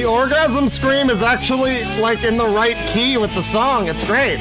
The orgasm scream is actually, like, in the right key with the song. It's great.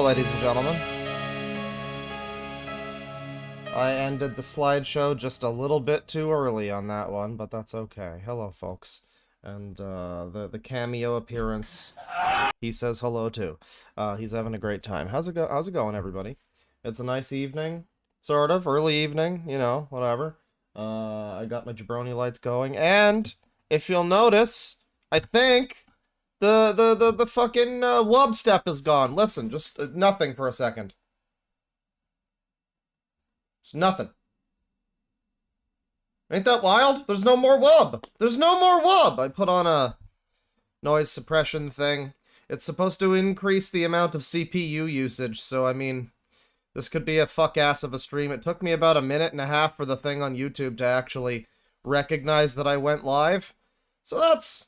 Ladies and gentlemen, I ended the slideshow just a little bit too early on that one, but that's okay. Hello, folks. And the cameo appearance, he says hello too. He's having a great time. How's it going, everybody? It's a nice evening, sort of early evening, you know, whatever. I got my jabroni lights going, and if you'll notice, I think the fucking wub step is gone. Listen, just nothing for a second. Just nothing. Ain't that wild? There's no more wub. There's no more wub. I put on a noise suppression thing. It's supposed to increase the amount of CPU usage, so I mean, this could be a fuck-ass of a stream. It took me about a minute and a half for the thing on YouTube to actually recognize that I went live. So that's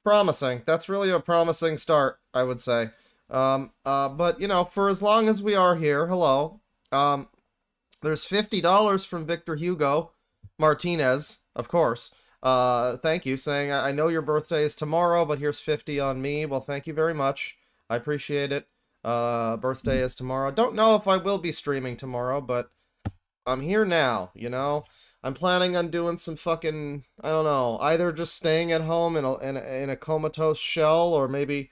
promising. That's really a promising start, I would say. But, you know, for as long as we are here, hello. There's $50 from Victor Hugo Martinez, of course. Thank you, saying, I know your birthday is tomorrow, but here's 50 on me. Well, thank you very much. I appreciate it. Birthday is tomorrow. Don't know if I will be streaming tomorrow, but I'm here now, you know? I'm planning on doing some fucking, I don't know, either just staying at home in a comatose shell, or maybe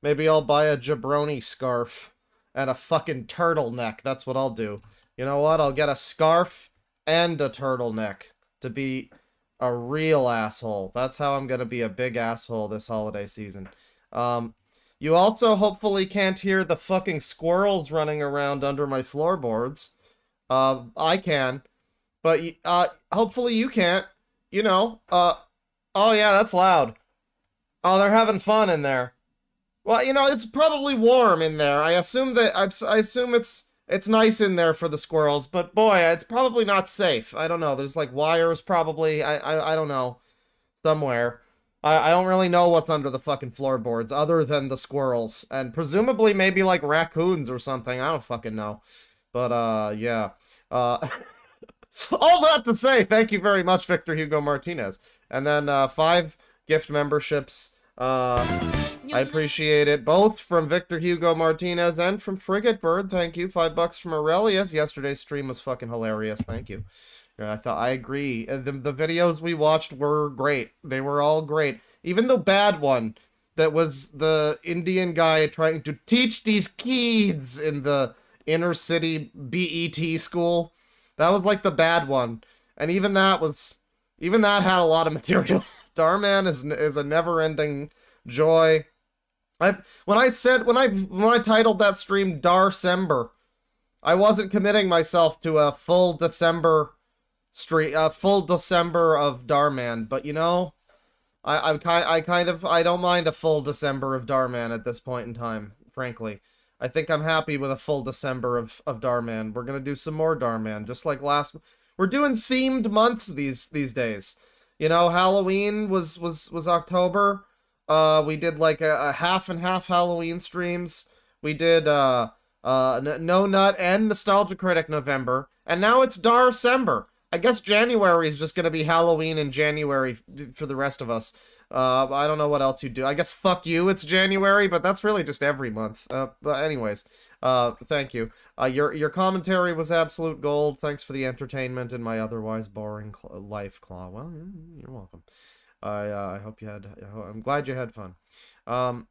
I'll buy a jabroni scarf and a fucking turtleneck. That's what I'll do. You know what? I'll get a scarf and a turtleneck to be a real asshole. That's how I'm gonna be a big asshole this holiday season. You also hopefully can't hear the fucking squirrels running around under my floorboards. I can. But hopefully you can't, you know, oh yeah, that's loud. Oh, they're having fun in there. Well, you know, it's probably warm in there. I assume that I assume it's nice in there for the squirrels, but boy, it's probably not safe. I don't know. There's like wires probably. I don't know. Somewhere. I don't really know what's under the fucking floorboards other than the squirrels and presumably maybe like raccoons or something. I don't fucking know. But yeah. Uh all that to say, thank you very much, Victor Hugo Martinez. And then 5 gift memberships. I appreciate it both from Victor Hugo Martinez and from Frigate Bird. Thank you. $5 from Aurelius. Yesterday's stream was fucking hilarious. Thank you. Yeah, I agree. The videos we watched were great. They were all great. Even the bad one that was the Indian guy trying to teach these kids in the inner city BET school. That was like the bad one. And even that had a lot of material. Darman is a never-ending joy. When I titled that stream Darcember, I wasn't committing myself to a full December full December of Darman, but you know, I don't mind a full December of Darman at this point in time, frankly. I think I'm happy with a full December of Darman. We're gonna do some more Darman, just like we're doing themed months these days. You know, Halloween was October. We did like a half and half Halloween streams. We did No Nut and Nostalgia Critic November, and now it's Darcember. I guess January is just gonna be Halloween in January for the rest of us. I don't know what else you do. I guess fuck you, it's January, but that's really just every month. But anyways, thank you. Your commentary was absolute gold. Thanks for the entertainment in my otherwise boring life, Claw. Well, you're welcome. I hope you had. I'm glad you had fun. And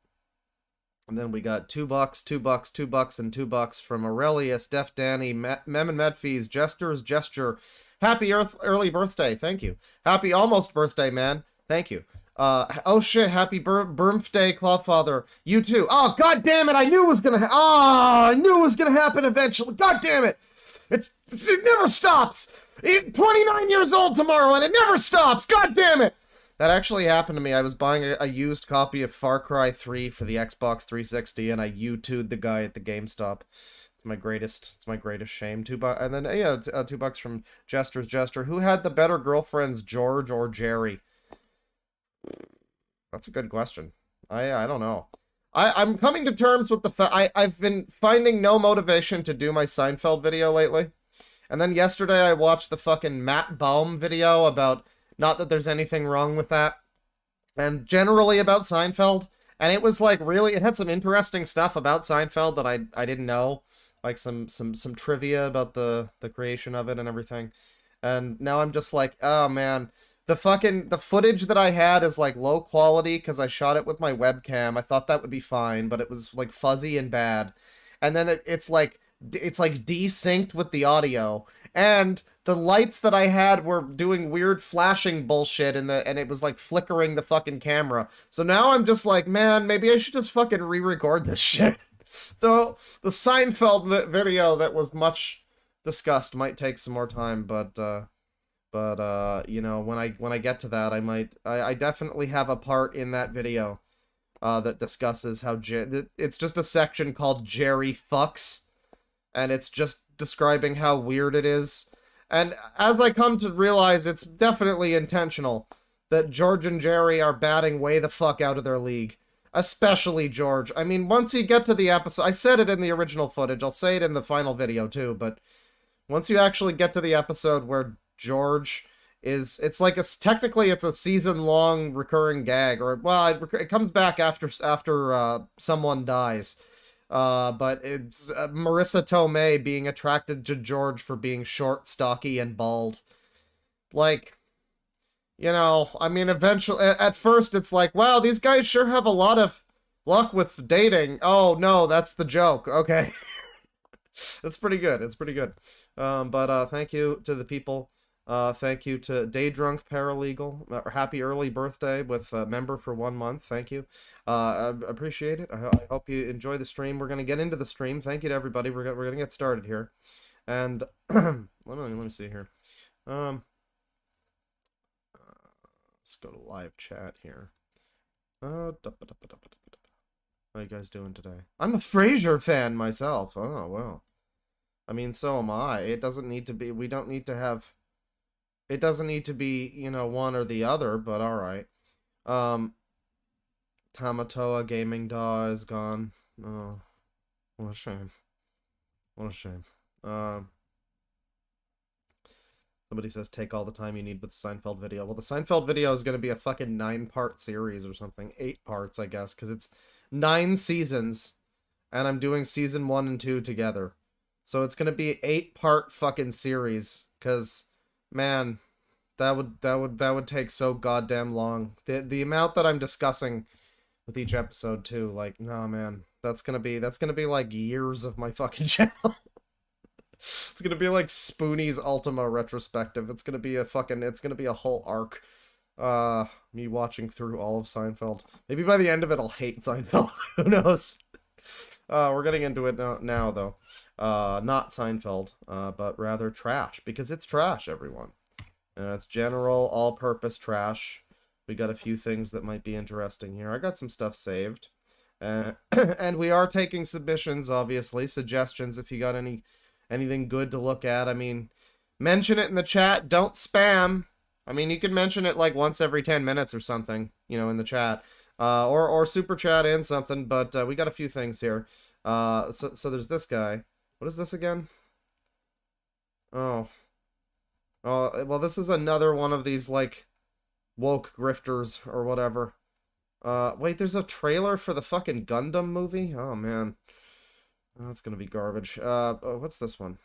then we got $2, $2, $2, and $2 from Aurelius, Def Danny, Mem and Medfees, Jester's Gesture. Happy early birthday, thank you. Happy almost birthday, man. Thank you. Oh shit, happy birthday, Clawfather. You too. Oh, god damn it, I knew it was gonna I knew it was gonna happen eventually. God damn it. It never stops. 29 years old tomorrow and it never stops. God damn it. That actually happened to me. I was buying a used copy of Far Cry 3 for the Xbox 360 and I U2'd the guy at the GameStop. It's my greatest shame. $2, and then yeah, $2 from Jester's Jester. Who had the better girlfriends, George or Jerry? That's a good question. I don't know. I'm coming to terms with the fact I've been finding no motivation to do my Seinfeld video lately. And then yesterday I watched the fucking Matt Baum video about, not that there's anything wrong with that, and generally about Seinfeld. And it was like really, it had some interesting stuff about Seinfeld that I didn't know. Like some trivia about the creation of it and everything. And now I'm just like, oh man, the footage that I had is like low quality because I shot it with my webcam. I thought that would be fine, but it was like fuzzy and bad. And then it's like desynced with the audio. And the lights that I had were doing weird flashing bullshit and it was like flickering the fucking camera. So now I'm just like, man, maybe I should just fucking re-record this shit. So the Seinfeld video that was much discussed might take some more time, but you know, when I get to that, I definitely have a part in that video that discusses how it's just a section called Jerry Fucks, and it's just describing how weird it is. And as I come to realize, it's definitely intentional that George and Jerry are batting way the fuck out of their league. Especially George. I mean, once you get to the episode, I said it in the original footage, I'll say it in the final video too, but once you actually get to the episode where George is, it's like technically it's a season-long recurring gag, or, well, it comes back after someone dies. But it's Marissa Tomei being attracted to George for being short, stocky, and bald. Like, you know, I mean, eventually, at first it's like, wow, these guys sure have a lot of luck with dating. Oh, no, that's the joke. Okay. It's pretty good. It's pretty good. But thank you to the people. Thank you to Daydrunk Paralegal. Happy early birthday with a member for 1 month. Thank you. I appreciate it. I hope you enjoy the stream. We're going to get into the stream. Thank you to everybody. We're going to get started here. And let me see here. Let's go to live chat here. How you guys doing today? I'm a Frasier fan myself. Oh, well. I mean, so am I. It doesn't need to be, we don't need to have, it doesn't need to be, you know, one or the other, but alright. Tamatoa Gaming DAW is gone. Oh, what a shame. What a shame. Somebody says take all the time you need with the Seinfeld video. Well, the Seinfeld video is going to be a fucking 9-part series or something. 8 parts, I guess, because it's 9 seasons, and I'm doing season 1 and 2 together. So it's going to be 8-part fucking series, because, man, that would take so goddamn long. The amount that I'm discussing with each episode, too, like, no, man, that's going to be like years of my fucking channel. It's gonna be like Spoonie's Ultima retrospective. It's gonna be a whole arc. Me watching through all of Seinfeld. Maybe by the end of it I'll hate Seinfeld. Who knows? We're getting into it now though. Not Seinfeld, but rather trash. Because it's trash, everyone. It's general, all-purpose trash. We got a few things that might be interesting here. I got some stuff saved. And we are taking submissions, obviously. Suggestions if you got anything good to look at. I mean, mention it in the chat. Don't spam. I mean, you can mention it like once every 10 minutes or something, you know, in the chat. Or super chat in something, but we got a few things here. So there's this guy. What is this again? Oh, well, this is another one of these, like, woke grifters or whatever. Wait, there's a trailer for the fucking Gundam movie? Oh, man. That's gonna be garbage. What's this one?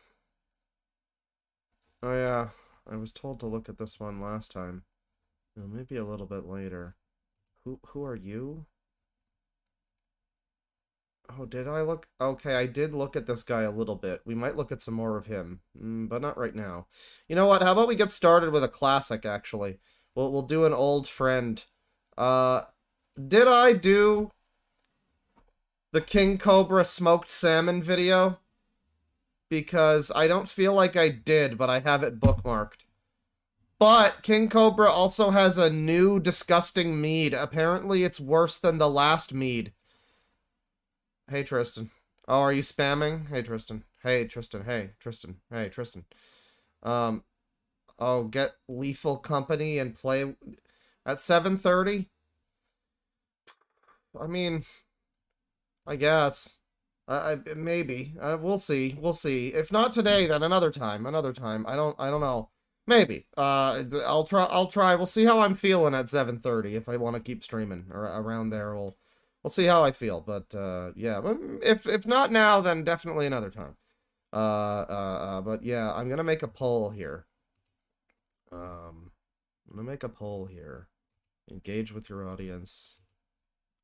Oh yeah, I was told to look at this one last time. Well, maybe a little bit later. Who are you? Oh, did I look? Okay, I did look at this guy a little bit. We might look at some more of him, but not right now. You know what? How about we get started with a classic, actually? We'll do an old friend. Did I do the King Cobra smoked salmon video? Because I don't feel like I did, but I have it bookmarked. But King Cobra also has a new disgusting mead. Apparently it's worse than the last mead. Hey, Tristan. Oh, are you spamming? Hey, Tristan. Hey, Tristan. Hey, Tristan. Hey, Tristan. Oh, get Lethal Company and play at 7:30? I mean, I guess. Maybe. We'll see. We'll see. If not today, then another time. Another time. I don't know. Maybe. I'll try. We'll see how I'm feeling at 7:30 if I want to keep streaming or around there. We'll see how I feel. But yeah. If not now, then definitely another time. But yeah, I'm gonna make a poll here. I'm gonna make a poll here. Engage with your audience.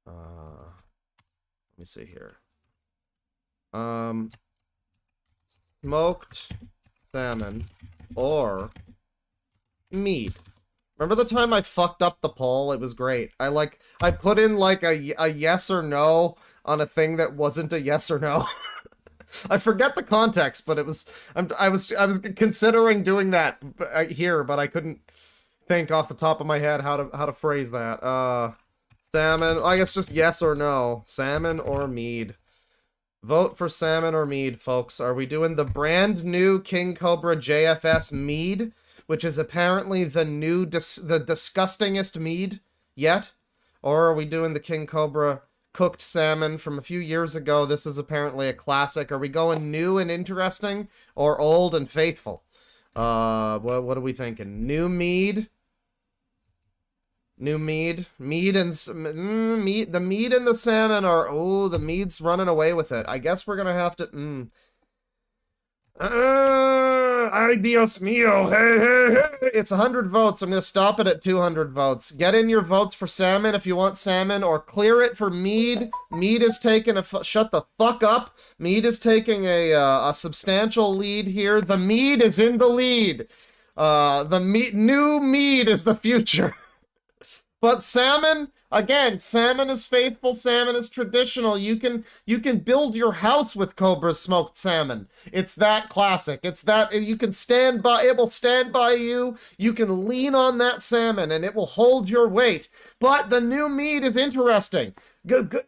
Let me see here. Smoked salmon or mead. Remember the time I fucked up the poll? It was great. I put in like a yes or no on a thing that wasn't a yes or no. I forget the context, but it was I was considering doing that here, but I couldn't think off the top of my head how to phrase that. Salmon, I guess just yes or no. Salmon or mead. Vote for salmon or mead, folks. Are we doing the brand new King Cobra JFS mead, which is apparently the disgustingest mead yet? Or are we doing the King Cobra cooked salmon from a few years ago? This is apparently a classic. Are we going new and interesting or old and faithful? What are we thinking? New mead? New mead. Mead and meat. The mead and the salmon are, oh, the mead's running away with it. I guess we're gonna have to ay Dios mío. Hey. It's 100 votes. I'm gonna stop it at 200 votes. Get in your votes for salmon if you want salmon, or clear it for mead. Mead is taking shut the fuck up. Mead is taking a substantial lead here. The mead is in the lead. New mead is the future. But salmon, Again, salmon is faithful, salmon is traditional. You can build your house with Cobra's smoked salmon. It's that classic. It's that you can stand by, it will stand by you. You can lean on that salmon and it will hold your weight. But the new mead is interesting.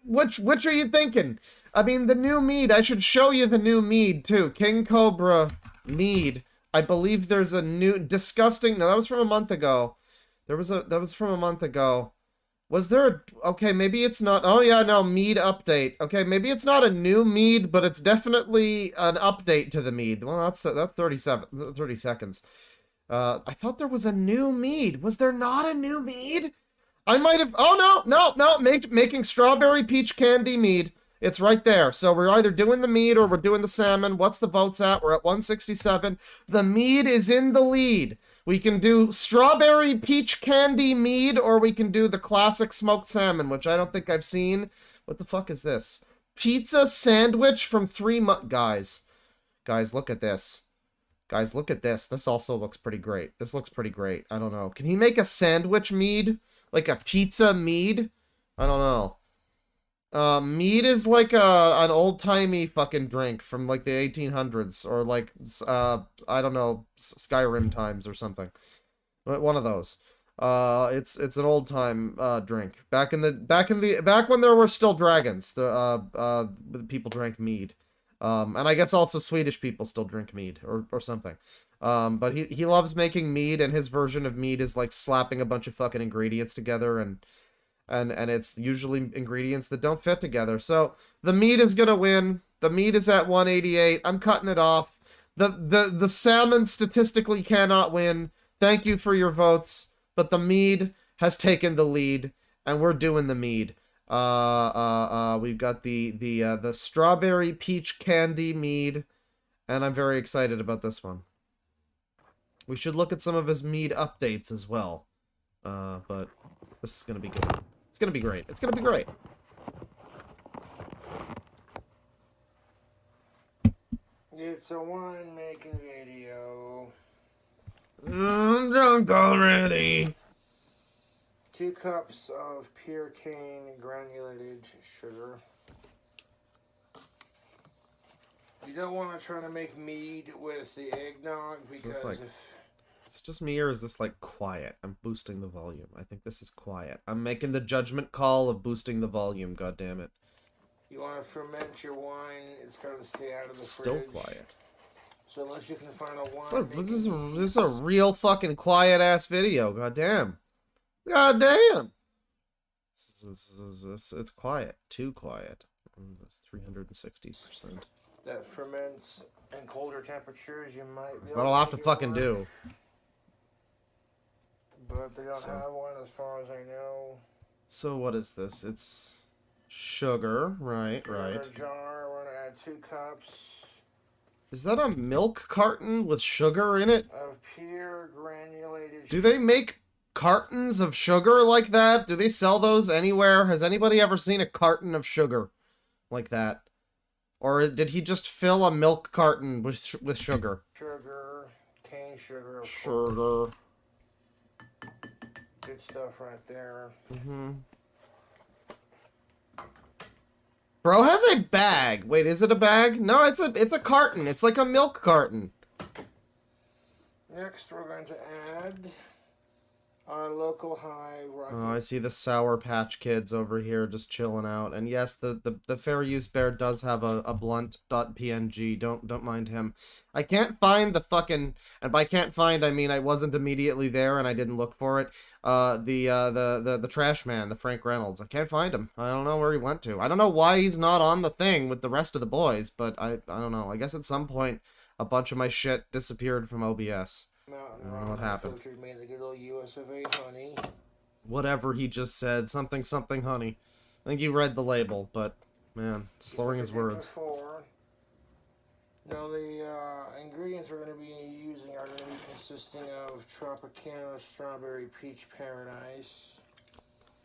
Which are you thinking? I mean, the new mead, I should show you the new mead too. King Cobra mead. I believe there's a new disgusting. No, that was from a month ago. That was from a month ago. Was there a... Okay, maybe it's not... Oh, yeah, no, mead update. Okay, maybe it's not a new mead, but it's definitely an update to the mead. Well, that's 30 seconds. I thought there was a new mead. Was there not a new mead? I might have... Oh, no. Making strawberry peach candy mead. It's right there. So we're either doing the mead or we're doing the salmon. What's the votes at? We're at 167. The mead is in the lead. We can do strawberry peach candy mead, or we can do the classic smoked salmon, which I don't think I've seen. What the fuck is this? Pizza sandwich from 3 months. Guys, look at this. Guys, look at this. This also looks pretty great. This looks pretty great. I don't know. Can he make a sandwich mead? Like a pizza mead? I don't know. Mead is like an old-timey fucking drink from like the 1800s or like I don't know, Skyrim times or something. One of those. It's an old-time drink. Back when there were still dragons, the people drank mead. And I guess also Swedish people still drink mead or something. But he loves making mead, and his version of mead is like slapping a bunch of fucking ingredients together and it's usually ingredients that don't fit together. So the meat is gonna win. The meat is at 188. I'm cutting it off. The salmon statistically cannot win. Thank you for your votes, but the mead has taken the lead, and we're doing the mead. We've got the strawberry peach candy mead, and I'm very excited about this one. We should look at some of his mead updates as well. But this is gonna be good. It's gonna be great. It's gonna be great. It's a wine making video. I'm drunk already. 2 cups of pure cane granulated sugar. You don't want to try to make mead with the eggnog because Is it just me, or is this, like, quiet? I'm boosting the volume. I think this is quiet. I'm making the judgment call of boosting the volume, goddammit. You want to ferment your wine, it's got to stay out of the Still fridge. quiet. So unless you can find a wine... This is a real fucking quiet-ass video, goddamn. Goddamn! It's quiet. Too quiet. 360%. That ferments in colder temperatures, you might be That's not a lot to fucking do. But they don't have one as far as I know. So what is this? It's sugar, right. In a jar, we're gonna add 2 cups. Is that a milk carton with sugar in it? Of pure granulated Do they make cartons of sugar like that? Do they sell those anywhere? Has anybody ever seen a carton of sugar like that? Or did he just fill a milk carton with sugar? Sugar, cane sugar, of Sugar. course. Good stuff right there. Bro has a bag. Wait, is it a bag? No, it's a carton. It's like a milk carton. Next, we're going to add our local hive. Oh, I see the Sour Patch Kids over here just chilling out. And yes, the fair use bear does have a blunt.png. Don't mind him. I can't find the fucking, and by can't find I mean I wasn't immediately there and I didn't look for it. The trash man, the Frank Reynolds. I can't find him. I don't know where he went to. I don't know why he's not on the thing with the rest of the boys, but I don't know. I guess at some point a bunch of my shit disappeared from OBS. I don't know what happened. Made the good old US of A honey. Whatever he just said. Something honey. I think he read the label, but man, slurring his words. Now the ingredients we're going to be using are going to be consisting of Tropicana Strawberry Peach Paradise.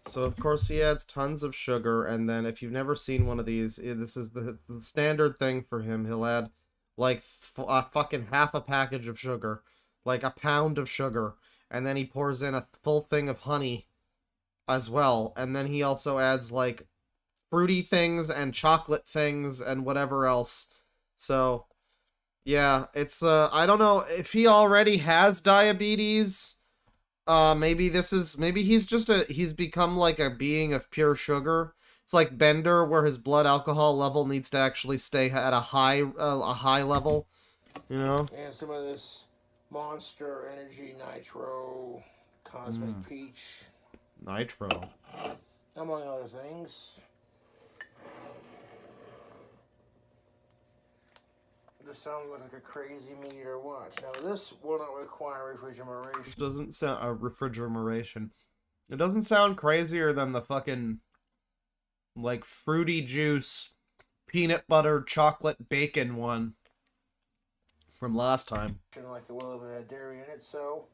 So of course he adds tons of sugar, and then if you've never seen one of these, this is the standard thing for him. He'll add like fucking half a package of sugar. Like a pound of sugar, and then he pours in a full thing of honey, as well. And then he also adds, like, fruity things and chocolate things and whatever else. So, yeah, it's, I don't know if he already has diabetes. Maybe he's become like a being of pure sugar. It's like Bender, where his blood alcohol level needs to actually stay at a high level, you know? And some of this Monster Energy Nitro Cosmic Peach. Nitro. Among other things. This sounds like a crazy meter watch. Now this will not require refrigeration. It doesn't sound refrigeration. It doesn't sound crazier than the fucking like fruity juice, peanut butter, chocolate, bacon one from last time. Like it will if it had dairy in it, so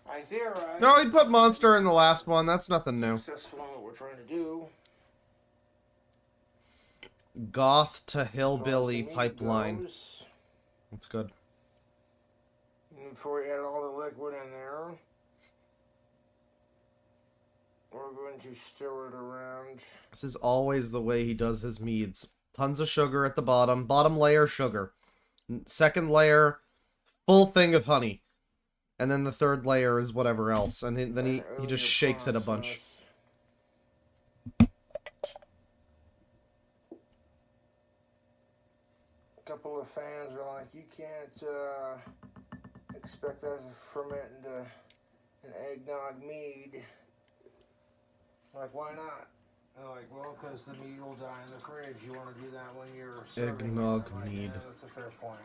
I theorize. No, he put Monster in the last one. That's nothing new. Successful in what we're trying to do. Goth to hillbilly pipeline. That's good. And before we add all the liquid in there, we're going to stir it around. This is always the way he does his meads. Tons of sugar at the bottom. Bottom layer, sugar. Second layer, full thing of honey. And then the third layer is whatever else. And then he just shakes it a bunch. Couple of fans are like, you can't expect us to ferment into an eggnog mead. I'm like, why not? And I'm like, well, because the mead will die in the fridge. You want to do that when you're serving eggnog it. Like, mead. yeah, that's a fair point.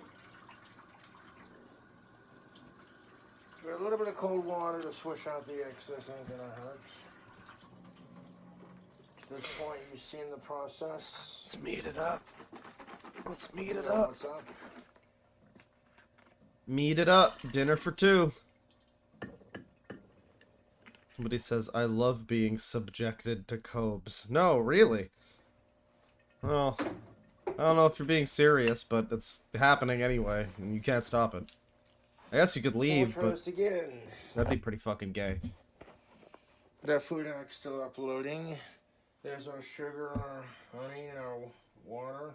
But a little bit of cold water to swish out the excess ain't gonna hurt. At this point, you've seen the process. Let's mead it up. Let's mead it up. What's up? Mead it up. Dinner for two. Somebody says, I love being subjected to cobes. No, really? Well, I don't know if you're being serious, but it's happening anyway, and you can't stop it. I guess you could leave, but that'd be pretty fucking gay. That food hack's still uploading. There's our sugar, our honey, and our water.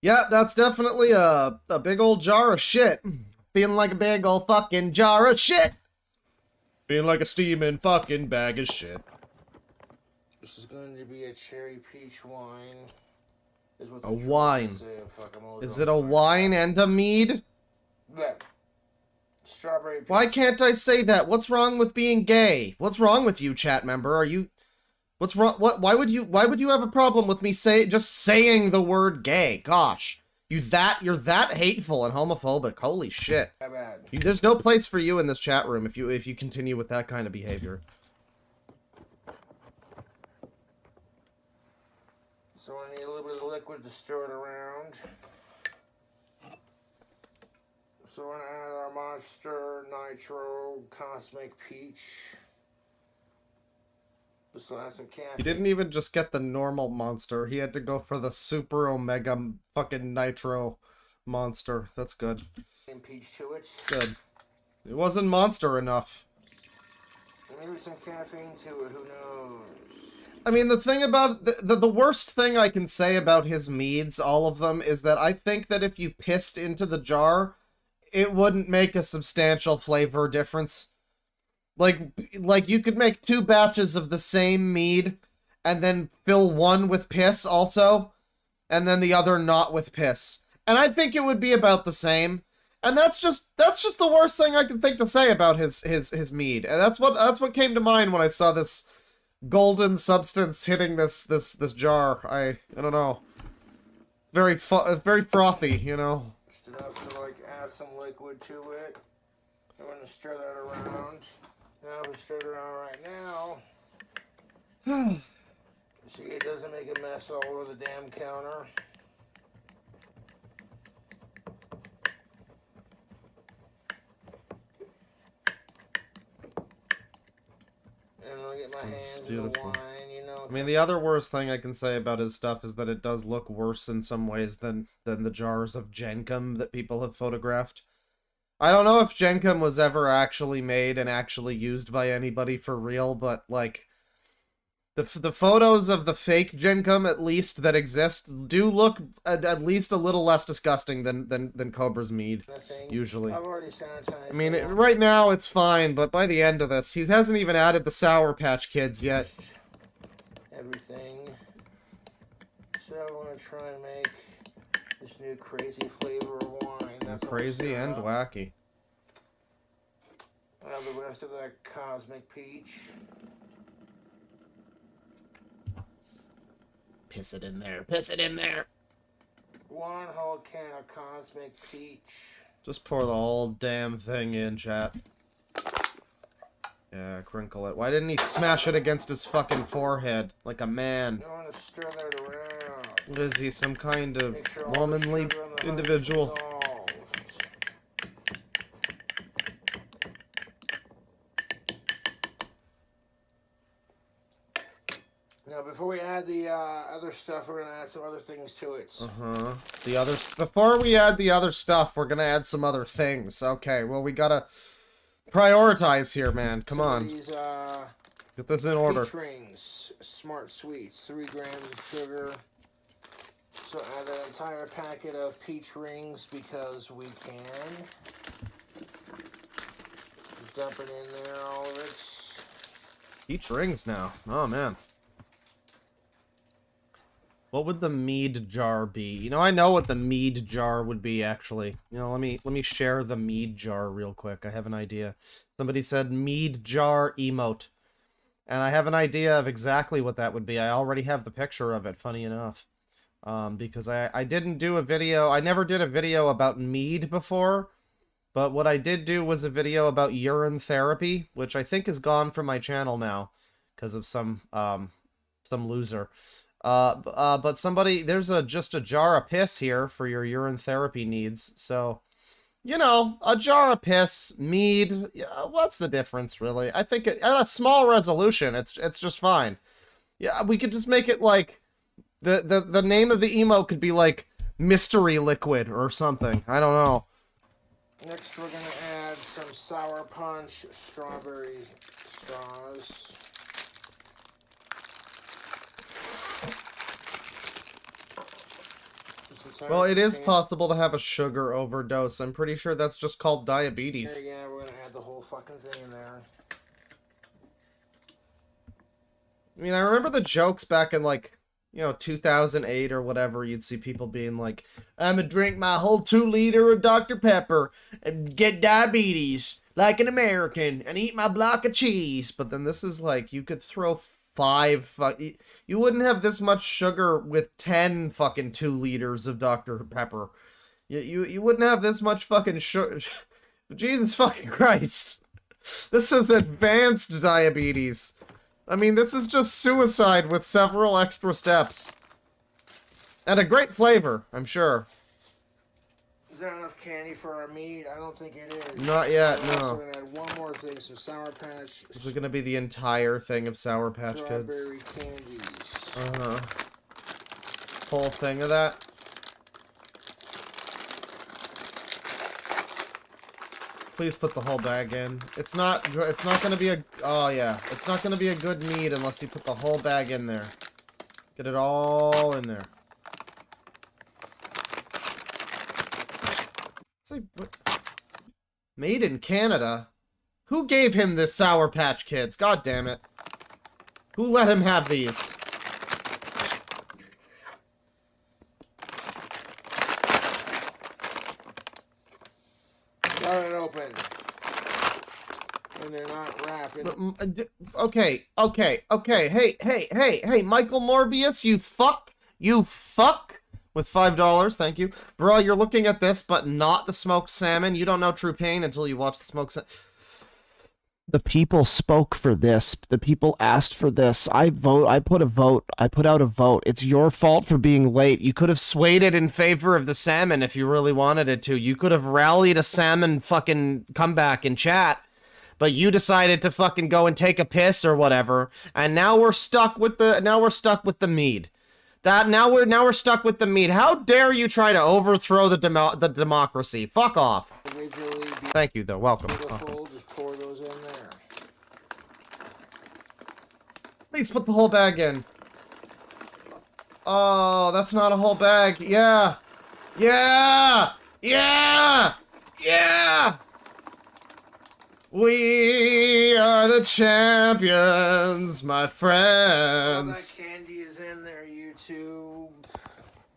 Yeah, that's definitely a big old jar of shit. Feeling like a big old fucking jar of shit. Feeling like a steaming fucking bag of shit. This is going to be a cherry peach wine. A wine. Is it a wine and a mead? Yeah. Strawberry peach. Why can't I say that? What's wrong with being gay? What's wrong with you, chat member? Are you... What's wrong? Why would you have a problem with me just saying the word gay? Gosh. You're that hateful and homophobic. Holy shit. Bad. There's no place for you in this chat room if you continue with that kind of behavior. So I need a little bit of liquid to stir it around. So we're gonna add our Monster Nitro Cosmic Peach. This will have some caffeine. He didn't even just get the normal Monster. He had to go for the Super Omega fucking Nitro Monster. That's good. Peach to it. Good. It wasn't Monster enough. Maybe some caffeine to it. Who knows? I mean, the thing about... The worst thing I can say about his meads, all of them, is that I think that if you pissed into the jar, it wouldn't make a substantial flavor difference. Like you could make 2 batches of the same mead, and then fill one with piss also, and then the other not with piss. And I think it would be about the same. And that's just the worst thing I can think to say about his mead. And that's what came to mind when I saw this golden substance hitting this jar. I don't know. Very frothy, you know. Just enough to like add some liquid to it. I'm gonna stir that around. Now we stir it around right now. See, it doesn't make a mess all over the damn counter. And I'll get my hands in the wine, you know. I mean, the other worst thing I can say about his stuff is that it does look worse in some ways than the jars of Jenkum that people have photographed. I don't know if Jenkem was ever actually made and actually used by anybody for real, but, like, the photos of the fake Jenkem, at least, that exist, do look at least a little less disgusting than Cobra's mead, usually. I've already sanitized. I mean, right now it's fine, but by the end of this, he hasn't even added the Sour Patch Kids yet. Everything. So I want to try and make this new crazy flavor of wine. That's crazy and wacky. I have the rest of that Cosmic Peach. Piss it in there. Piss it in there. 1 whole can of Cosmic Peach. Just pour the whole damn thing in, chat. Yeah, crinkle it. Why didn't he smash it against his fucking forehead like a man? I want to stir that around. What is he, some kind of womanly individual? Now, before we add the other stuff, we're gonna add some other things to it. Before we add the other stuff, we're gonna add some other things. Okay, well, we gotta prioritize here, man. Come on. These, get this in order. Peach rings, Smart Sweets, 3 grams of sugar. So add an entire packet of peach rings because we can. Just dump it in there, all of it. Peach rings now. Oh, man. What would the mead jar be? You know, I know what the mead jar would be, actually. You know, let me share the mead jar real quick. I have an idea. Somebody said mead jar emote. And I have an idea of exactly what that would be. I already have the picture of it, funny enough. Because I didn't do a video... I never did a video about mead before. But what I did do was a video about urine therapy, which I think is gone from my channel now. Because of some loser. But somebody, there's just a jar of piss here for your urine therapy needs. So, you know, a jar of piss, mead, yeah, what's the difference, really? I think at a small resolution, it's just fine. Yeah, we could just make it like, the name of the emote could be like, Mystery Liquid or something. I don't know. Next, we're gonna add some Sour Punch strawberry straws. Well, it is possible to have a sugar overdose. I'm pretty sure that's just called diabetes. Yeah, we're gonna add the whole fucking thing in there. I mean, I remember the jokes back in, like, you know, 2008 or whatever. You'd see people being like, I'm gonna drink my whole 2-liter of Dr. Pepper and get diabetes like an American and eat my block of cheese. But then this is like, you could throw 5... You wouldn't have this much sugar with 10 fucking 2 liters of Dr. Pepper. You wouldn't have this much fucking sugar. Jesus fucking Christ. This is advanced diabetes. I mean, this is just suicide with several extra steps. And a great flavor, I'm sure. Is there enough candy for our meat? I don't think it is. Not yet, no. So we're gonna add one more thing, some Sour Patch. This is gonna be the entire thing of Sour Patch Kids. Strawberry candies. Whole thing of that. Please put the whole bag in. It's not gonna be a... Oh, yeah. It's not gonna be a good mead unless you put the whole bag in there. Get it all in there. Say, what? Made in Canada? Who gave him this Sour Patch Kids? God damn it. Who let him have these? Got it open. And they're not wrapping. Okay. Hey, Michael Morbius, you fuck. You fuck. With $5, thank you. Bro, you're looking at this, but not the smoked salmon. You don't know true pain until you watch the smoked salmon. The people spoke for this. The people asked for this. I put a vote. I put out a vote. It's your fault for being late. You could have swayed it in favor of the salmon if you really wanted it to. You could have rallied a salmon fucking comeback in chat. But you decided to fucking go and take a piss or whatever. And now we're stuck with the mead. Now we're stuck with the mead. How dare you try to overthrow the democracy? Fuck off. Individually Thank you, though. Welcome. beautiful, just pour those in there. Please put the whole bag in. Oh, that's not a whole bag. Yeah. Yeah. Yeah. Yeah. We are the champions, my All friends. that candy is in there, YouTube.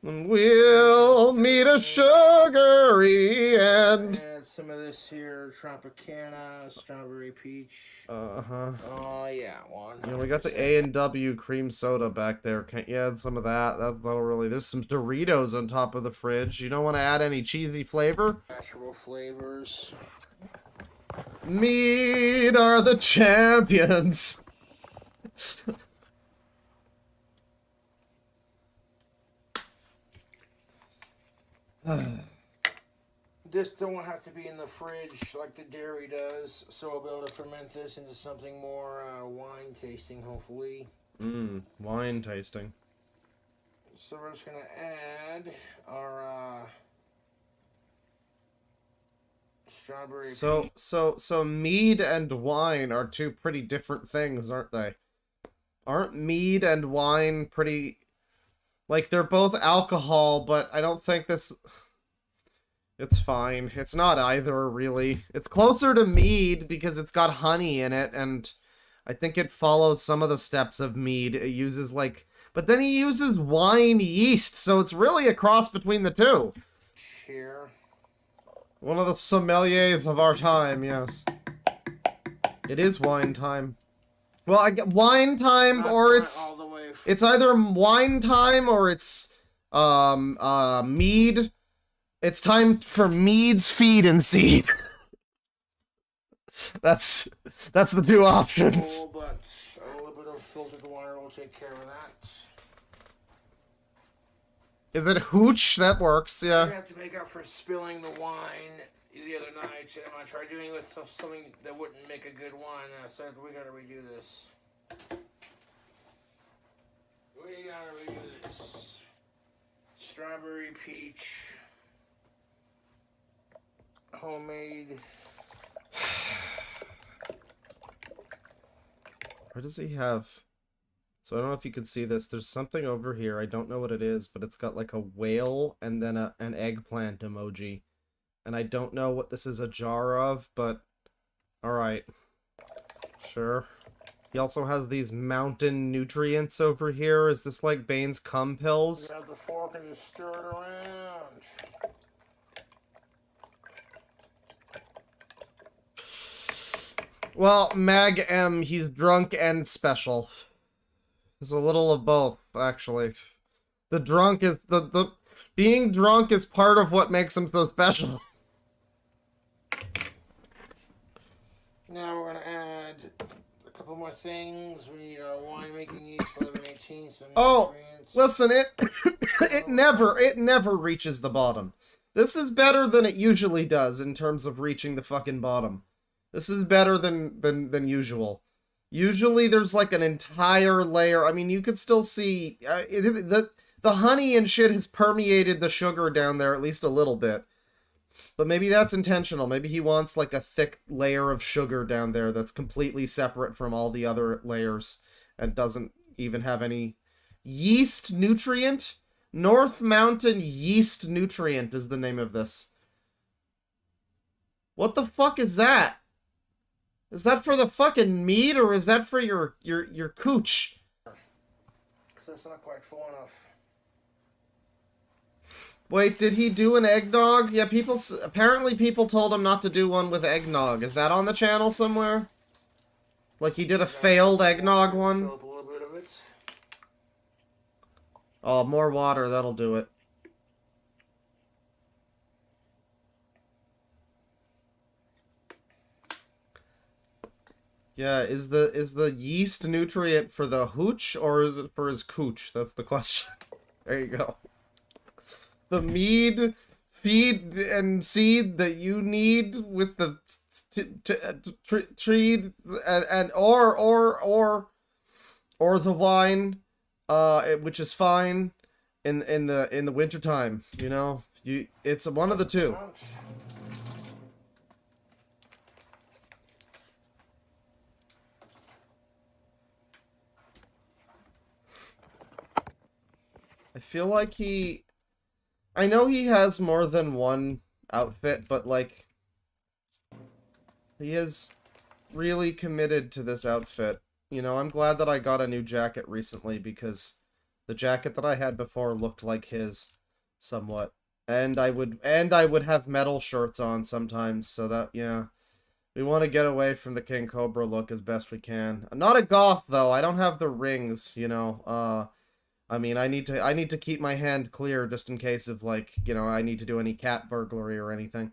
And we'll meet a sugary end. Add some of this here, Tropicana, strawberry peach. Uh-huh. Oh yeah, one. Yeah, we got the A&W cream soda back there. Can't you add some of that? That'll really... There's some Doritos on top of the fridge. You don't want to add any cheesy flavor? Natural flavors. Mead are the champions. This don't have to be in the fridge like the dairy does, so I'll be able to ferment this into something more wine tasting, hopefully. Wine tasting. So we're just gonna add our strawberry peach. So mead and wine are two pretty different things, aren't they? Aren't mead and wine pretty... Like, they're both alcohol, but I don't think this... It's fine. It's not either, really. It's closer to mead because it's got honey in it, and I think it follows some of the steps of mead. It uses, like... But then he uses wine yeast, so it's really a cross between the two. Here. One of the sommeliers of our time, yes. It is wine time. Well, I get wine time, Not or quite it's... all the way It's either wine time, or it's, mead. It's time for Mead's feed and seed. That's the two options. Oh, but a little bit of filtered water will take care of that. Is it hooch? That works, I yeah. have to make up for spilling the wine the other night, and I'm gonna try doing it with something that wouldn't make a good wine. So we gotta redo this. We gotta redo this. Strawberry peach. Homemade. Where does he have... So I don't know if you can see this. There's something over here. I don't know what it is, but it's got like a whale and then an eggplant emoji. And I don't know what this is a jar of, but... Alright. Sure. He also has these mountain nutrients over here. Is this like Bane's cum pills? Grab the fork and just stir it around. Well, Mag M, he's drunk and special. There's a little of both, actually. The drunk is... The being drunk is part of what makes him so special. Now we're gonna add a couple more things. We need our winemaking yeast, 1118. Some Oh, nutrients. listen, it never reaches the bottom. This is better than it usually does in terms of reaching the fucking bottom. This is better than usual. Usually there's like an entire layer. I mean, you could still see the honey and shit has permeated the sugar down there at least a little bit. But maybe that's intentional. Maybe he wants like a thick layer of sugar down there that's completely separate from all the other layers and doesn't even have any yeast nutrient. North Mountain Yeast Nutrient is the name of this. What the fuck is that? Is that for the fucking meat, or is that for your cooch? Because that's not quite full enough. Wait, did he do an eggnog? Yeah, apparently people told him not to do one with eggnog. Is that on the channel somewhere? Like he did a failed eggnog one? Fill up a little bit of it. Oh, more water, that'll do it. Yeah, is the yeast nutrient for the hooch, or is it for his cooch? That's the question. There you go. The mead, feed, and seed that you need with the treed, and or the wine which is fine in the wintertime, you know? It's one of the two. Ouch. I feel like I know he has more than one outfit, but like he is really committed to this outfit. You know, I'm glad that I got a new jacket recently because the jacket that I had before looked like his somewhat. And I would have metal shirts on sometimes, so that, yeah. We want to get away from the King Cobra look as best we can. I'm not a goth though. I don't have the rings, you know. I mean, I need to keep my hand clear just in case of, like, you know, I need to do any cat burglary or anything.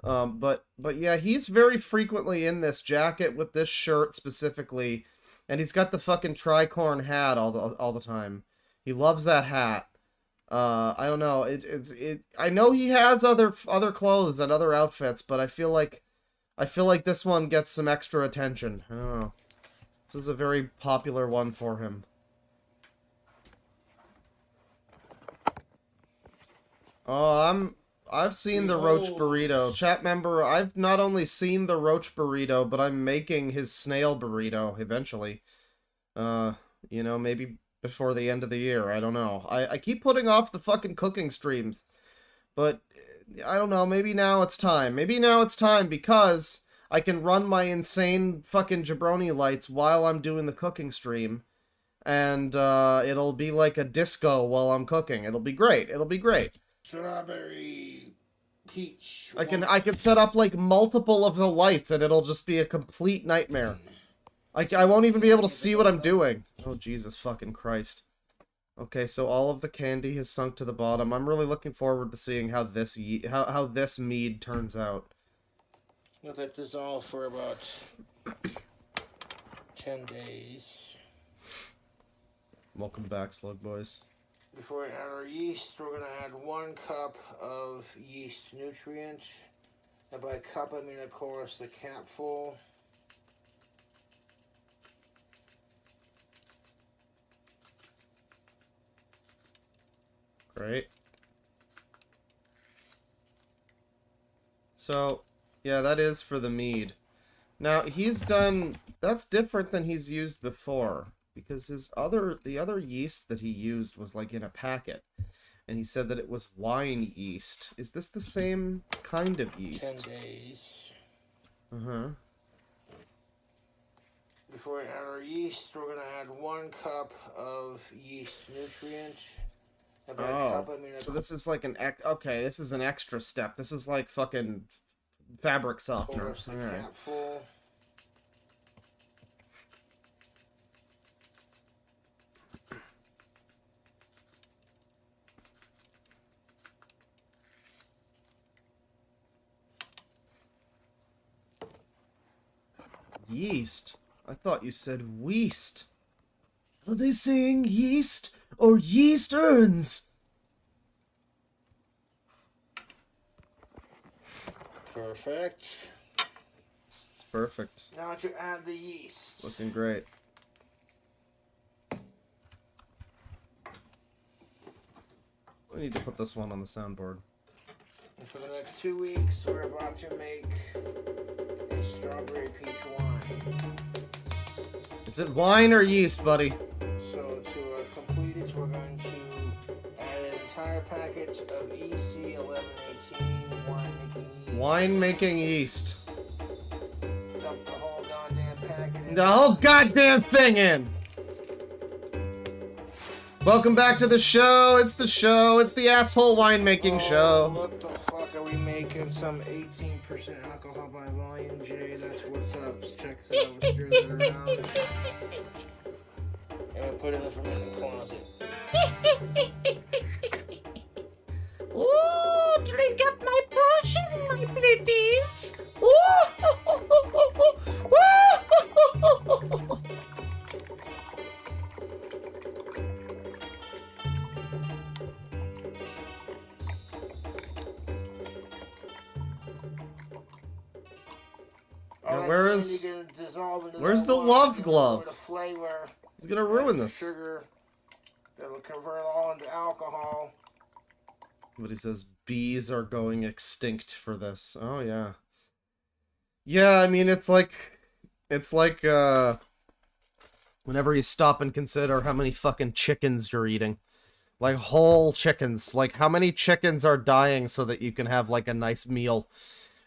But yeah, he's very frequently in this jacket with this shirt specifically, and he's got the fucking tricorn hat all the time. He loves that hat. I don't know. I know he has other clothes and other outfits, but I feel like this one gets some extra attention. I don't know. This is a very popular one for him. Oh, I've seen the roach burrito. Chat member, I've not only seen the roach burrito, but I'm making his snail burrito eventually. You know, maybe before the end of the year. I don't know. I keep putting off the fucking cooking streams, but I don't know. Maybe now it's time. Maybe now it's time because I can run my insane fucking jabroni lights while I'm doing the cooking stream. And it'll be like a disco while I'm cooking. It'll be great. It'll be great. Strawberry peach. I can set up like multiple of the lights and it'll just be a complete nightmare. I won't even be able to see what I'm doing. Oh, Jesus fucking Christ. Okay, so all of the candy has sunk to the bottom. I'm really looking forward to seeing how this how this mead turns out. We'll let this all for about 10 days. Welcome back, Slug Boys. Before we add our yeast, we're going to add 1 cup of yeast nutrient. And by cup, I mean, of course, the capful. Great. So, yeah, that is for the mead. Now, that's different than he's used before. Because the other yeast that he used was like in a packet. And he said that it was wine yeast. Is this the same kind of yeast? 10 days. Uh-huh. Before we add our yeast, we're going to add 1 cup of yeast nutrient. And by cup, I mean so this is like okay, this is an extra step. This is like fucking fabric softener. The capful. Yeast? I thought you said weast. Are they saying yeast or yeasterns? Perfect. It's perfect. Now to add the yeast. Looking great. We need to put this one on the soundboard. And for the next 2 weeks, we're about to make a strawberry peach wine. Is it wine or yeast, buddy? So to complete it, we're going to add an entire packet of EC 1118 Wine-making yeast. Dump the whole goddamn packet in. The whole goddamn thing in! Welcome back to the show. It's the show. It's the asshole winemaking show. What the fuck are we making? Some 18% alcohol by volume, Jay. That's what's up. Check this out. We'll stir that around. And we'll put it in the fermenting closet. Ooh, drink up my potion, my pretties. Ooh, Where's the love glove? The flavor. He's gonna ruin this. Sugar that'll convert it all into alcohol. But he says bees are going extinct for this. Oh yeah. Yeah, I mean it's like whenever you stop and consider how many fucking chickens you're eating. Like whole chickens. Like how many chickens are dying so that you can have like a nice meal.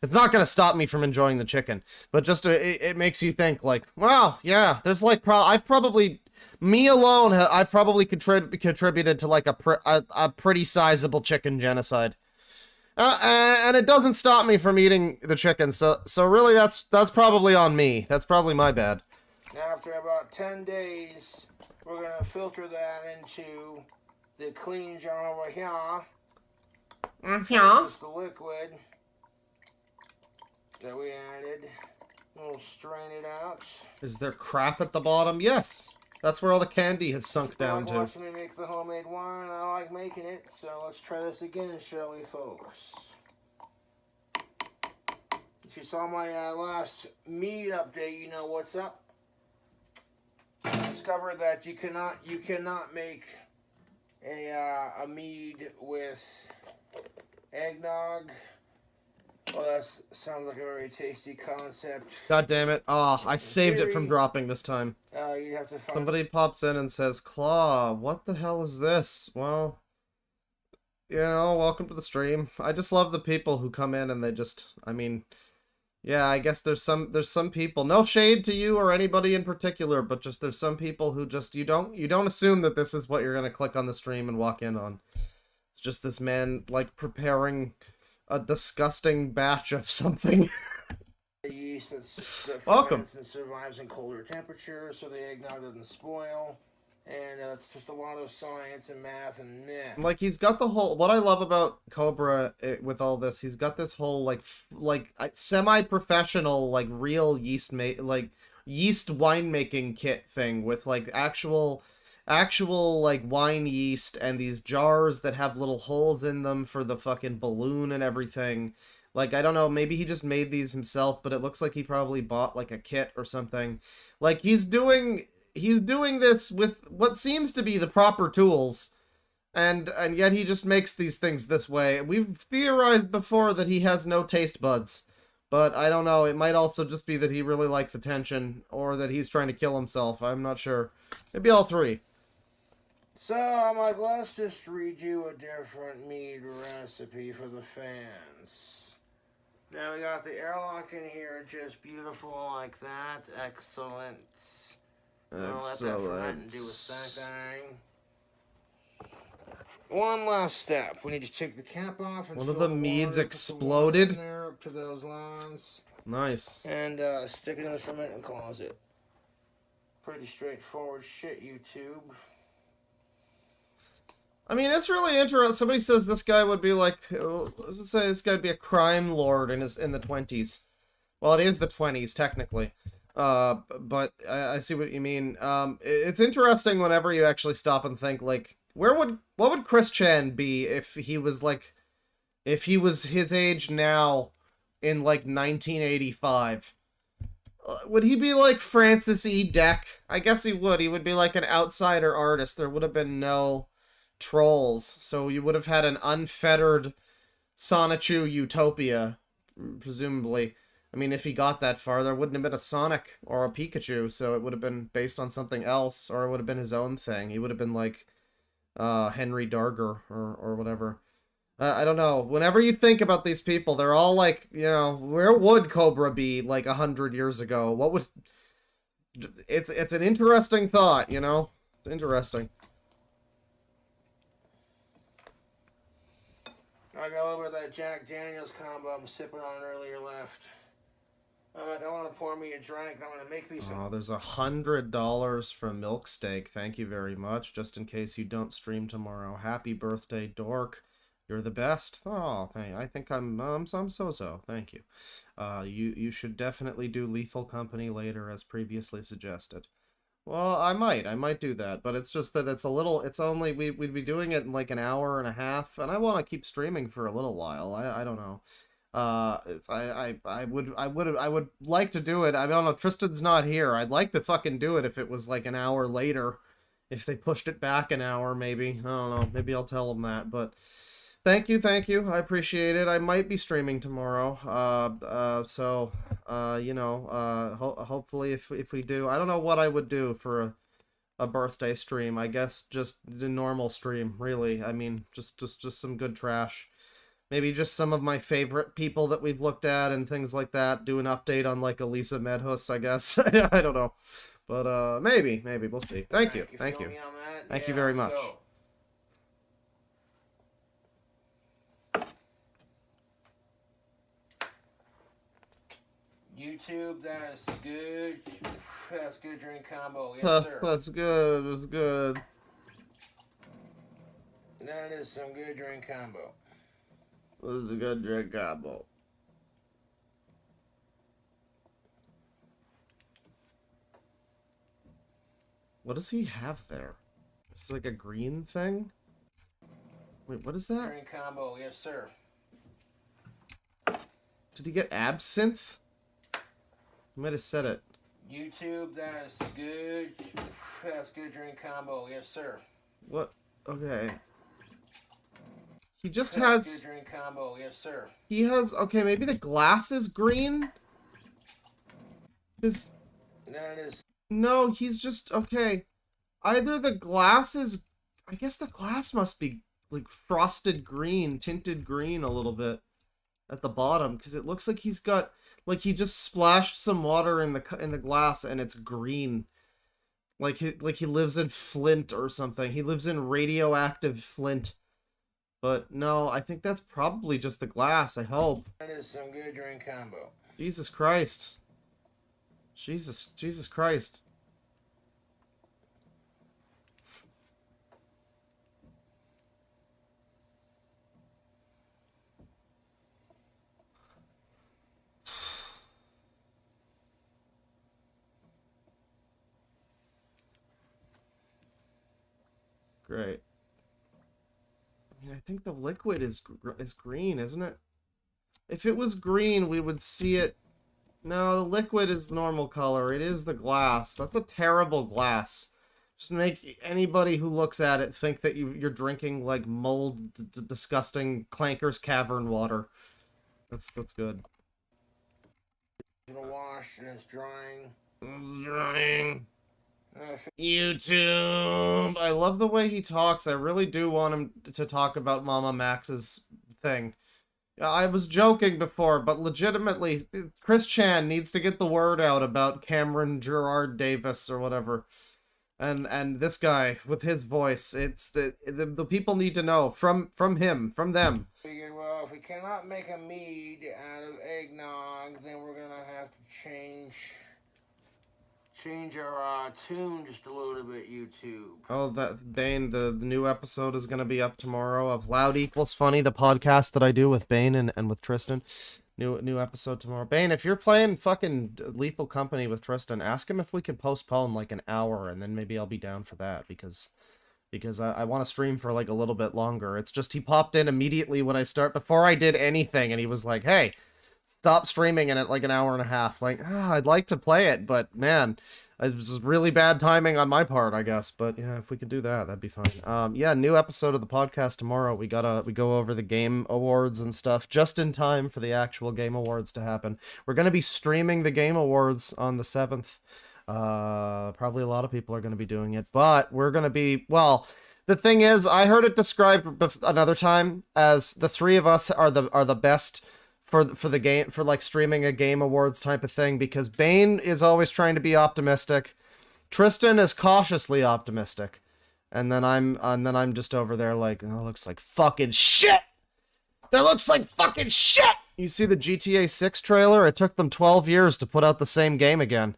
It's not gonna stop me from enjoying the chicken, but just it makes you think like, wow, yeah, there's like I've probably me alone I've probably contributed to like a pretty sizable chicken genocide. And it doesn't stop me from eating the chicken, so really that's probably on me. That's probably my bad. After about 10 days, we're gonna filter that into the clean jar over here. Yeah. Just the liquid that we added. We'll strain it out. Is there crap at the bottom? Yes. That's where all the candy has sunk down like to. watching me make the homemade wine. I like making it, so let's try this again, shall we, folks? If you saw my last mead update, you know what's up. I discovered that you cannot make a mead with eggnog. Well, that sounds like a very tasty concept. God damn it. Ah, I saved it from dropping this time. You have to find... Somebody pops in and says, Claw, what the hell is this? Well, you know, welcome to the stream. I just love the people who come in and they just, I mean, yeah, I guess there's some people, no shade to you or anybody in particular, but just there's some people who just, you don't assume that this is what you're going to click on the stream and walk in on. It's just this man, like, preparing a disgusting batch of something. The yeast that Welcome. ferments and survives in colder temperatures, so the eggnog doesn't spoil. And it's just a lot of science and math and meh. Like, he's got the whole... What I love about Cobra with all this, he's got this whole, like semi-professional, like, real yeast winemaking kit thing with, like, actual like wine yeast and these jars that have little holes in them for the fucking balloon and everything. Like, I don't know, maybe he just made these himself, but it looks like he probably bought like a kit or something. Like, he's doing this with what seems to be the proper tools, and yet he just makes these things this way. We've theorized before that he has no taste buds, but I don't know, it might also just be that he really likes attention, or that he's trying to kill himself. I'm not sure. Maybe all three. So I'm like, let's just read you a different mead recipe for the fans. Now we got the airlock in here, just beautiful like that. Excellent. I'll let that ferment and do its thing. One last step. We need to take the cap off and one of the meads exploded in there up to those lines. Nice. And stick it in the fermenting closet. Pretty straightforward shit, YouTube. I mean, it's really interesting. Somebody says this guy would be like, let's just say this guy would be a crime lord in the 20s. Well, it is the 20s technically, but I see what you mean. It's interesting whenever you actually stop and think, like, what would Chris Chan be if he was his age now in like 1985? Would he be like Francis E. Deck? I guess he would. He would be like an outsider artist. There would have been no trolls, so you would have had an unfettered Sonichu utopia, presumably. I mean, if he got that far, there wouldn't have been a Sonic or a Pikachu, so it would have been based on something else, or it would have been his own thing. He would have been like Henry Darger or whatever. I don't know. Whenever you think about these people, they're all like, you know, where would Cobra be like 100 years ago? What would... It's an interesting thought, you know? It's interesting. I got a little bit of that Jack Daniels combo I'm sipping on earlier left. I'm like, I want to pour me a drink. I'm going to make me some... Oh, there's $100 from Milk Steak. Thank you very much. Just in case you don't stream tomorrow. Happy birthday, Dork. You're the best. Oh, I think I'm so-so. Thank you. You should definitely do Lethal Company later, as previously suggested. Well, I might do that, but it's just that it's we'd be doing it in like an hour and a half, and I want to keep streaming for a little while. I don't know. I would like to do it. I don't know. Tristan's not here. I'd like to fucking do it if it was like an hour later, if they pushed it back an hour, maybe. I don't know. Maybe I'll tell them that. But thank you. I appreciate it. I might be streaming tomorrow. Hopefully if we do, I don't know what I would do for a birthday stream. I guess just the normal stream, really. I mean, just some good trash. Maybe just some of my favorite people that we've looked at and things like that. Do an update on like Elisa Medhus, I guess. I don't know. But maybe we'll see. Thank you. Thank you very much. YouTube, that's good. That's good drink combo. Yes, sir. That's good. That's good. That is some good drink combo. This is a good drink combo. What does he have there? It's like a green thing? Wait, what is that? Drink combo, yes, sir. Did he get absinthe? I might have said it. YouTube, that's good. That's good drink combo, yes, sir. What? Okay. He just That's has... good drink combo, yes, sir. He has... Okay, maybe the glass is green? His... That is... No, he's just... Okay. Either the glass is... I guess the glass must be, like, frosted green, tinted green a little bit at the bottom, because it looks like he's got... Like, he just splashed some water in the glass, and it's green. Like he lives in Flint or something. He lives in radioactive Flint. But no, I think that's probably just the glass, I hope. That is some good drink combo. Jesus Christ. Jesus Christ. Great. I mean, I think the liquid is green, isn't it? If it was green, we would see it. No, the liquid is normal color. It is the glass. That's a terrible glass. Just make anybody who looks at it think that you're drinking like mold, disgusting Clanker's Cavern water. That's good. It's gonna wash and it's drying. Drying. YouTube. I love the way he talks. I really do want him to talk about Mama Max's thing. I was joking before, but legitimately, Chris Chan needs to get the word out about Cameron Gerard Davis or whatever. And this guy with his voice, it's the people need to know from him, from them. Figured, well, if we cannot make a mead out of eggnog, then we're gonna have to change our tune just a little bit, YouTube. Oh, that Bane, the new episode is going to be up tomorrow of Loud Equals Funny, the podcast that I do with Bane and with Tristan. New episode tomorrow. Bane, if you're playing fucking Lethal Company with Tristan, ask him if we can postpone like an hour, and then maybe I'll be down for that, because I want to stream for like a little bit longer. It's just he popped in immediately when I before I did anything, and he was like, hey, stop streaming in it like an hour and a half. Like, I'd like to play it, but man, it was really bad timing on my part, I guess. But yeah, if we could do that, that'd be fine. Yeah, new episode of the podcast tomorrow. We go over the Game Awards and stuff just in time for the actual Game Awards to happen. We're gonna be streaming the Game Awards on the 7th. Probably a lot of people are gonna be doing it, but we're gonna be, well, the thing is, I heard it described another time as the three of us are the best for the game, for like streaming a Game Awards type of thing, because Bane is always trying to be optimistic, Tristan is cautiously optimistic, and then I'm just over there like, oh, it looks like fucking shit. That looks like fucking shit. You see the GTA 6 trailer? It took them 12 years to put out the same game again.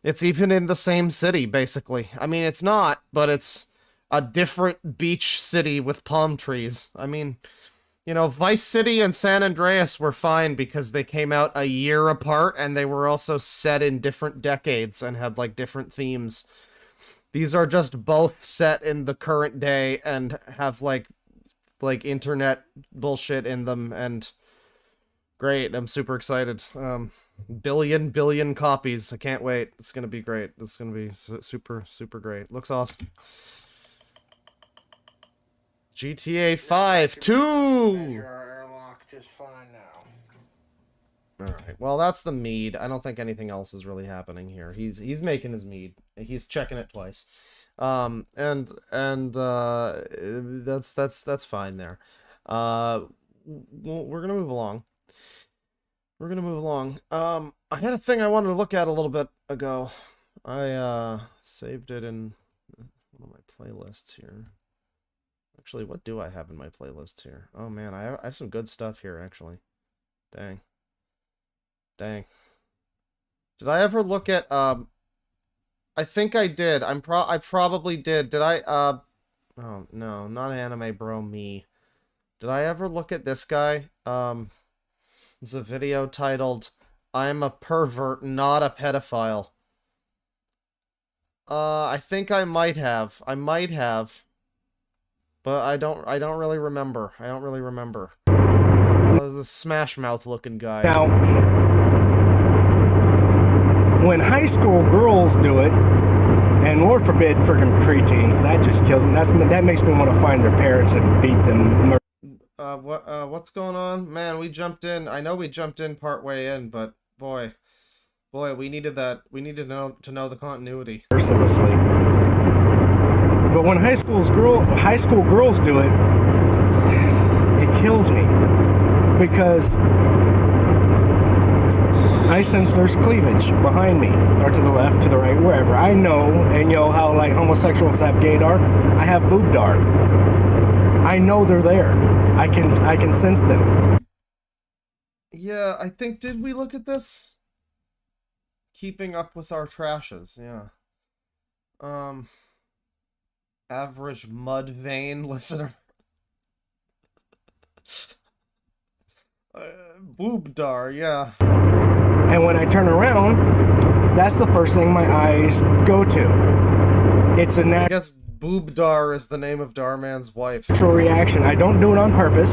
It's even in the same city, basically. I mean, it's not, but it's a different beach city with palm trees. I mean, you know, Vice City and San Andreas were fine because they came out a year apart, and they were also set in different decades and had, like, different themes. These are just both set in the current day and have, like internet bullshit in them, and great, I'm super excited. billion copies. I can't wait. It's gonna be great. It's gonna be super great. Looks awesome. GTA 5 2. Measure our airlock just fine now. Alright, well that's the mead. I don't think anything else is really happening here. He's making his mead. He's checking it twice. That's fine there. We're gonna move along. I had a thing I wanted to look at a little bit ago. I saved it in one of my playlists here. Actually, what do I have in my playlists here? Oh man, I have some good stuff here actually. Dang. Did I ever look at I think I did. I probably did. Did I oh no, not anime bro me. Did I ever look at this guy? It's a video titled "I'm a pervert, not a pedophile." I think I might have. But I don't really remember. The Smash Mouth looking guy. Now, when high school girls do it, and Lord forbid freaking preteens, that just kills me. That makes me want to find their parents and beat them. What's going on? Man, we jumped in. I know we jumped in part way in, but boy, we needed that. We need to know the continuity. Mercilessly. But when high school girls do it, it kills me because I sense there's cleavage behind me, or to the left, to the right, wherever. I know, and you know how like homosexuals have gaydar. I have boobdar. I know they're there. I can sense them. Yeah, I think, did we look at this? Keeping up with our trashes, yeah. Average mud vein listener. Boobdar, yeah. And when I turn around, that's the first thing my eyes go to. It's a I guess Boobdar is the name of Darman's wife. natural reaction. I don't do it on purpose.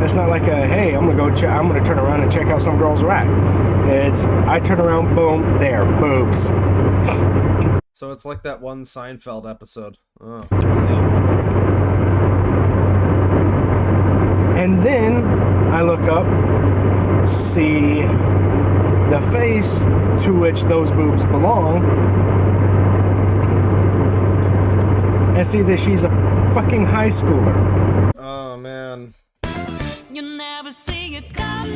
It's not like a, hey, I'm gonna turn around and check how some girls are at. It's, I turn around, boom, there, boobs. So it's like that one Seinfeld episode. Oh, let's see. And then I look up, see the face to which those boobs belong, and see that she's a fucking high schooler. Oh man. You never see it come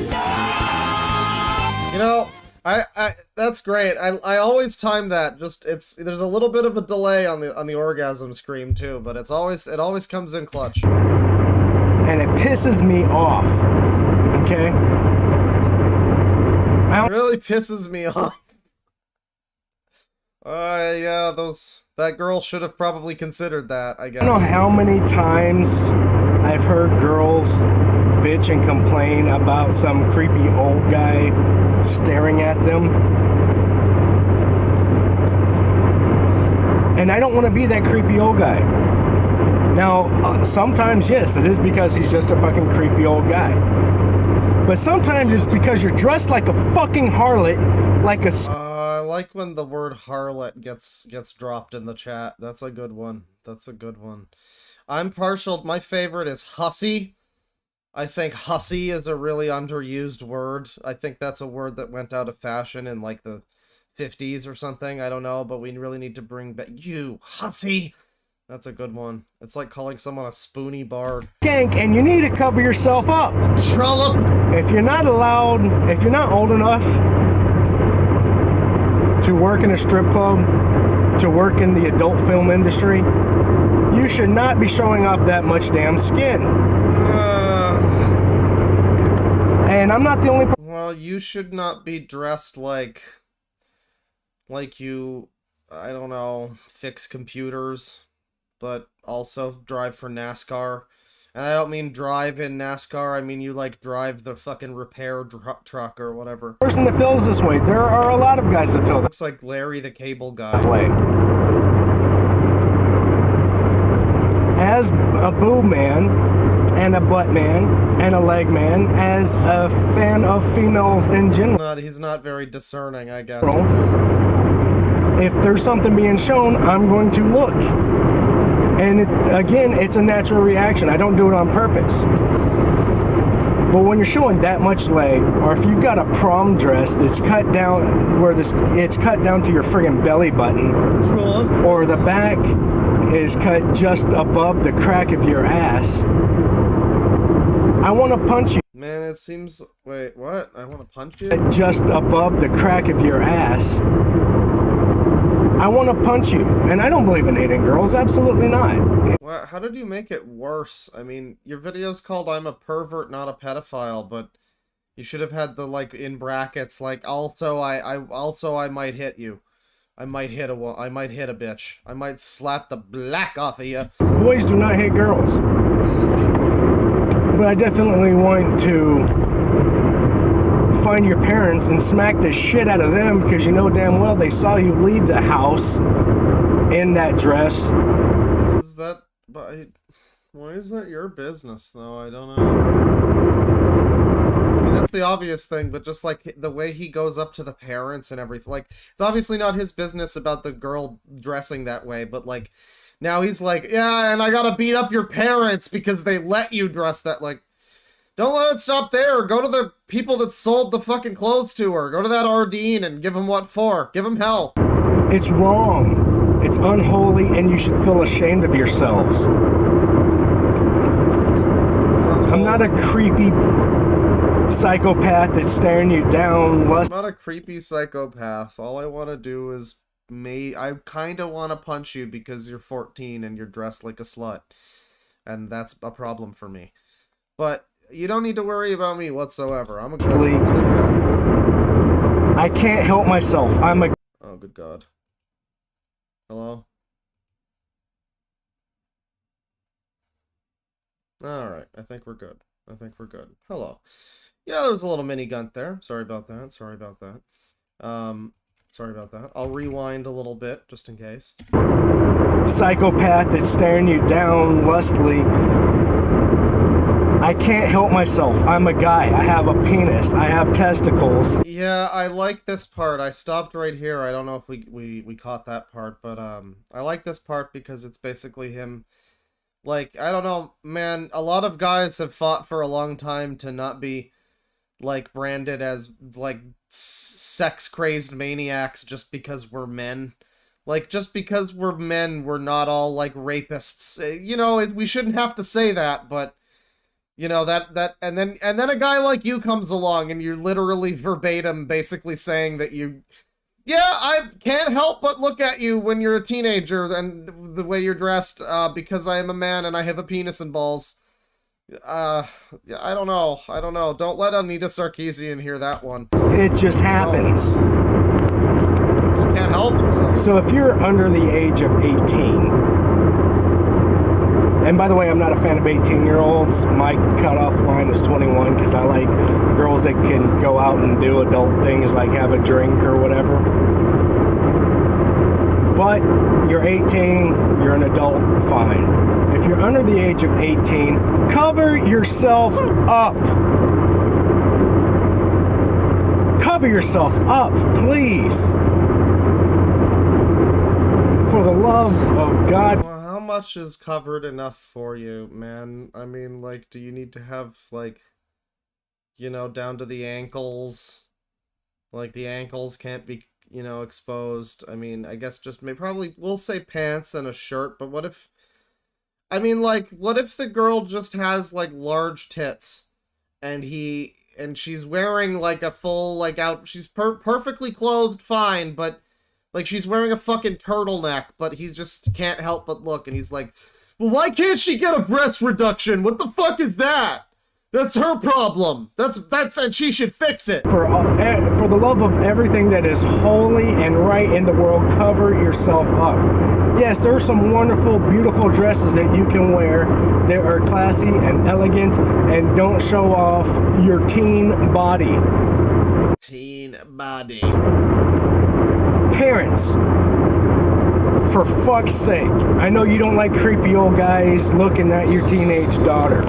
You know, I that's great. I always time that. Just there's a little bit of a delay on the orgasm scream too, but it always comes in clutch. And it pisses me off. Okay? It really pisses me off. Yeah, that girl should have probably considered that, I guess. I don't know how many times I've heard girls bitch and complain about some creepy old guy staring at them. And I don't want to be that creepy old guy. Now, sometimes yes, it is because he's just a fucking creepy old guy. But sometimes it's because you're dressed like a fucking harlot, like a... I like when the word harlot gets dropped in the chat. That's a good one. I'm partial. My favorite is hussy. I think hussy is a really underused word. I think that's a word that went out of fashion in like the 50s or something. I don't know, but we really need to bring back you hussy. That's a good one. It's like calling someone a spoony bard. Skank, and you need to cover yourself up. Trollop! If you're not old enough to work in a strip club, to work in the adult film industry, you should not be showing off that much damn skin. And I'm not the only person. Well, you should not be dressed like you, I don't know, fix computers, but also drive for NASCAR. And I don't mean drive in NASCAR, I mean you like drive the fucking repair truck or whatever. Person that feels this way. There are a lot of guys that feel Looks like Larry the Cable Guy. that way. As a boob man, and a butt man and a leg man as a fan of females in general. He's not very discerning, I guess. If there's something being shown, I'm going to look. And again, it's a natural reaction. I don't do it on purpose. But when you're showing that much leg, or if you've got a prom dress that's cut down where it's cut down to your friggin' belly button, or the back is cut just above the crack of your ass, I want to punch you. Man, it seems... Wait, what? I want to punch you? Just above the crack of your ass. I want to punch you. And I don't believe in hating girls. Absolutely not. Well, how did you make it worse? I mean, your video's called I'm a pervert, not a pedophile, but you should have had the, like, in brackets, like, also I might hit you. I might hit a bitch. I might slap the black off of you. Boys do not hate girls. But I definitely want to find your parents and smack the shit out of them, because you know damn well they saw you leave the house in that dress. Is that... Why is that your business, though? I don't know. I mean, that's the obvious thing, but just, like, the way he goes up to the parents and everything. Like, it's obviously not his business about the girl dressing that way, but, like, now he's like, yeah, and I gotta beat up your parents because they let you dress that, like... Don't let it stop there. Go to the people that sold the fucking clothes to her. Go to that Ardeen and give him what for. Give him hell. It's wrong. It's unholy, and you should feel ashamed of yourselves. I'm not a creepy psychopath that's staring you down. I'm not a creepy psychopath. All I want to do is... I kind of want to punch you because you're 14 and you're dressed like a slut. And that's a problem for me. But... you don't need to worry about me whatsoever. I'm a good guy. I can't help myself. I'm a... Oh, good God. Hello? Alright, I think we're good. I think we're good. Hello. Yeah, there was a little mini gunt there. Sorry about that. Sorry about that. Sorry about that. I'll rewind a little bit, just in case. Psychopath that's staring you down lustily. I can't help myself. I'm a guy. I have a penis. I have testicles. Yeah, I like this part. I stopped right here. I don't know if we caught that part, but I like this part because it's basically him. Like, I don't know, man, a lot of guys have fought for a long time to not be, like, branded as, like, sex-crazed maniacs just because we're men. Like, just because we're men, we're not all, like, rapists. You know, we shouldn't have to say that, but... you know, and then a guy like you comes along and you're literally verbatim basically saying that you, yeah, I can't help but look at you when you're a teenager and the way you're dressed, because I am a man and I have a penis and balls. I don't know. Don't let Anita Sarkeesian hear that one. It just happens. No. Just can't help himself. So if you're under the age of 18, and by the way, I'm not a fan of 18-year-olds. My cutoff line is 21 because I like girls that can go out and do adult things like have a drink or whatever. But you're 18, you're an adult, fine. If you're under the age of 18, cover yourself up. Cover yourself up, please. For the love of God. How much is covered enough for you, man? I mean, like, do you need to have, like, you know, down to the ankles? Like, the ankles can't be, you know, exposed. I mean, I guess just probably, we'll say pants and a shirt, but what if, I mean, like, what if the girl just has, like, large tits, and she's wearing, like, a full, like, she's perfectly clothed, fine, but... like, she's wearing a fucking turtleneck, but he just can't help but look, and he's like, well, why can't she get a breast reduction? What the fuck is that? That's her problem. And she should fix it. For the love of everything that is holy and right in the world, cover yourself up. Yes, there are some wonderful, beautiful dresses that you can wear that are classy and elegant and don't show off your teen body. Teen body. Parents, for fuck's sake, I know you don't like creepy old guys looking at your teenage daughter.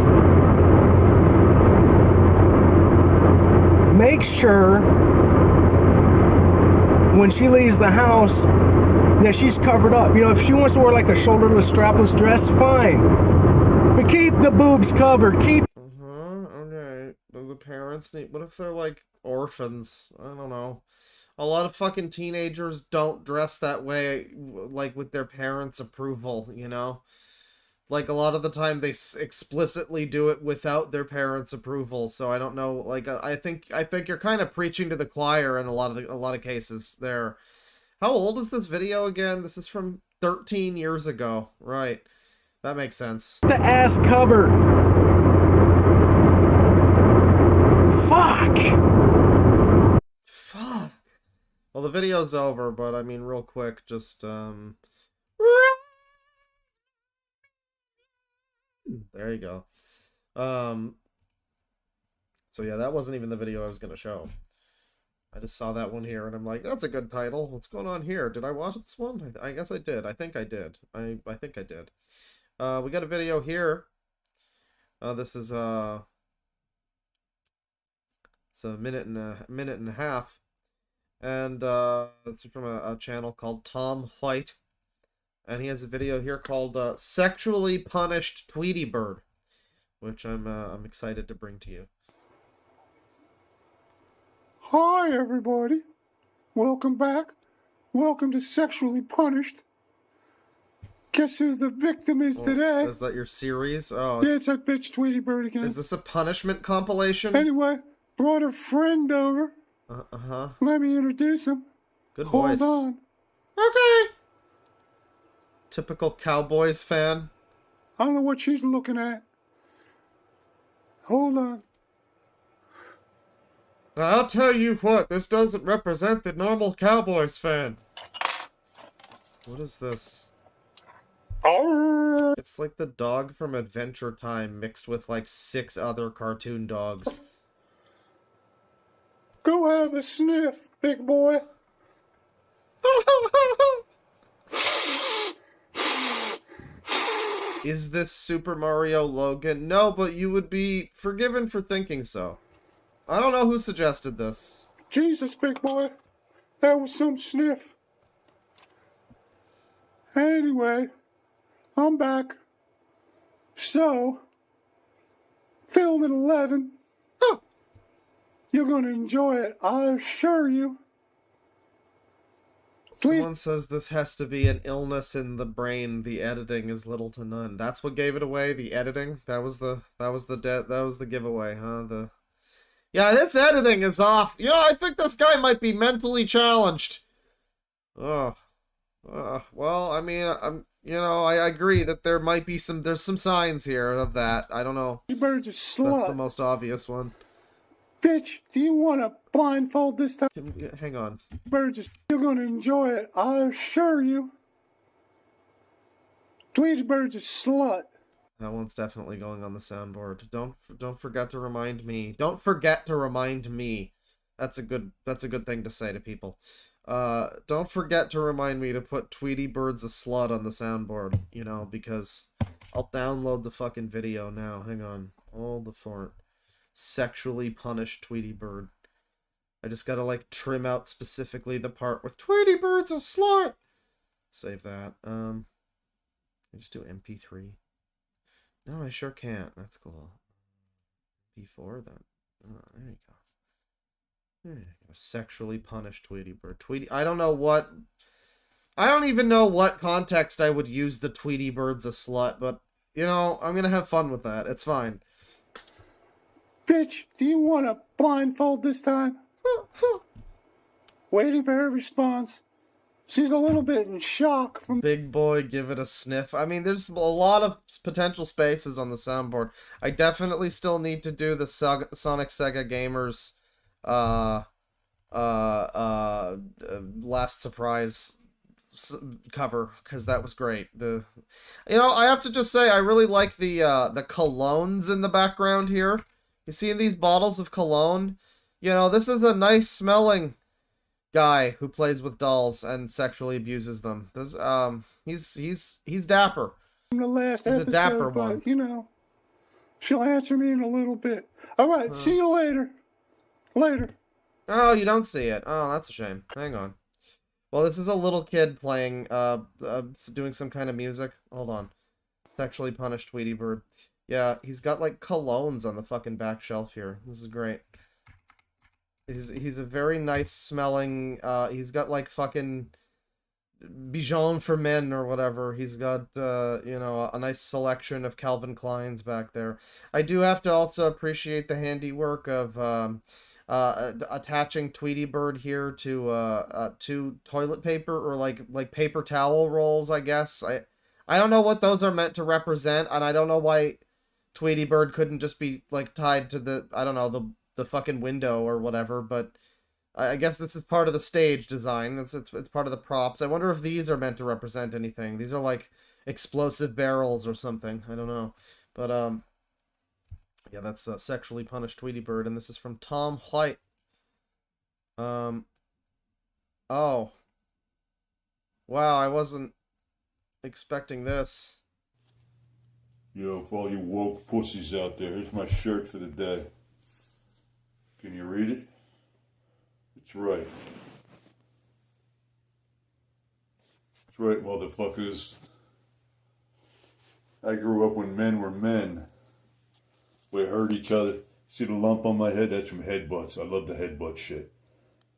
make sure when she leaves the house that she's covered up. You know, if she wants to wear like a shoulderless, strapless dress, fine. But keep the boobs covered. Keep. Okay. The parents need. What if they're like orphans? I don't know. A lot of fucking teenagers don't dress that way, like with their parents' approval, you know? Like, a lot of the time they explicitly do it without their parents' approval, so I don't know, like, I think you're kind of preaching to the choir in a lot of cases there. How old is this video again? This is from 13 years ago. Right. That makes sense. The ass covered. Fuck. Well, the video's over, but I mean, real quick, just, there you go. So yeah, that wasn't even the video I was gonna show. I just saw that one here, and I'm like, that's a good title. What's going on here? Did I watch this one? I guess I did. I think I did. I think I did. We got a video here. This is, it's a minute and a half. And it's from a channel called Tom White, and he has a video here called "Sexually Punished Tweety Bird," which I'm excited to bring to you. Hi everybody, welcome back. Welcome to Sexually Punished. Guess who the victim is today? Is that your series? Oh, yeah, it's that bitch Tweety Bird again. Is this a punishment compilation? Anyway, brought a friend over. Uh-huh. Let me introduce him. Good voice. Hold on. Okay. Typical Cowboys fan. I don't know what she's looking at. Hold on. I'll tell you what, this doesn't represent the normal Cowboys fan. What is this? Arr! It's like the dog from Adventure Time mixed with like 6 other cartoon dogs. Go have a sniff, big boy. Is this Super Mario Logan? No, but you would be forgiven for thinking so. I don't know who suggested this. Jesus, big boy. That was some sniff. Anyway, I'm back. So, film at 11. Huh. You're gonna enjoy it, I assure you. Someone says this has to be an illness in the brain. The editing is little to none. That's what gave it away. The editing. That was the giveaway, huh? Yeah, this editing is off. You know, I think this guy might be mentally challenged. Oh, well, I mean, I agree that there might be there's some signs here of that. I don't know. You better just slut. That's the most obvious one. Bitch, do you want to blindfold this time? Hang on. You're gonna enjoy it, I assure you. Tweety Bird's a slut. That one's definitely going on the soundboard. Don't forget to remind me. Don't forget to remind me. That's a good thing to say to people. Don't forget to remind me to put Tweety Bird's a slut on the soundboard, you know, because I'll download the fucking video now. Hang on. Hold the fort. Sexually punished Tweety Bird. I just gotta, like, trim out specifically the part with Tweety Bird's a slut! Save that. I just do MP3. No, I sure can't. That's cool. MP4, then. Oh, there you go. There you go. Sexually punished Tweety Bird. I don't even know what context I would use the Tweety Bird's a slut, but, you know, I'm gonna have fun with that. It's fine. Bitch, do you want to blindfold this time? Waiting for her response. She's a little bit in shock from... Big boy, give it a sniff. I mean, there's a lot of potential spaces on the soundboard. I definitely still need to do the Sonic Sega Gamers Last Surprise cover, because that was great. You know, I have to just say, I really like the colognes in the background here. You see these bottles of cologne? You know, this is a nice smelling guy who plays with dolls and sexually abuses them. This, he's dapper. The last he's episode, a dapper but, one. you know, she'll answer me in a little bit. All right, see you later. Later. Oh, you don't see it. Oh, that's a shame. Hang on. Well, this is a little kid playing, doing some kind of music. Hold on. Sexually punished Tweety Bird. Yeah, he's got, like, colognes on the fucking back shelf here. This is great. He's a very nice smelling, he's got, like, fucking Bijon for men or whatever. He's got, you know, a nice selection of Calvin Kleins back there. I do have to also appreciate the handiwork of, attaching Tweety Bird here to toilet paper or like paper towel rolls, I guess. I don't know what those are meant to represent, and I don't know why Tweety Bird couldn't just be like tied to the, I don't know, the fucking window or whatever, but I guess this is part of the stage design. It's part of the props. I wonder if these are meant to represent anything. These are like explosive barrels or something. I don't know. But yeah, that's Sexually Punished Tweety Bird, and this is from Tom White. Oh. Wow, I wasn't expecting this. Yo, for all you woke pussies out there, here's my shirt for the day. Can you read it? It's right. It's right, motherfuckers. I grew up when men were men. We hurt each other. See the lump on my head? That's from headbutts. I love the headbutt shit.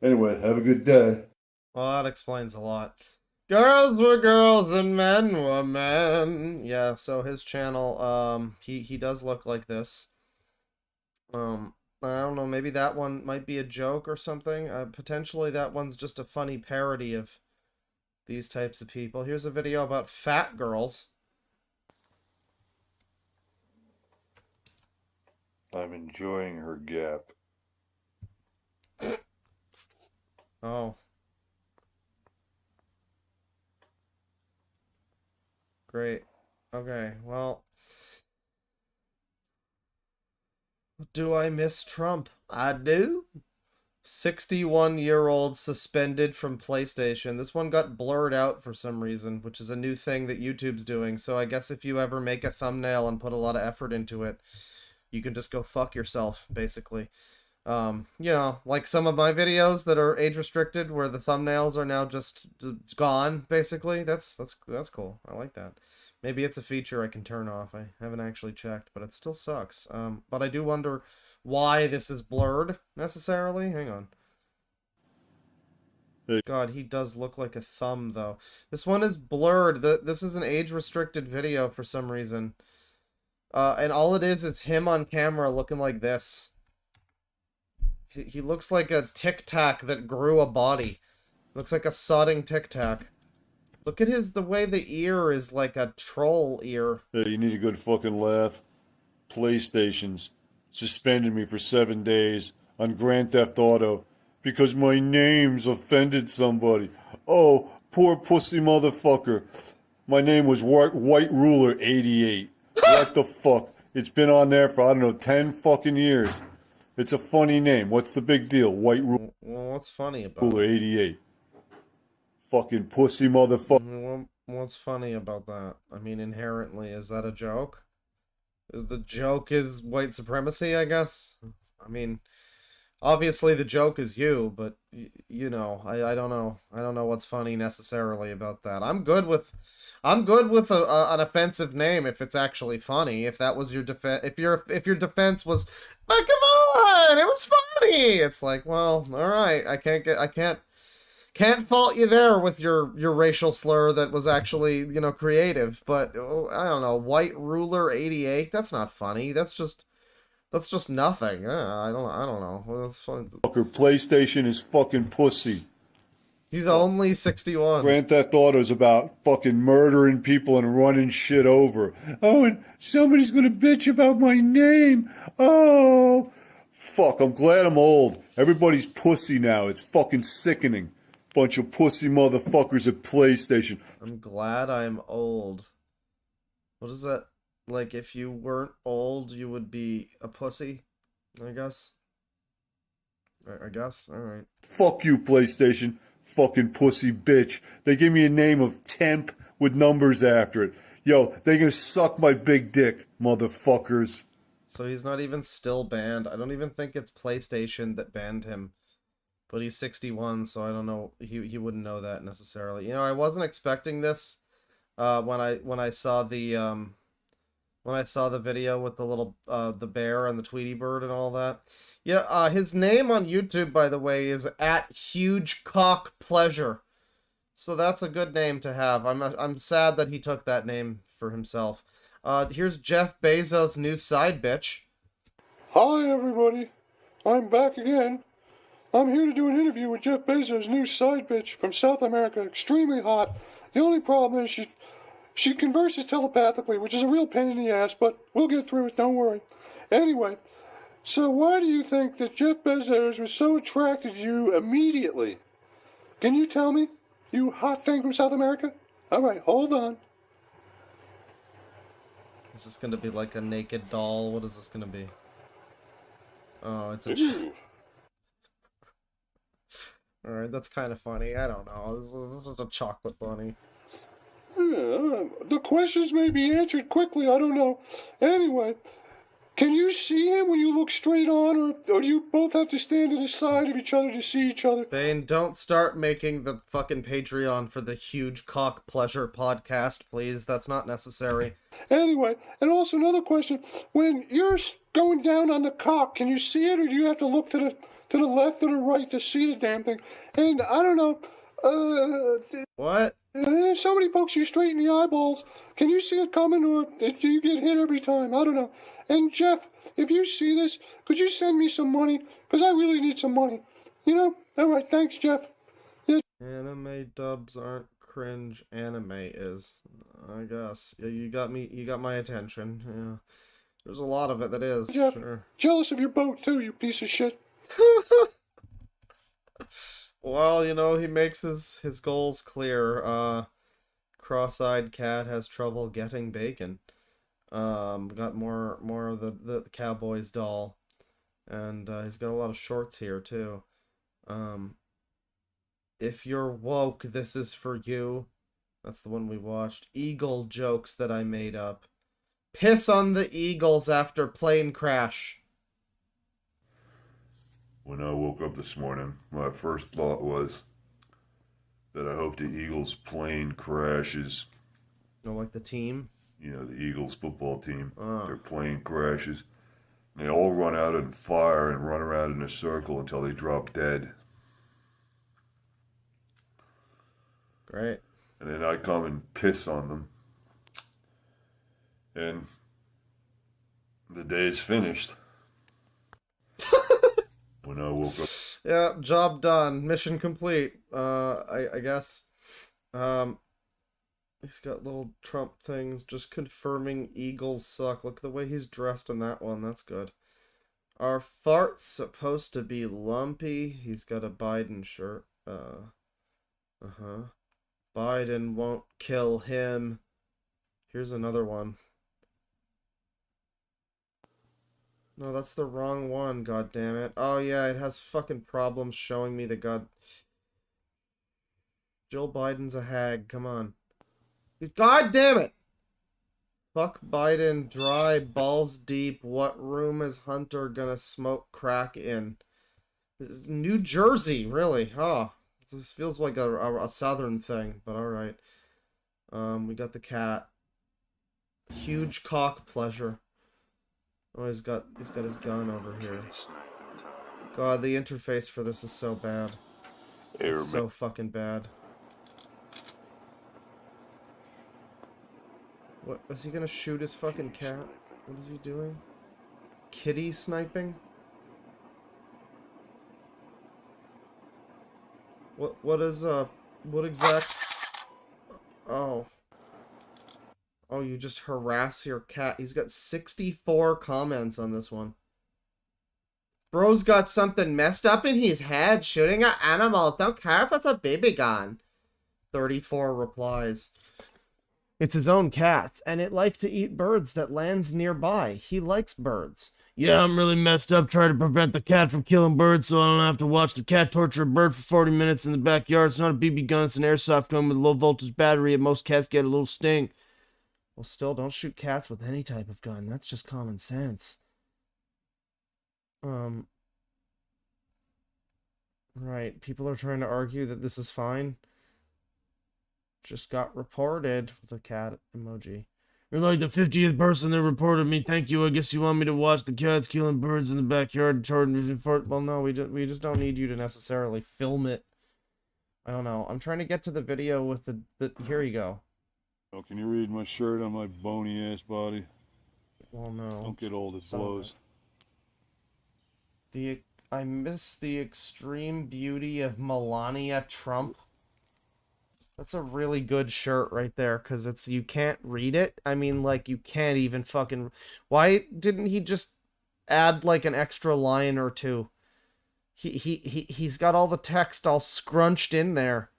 Anyway, have a good day. Well, that explains a lot. Girls were girls and men were men. Yeah, so his channel, he does look like this. I don't know, maybe that one might be a joke or something. Potentially that one's just a funny parody of these types of people. Here's a video about fat girls. I'm enjoying her gap. Oh. Great. Okay, well. Do I miss Trump? I do. 61-year-old suspended from PlayStation. This one got blurred out for some reason, which is a new thing that YouTube's doing. So I guess if you ever make a thumbnail and put a lot of effort into it, you can just go fuck yourself, basically. You know, like some of my videos that are age restricted, where the thumbnails are now just gone, basically. That's cool. I like that. Maybe it's a feature I can turn off. I haven't actually checked, but it still sucks. But I do wonder why this is blurred, necessarily. Hang on. Hey. God, he does look like a thumb, though. This one is blurred. This is an age-restricted video for some reason. And all it is him on camera looking like this. He looks like a Tic Tac that grew a body. Looks like a sodding Tic Tac. Look at the way the ear is like a troll ear. Hey, you need a good fucking laugh. PlayStation's suspended me for 7 days on Grand Theft Auto because my name's offended somebody. Oh, poor pussy motherfucker. My name was White Ruler 88. What the fuck? It's been on there for, I don't know, 10 fucking years. It's a funny name. What's the big deal? White Ruler Well, what's funny about it? 88. Fucking pussy motherfucker. What's funny about that? I mean, inherently, is that a joke? The joke is white supremacy, I guess? I mean, obviously the joke is you, but, you know, I don't know. I don't know what's funny necessarily about that. I'm good with an offensive name if it's actually funny. If that was your defense, if your defense was, oh, come on, it was funny. It's like, well, all right, I can't fault you there with your racial slur that was actually, you know, creative. But I don't know, White Ruler 88. That's not funny. That's just nothing. I don't know. Well, that's fun. Fucker, PlayStation is fucking pussy. He's only 61. Grand Theft Auto's about fucking murdering people and running shit over. Oh, and somebody's gonna bitch about my name. Oh, fuck, I'm glad I'm old. Everybody's pussy now. It's fucking sickening. Bunch of pussy motherfuckers at PlayStation. I'm glad I'm old. What is that? Like, if you weren't old, you would be a pussy, I guess? I guess? Alright. Fuck you, PlayStation. Fucking pussy bitch. They give me a name of Temp with numbers after it. Yo, they gonna suck my big dick, motherfuckers. So he's not even still banned. I don't even think it's PlayStation that banned him. But he's 61, so I don't know. He wouldn't know that necessarily. You know, I wasn't expecting this when I saw the video with the little the bear and the Tweety bird and all that. Yeah, his name on YouTube, by the way, is @HugeCockPleasure. So that's a good name to have. I'm sad that he took that name for himself. Here's Jeff Bezos' new side bitch. Hi, everybody. I'm back again. I'm here to do an interview with Jeff Bezos' new side bitch from South America. Extremely hot. The only problem is she converses telepathically, which is a real pain in the ass, but we'll get through it, don't worry. Anyway, so why do you think that Jeff Bezos was so attracted to you immediately? Can you tell me? You hot thing from South America? Alright, hold on. Is this gonna be like a naked doll? What is this gonna be? Oh, it's a... Alright, that's kind of funny. I don't know. This is a chocolate bunny. The questions may be answered quickly, I don't know. Anyway, can you see him when you look straight on, or do you both have to stand to the side of each other to see each other? Bane, don't start making the fucking Patreon for the Huge Cock Pleasure podcast, please. That's not necessary. Anyway, and also another question. When you're going down on the cock, can you see it, or do you have to look to the left or the right to see the damn thing? And I don't know, What? if somebody pokes you straight in the eyeballs, can you see it coming, or do you get hit every time? I don't know. And Jeff, if you see this, could you send me some money? Because I really need some money. You know? Alright, thanks, Jeff. Yeah. Anime dubs aren't cringe, anime is. I guess. Yeah, you got my attention. Yeah. There's a lot of it that is. Jeff, sure. Jealous of your boat too, you piece of shit. Well, you know, he makes his goals clear. Cross-eyed cat has trouble getting bacon. Got more of the Cowboys doll. And he's got a lot of shorts here too. If you're woke, this is for you. That's the one we watched. Eagle jokes that I made up. Piss on the Eagles after plane crash. When I woke up this morning, my first thought was that I hope the Eagles plane crashes. You know, like the team? You know, the Eagles football team. Oh. Their plane crashes. And they all run out on fire and run around in a circle until they drop dead. Great. And then I come and piss on them. And the day is finished. When I woke up. Yeah, job done. Mission complete. I guess. He's got little Trump things just confirming Eagles suck. Look at the way he's dressed in that one. That's good. Are farts supposed to be lumpy? He's got a Biden shirt. Biden won't kill him. Here's another one. No, that's the wrong one, god damn it. Oh yeah, it has fucking problems showing me the god... Jill Biden's a hag, come on. God damn it! Fuck Biden, dry, balls deep, what room is Hunter gonna smoke crack in? This is New Jersey, really, huh? This feels like a southern thing, but alright. We got the cat. Huge cock pleasure. Oh, he's got his gun over here. God, the interface for this is so bad. It's so fucking bad. What, is he gonna shoot his fucking cat? What is he doing? Kitty sniping? What exact... Oh. Oh, you just harass your cat. He's got 64 comments on this one. Bro's got something messed up in his head. Shooting at animals. Don't care if it's a baby gun. 34 replies. It's his own cat, and it likes to eat birds that lands nearby. He likes birds. Yeah, I'm really messed up trying to prevent the cat from killing birds so I don't have to watch the cat torture a bird for 40 minutes in the backyard. It's not a BB gun, it's an airsoft gun with a low voltage battery, and most cats get a little sting. Well, still, don't shoot cats with any type of gun. That's just common sense. Right, people are trying to argue that this is fine. Just got reported with a cat emoji. You're like the 50th person that reported me. Thank you. I guess you want me to watch the cats killing birds in the backyard. Well, no, we just don't need you to necessarily film it. I don't know. I'm trying to get to the video with the here you go. Oh, can you read my shirt on my bony ass body? Well, no. Don't get old, it Some of blows. I miss the extreme beauty of Melania Trump. That's a really good shirt right there, because it's, you can't read it. I mean, like, you can't even fucking... Why didn't he just add, like, an extra line or two? He's got all the text all scrunched in there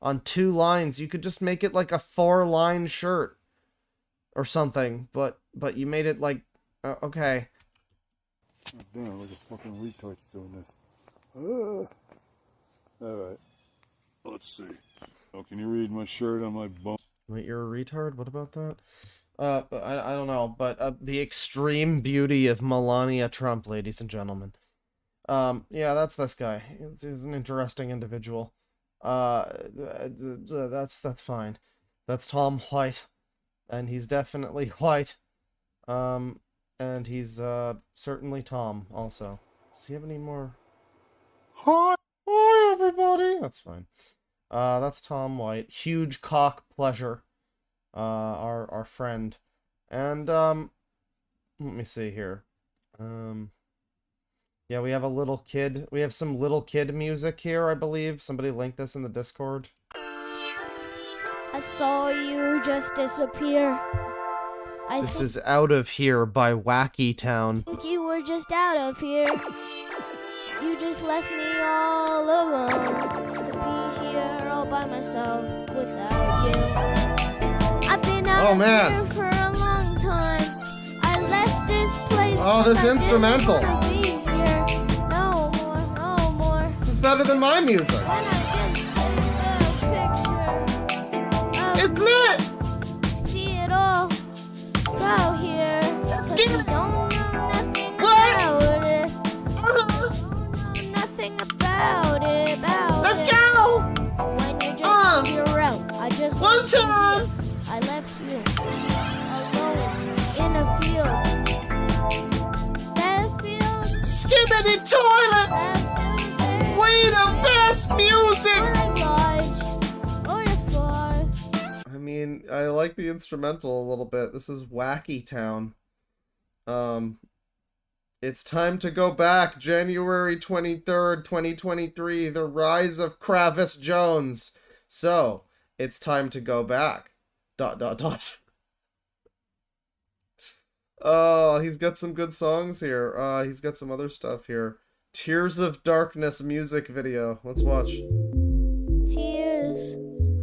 on 2 lines. You could just make it, like, a 4-line shirt or something, but you made it, like... okay. Oh, damn, like a fucking retard's doing this. Alright. Let's see. Oh, can you read my shirt on my bone? Wait, you're a retard? What about that? I don't know, but the extreme beauty of Melania Trump, ladies and gentlemen. Yeah, that's this guy. He's an interesting individual. That's fine. That's Tom White, and he's definitely white. And he's certainly Tom also. Does he have any more? Hi, everybody. That's fine. That's Tom White. Huge cock pleasure. Our friend. And, let me see here. Yeah, we have a little kid. We have some little kid music here, I believe. Somebody linked this in the Discord. I saw you just disappear. This is Out of Here by Wacky Town. I think you were just out of here. You just left me all alone to be here all by myself without you. I've been out here for a long time. I left this place. Oh, this instrumental. Be here. No more, no more. It's better than my music. And I just a picture. It's lit! See it all. Out here. But you don't know nothing about it. Nothing about it, Let's go! When you just you're out, I just One time! I left you alone in a field. That field, Skibbity toilet! that field We the best music! I mean, I like the instrumental a little bit. This is Wacky Town. It's time to go back. January 23rd, 2023. The rise of Kravis Jones. So, it's time to go back. ... Oh, he's got some good songs here. He's got some other stuff here. Tears of Darkness music video. Let's watch. Tears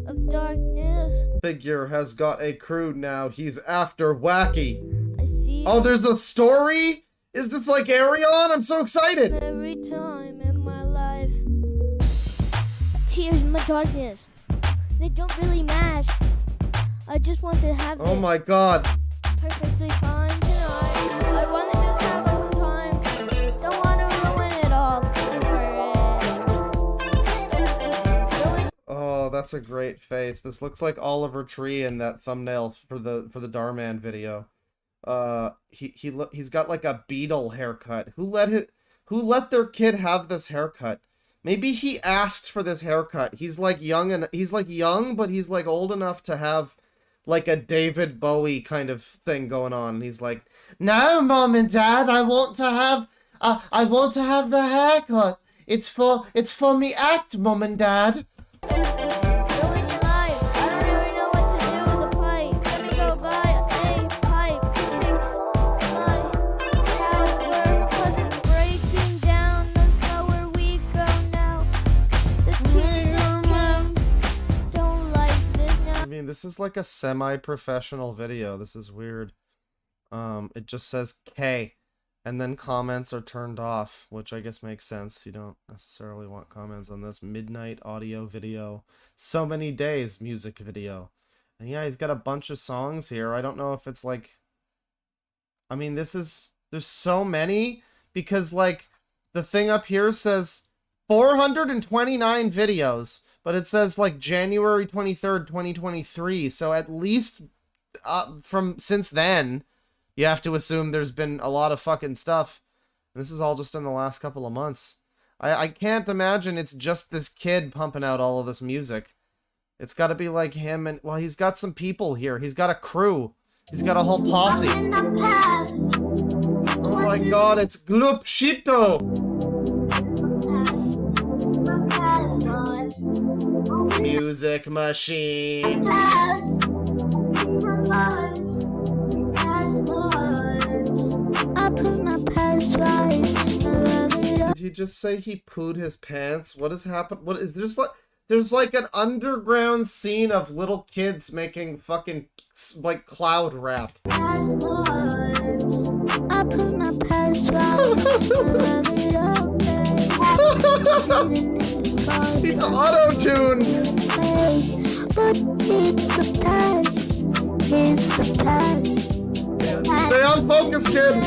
of darkness. Figure has got a crew now. He's after Wacky. I see. Oh, there's a story? Is this like Arion? I'm so excited. Every time in my life. Tears in my darkness. They don't really match. I just want to have Oh it my god. perfectly fine tonight. I want to just have a good time. Don't want to ruin it all. Oh, that's a great face. This looks like Oliver Tree in that thumbnail for the Darman video. He's got like a beetle haircut. Who let their kid have this haircut? Maybe he asked for this haircut. He's like young, but he's like old enough to have like a David Bowie kind of thing going on. He's like, "No, Mom and Dad, I want to have the haircut. It's for me act, Mom and Dad." Ruin your life. I don't really know what to do with a pipe. Let me go buy a pipe to fix my tower. 'Cause it's breaking down the slower we go now. The tears are blue. Don't like this now. I mean, this is like a semi-professional video. This is weird. It just says K, and then comments are turned off, which I guess makes sense. You don't necessarily want comments on this. Midnight audio video. So many days music video. And yeah, he's got a bunch of songs here. I don't know if it's like... I mean, there's so many, because like, the thing up here says 429 videos, but it says like January 23rd, 2023. So at least from since then, you have to assume there's been a lot of fucking stuff. This is all just in the last couple of months. I can't imagine it's just this kid pumping out all of this music. It's got to be like him and, well, he's got some people here. He's got a crew. He's got a whole posse. Oh my god, it's Glupshito! Music machine. Did he just say he pooed his pants? What has happened? What is there's like? There's like an underground scene of little kids making fucking like cloud rap. He's auto-tuned. Stay on focus, kid.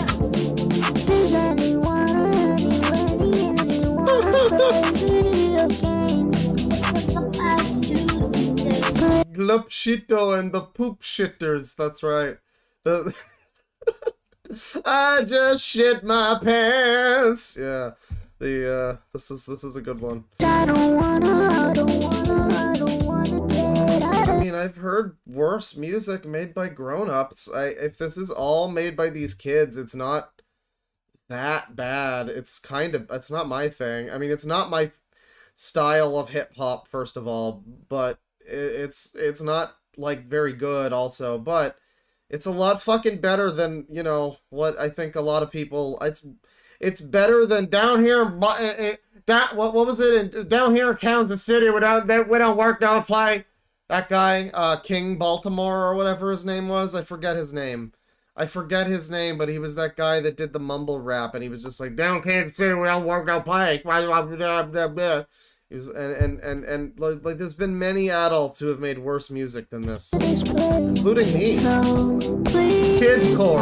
Glupshito and the poop shitters. That's right. I just shit my pants. Yeah. This is a good one. I mean, I've heard worse music made by grown-ups. If this is all made by these kids, it's not that bad. It's not my thing. I mean, it's not my style of hip-hop, first of all, but it's not, like, very good also, but it's a lot fucking better than, you know, what I think a lot of people, it's better than down here, what was it, down here in Kansas City, we don't work, don't play. That guy, King Baltimore, or whatever his name was, I forget his name, but he was that guy that did the mumble rap, and he was just like, down Kansas City, we don't work, don't play. He was, and like, there's been many adults who have made worse music than this, including me. Kidcore.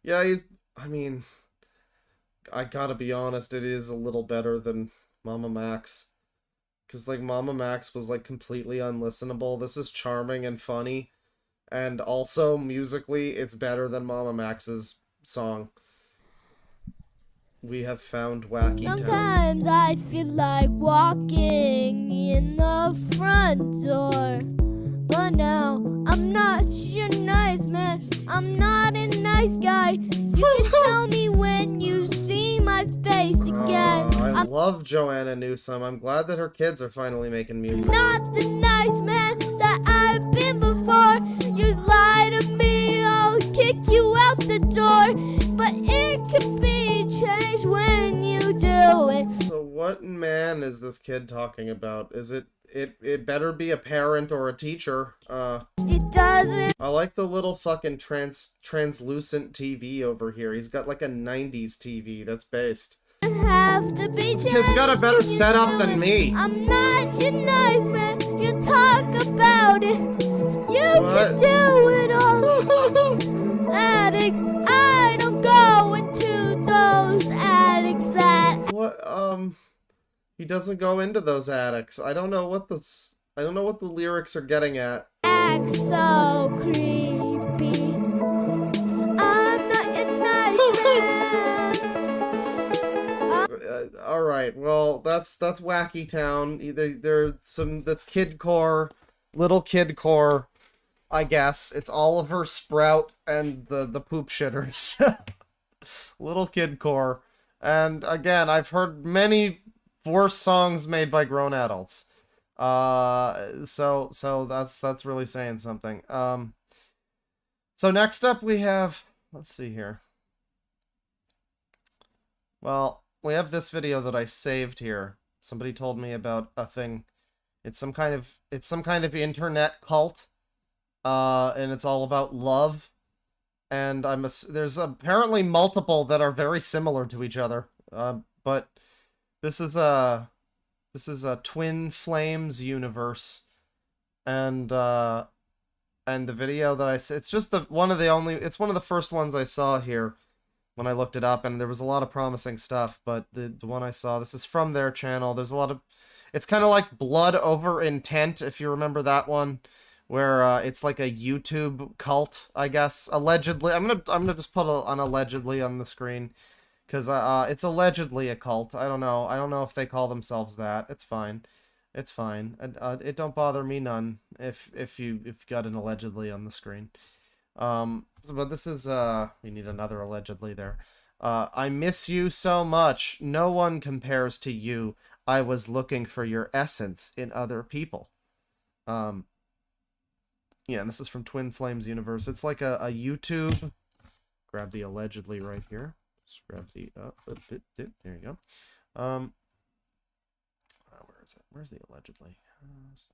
Yeah, I mean, I gotta be honest, it is a little better than Mama Max. Because, like, Mama Max was, like, completely unlistenable. This is charming and funny. And also, musically, it's better than Mama Max's song. We have found Wacky Town. Sometimes I feel like walking in the front door. But now, I'm not your nice man. I'm not a nice guy. You can tell me when you see my face again. I love Joanna Newsom. I'm glad that her kids are finally making music. Not the nice man that I've been before. You lie to me, I'll kick you out the door. But it could be changed when you do it. So what man is this kid talking about? Is it better be a parent or a teacher. It doesn't. I like the little fucking translucent TV over here. He's got like a 90s TV that's based. Have to be This kid's got a better setup than me. I'm not your nice man. You talk about it. You can do it all. Addicts, I don't go into those addicts that. What? He doesn't go into those attics. I don't know what the lyrics are getting at. Act so creepy. I'm not your nice man. All right. Well, that's Wacky Town. That's kidcore, little kidcore. I guess it's Oliver Sprout and the poop shitters. Little kidcore. And again, I've heard many worse songs made by grown adults. So that's really saying something. So next up we have, let's see here. Well, we have this video that I saved here. Somebody told me about a thing. It's some kind of internet cult. And it's all about love. And there's apparently multiple that are very similar to each other. But this is This is a Twin Flames universe, and the video that it's just one of the first ones I saw here when I looked it up, and there was a lot of promising stuff, but the one I saw, this is from their channel. There's a lot of, it's kind of like Blood Over Intent, if you remember that one, where it's like a YouTube cult, I guess, allegedly. I'm gonna just put an allegedly on the screen, because it's allegedly a cult. I don't know if they call themselves that. It's fine. It's fine. It don't bother me none if you got an allegedly on the screen. But this is we need another allegedly there. I miss you so much. No one compares to you. I was looking for your essence in other people. Yeah, and this is from Twin Flames Universe. It's like a YouTube. Grab the allegedly right here. Just grab the there you go. Where is it? Where's the allegedly? It's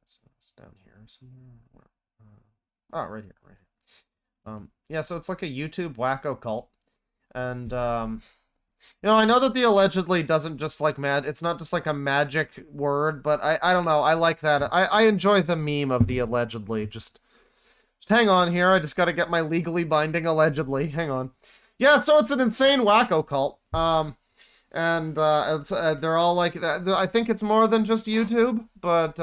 down here somewhere. Right here, right here. Yeah, so it's like a YouTube wacko cult, and I know that the allegedly doesn't just like it's not just like a magic word, but I don't know, I like that. I enjoy the meme of the allegedly. Just hang on here, I just gotta get my legally binding allegedly. Hang on. Yeah, so it's an insane wacko cult. And it's, they're all like that. I think it's more than just YouTube, but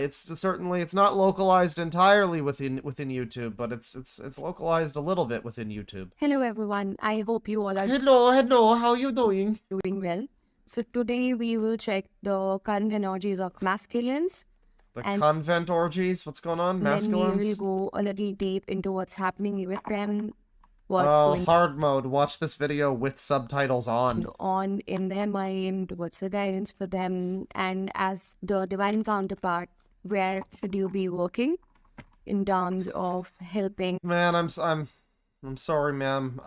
it's not localized entirely within YouTube, but it's localized a little bit within YouTube. Hello everyone, I hope you all are Hello, how you doing? doing well. So today we will check the current energies of masculines. The And- convent orgies, what's going on? Then we Masculines? will go a little deep into what's happening with them, what's Oh, going hard mode. Watch this video with subtitles on. on in their mind, what's the guidance for them, and as the divine counterpart, where should you be working in terms of helping Man, I'm sorry, ma'am.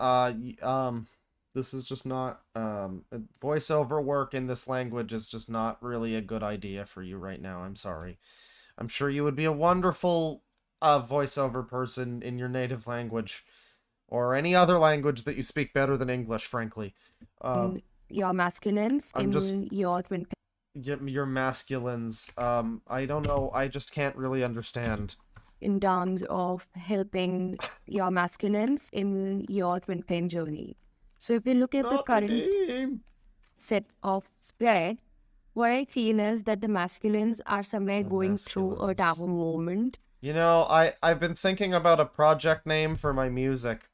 This is just not voiceover work in this language is just not really a good idea for you right now. I'm sorry. I'm sure you would be a wonderful voiceover person in your native language, or any other language that you speak better than English, frankly. your masculines I'm in just- your twin Your masculines. I don't know. I just can't really understand. in terms of helping your masculines in your twin flame journey. So if you look at the Not current name. set of spread, what I feel is that the masculines are somewhere The going through a masculines. tower moment. You know, I've been thinking about a project name for my music.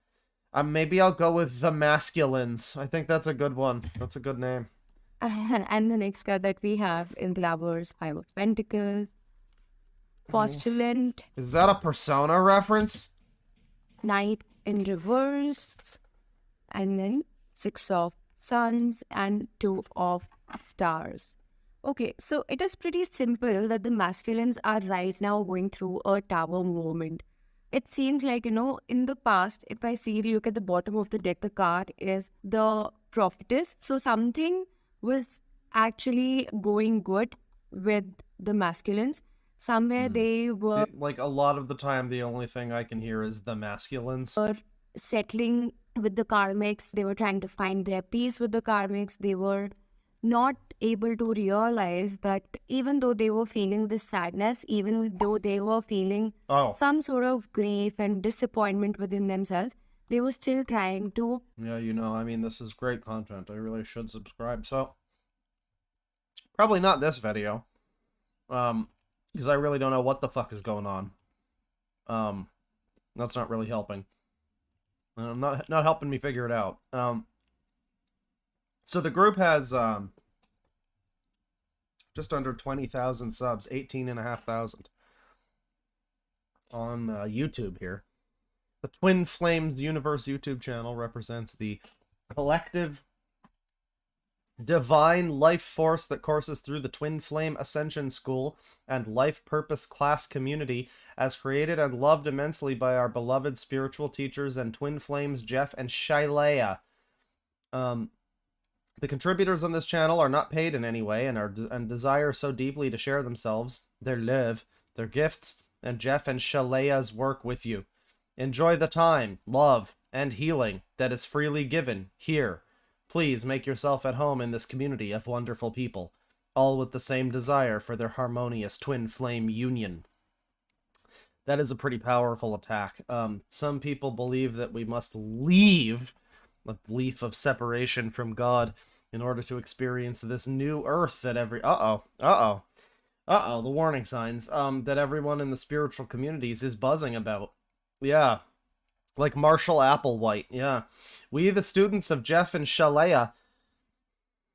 Maybe I'll go with The Masculines. I think that's a good one. That's a good name. And the next card that we have in the lovers, Five of Pentacles, Postulant, Is that a Persona reference? Knight in reverse, and then Six of Suns and Two of Stars. Okay, so it is pretty simple that the masculines are right now going through a tower moment. It seems like, in the past, if I see, look at the bottom of the deck, the card is the prophetess. So something was actually going good with the masculines. Somewhere they were Like, a lot of the time, the only thing I can hear is The Masculines. settling with the karmics. They were trying to find their peace with the karmics. They were not able to realize that even though they were feeling this sadness, even though they were feeling Oh, some sort of grief and disappointment within themselves, they were still trying to yeah, I mean, this is great content. I really should subscribe. So, probably not this video. Because I really don't know what the fuck is going on. That's not really helping. Not helping me figure it out. So the group has just under 20,000 subs, 18,500 on YouTube here. The Twin Flames Universe YouTube channel represents the collective divine life force that courses through the Twin Flame Ascension School and Life Purpose class community, as created and loved immensely by our beloved spiritual teachers and Twin Flames Jeff and Shylea. The contributors on this channel are not paid in any way and desire so deeply to share themselves, their love, their gifts, and Jeff and Shalea's work with you. Enjoy the time, love, and healing that is freely given here. Please make yourself at home in this community of wonderful people. all with the same desire for their harmonious twin flame union. That is a pretty powerful attack. Some people believe that we must leave a belief of separation from God in order to experience this new earth that the warning signs, that everyone in the spiritual communities is buzzing about. Yeah. Like Marshall Applewhite, yeah. We, the students of Jeff and Shalea,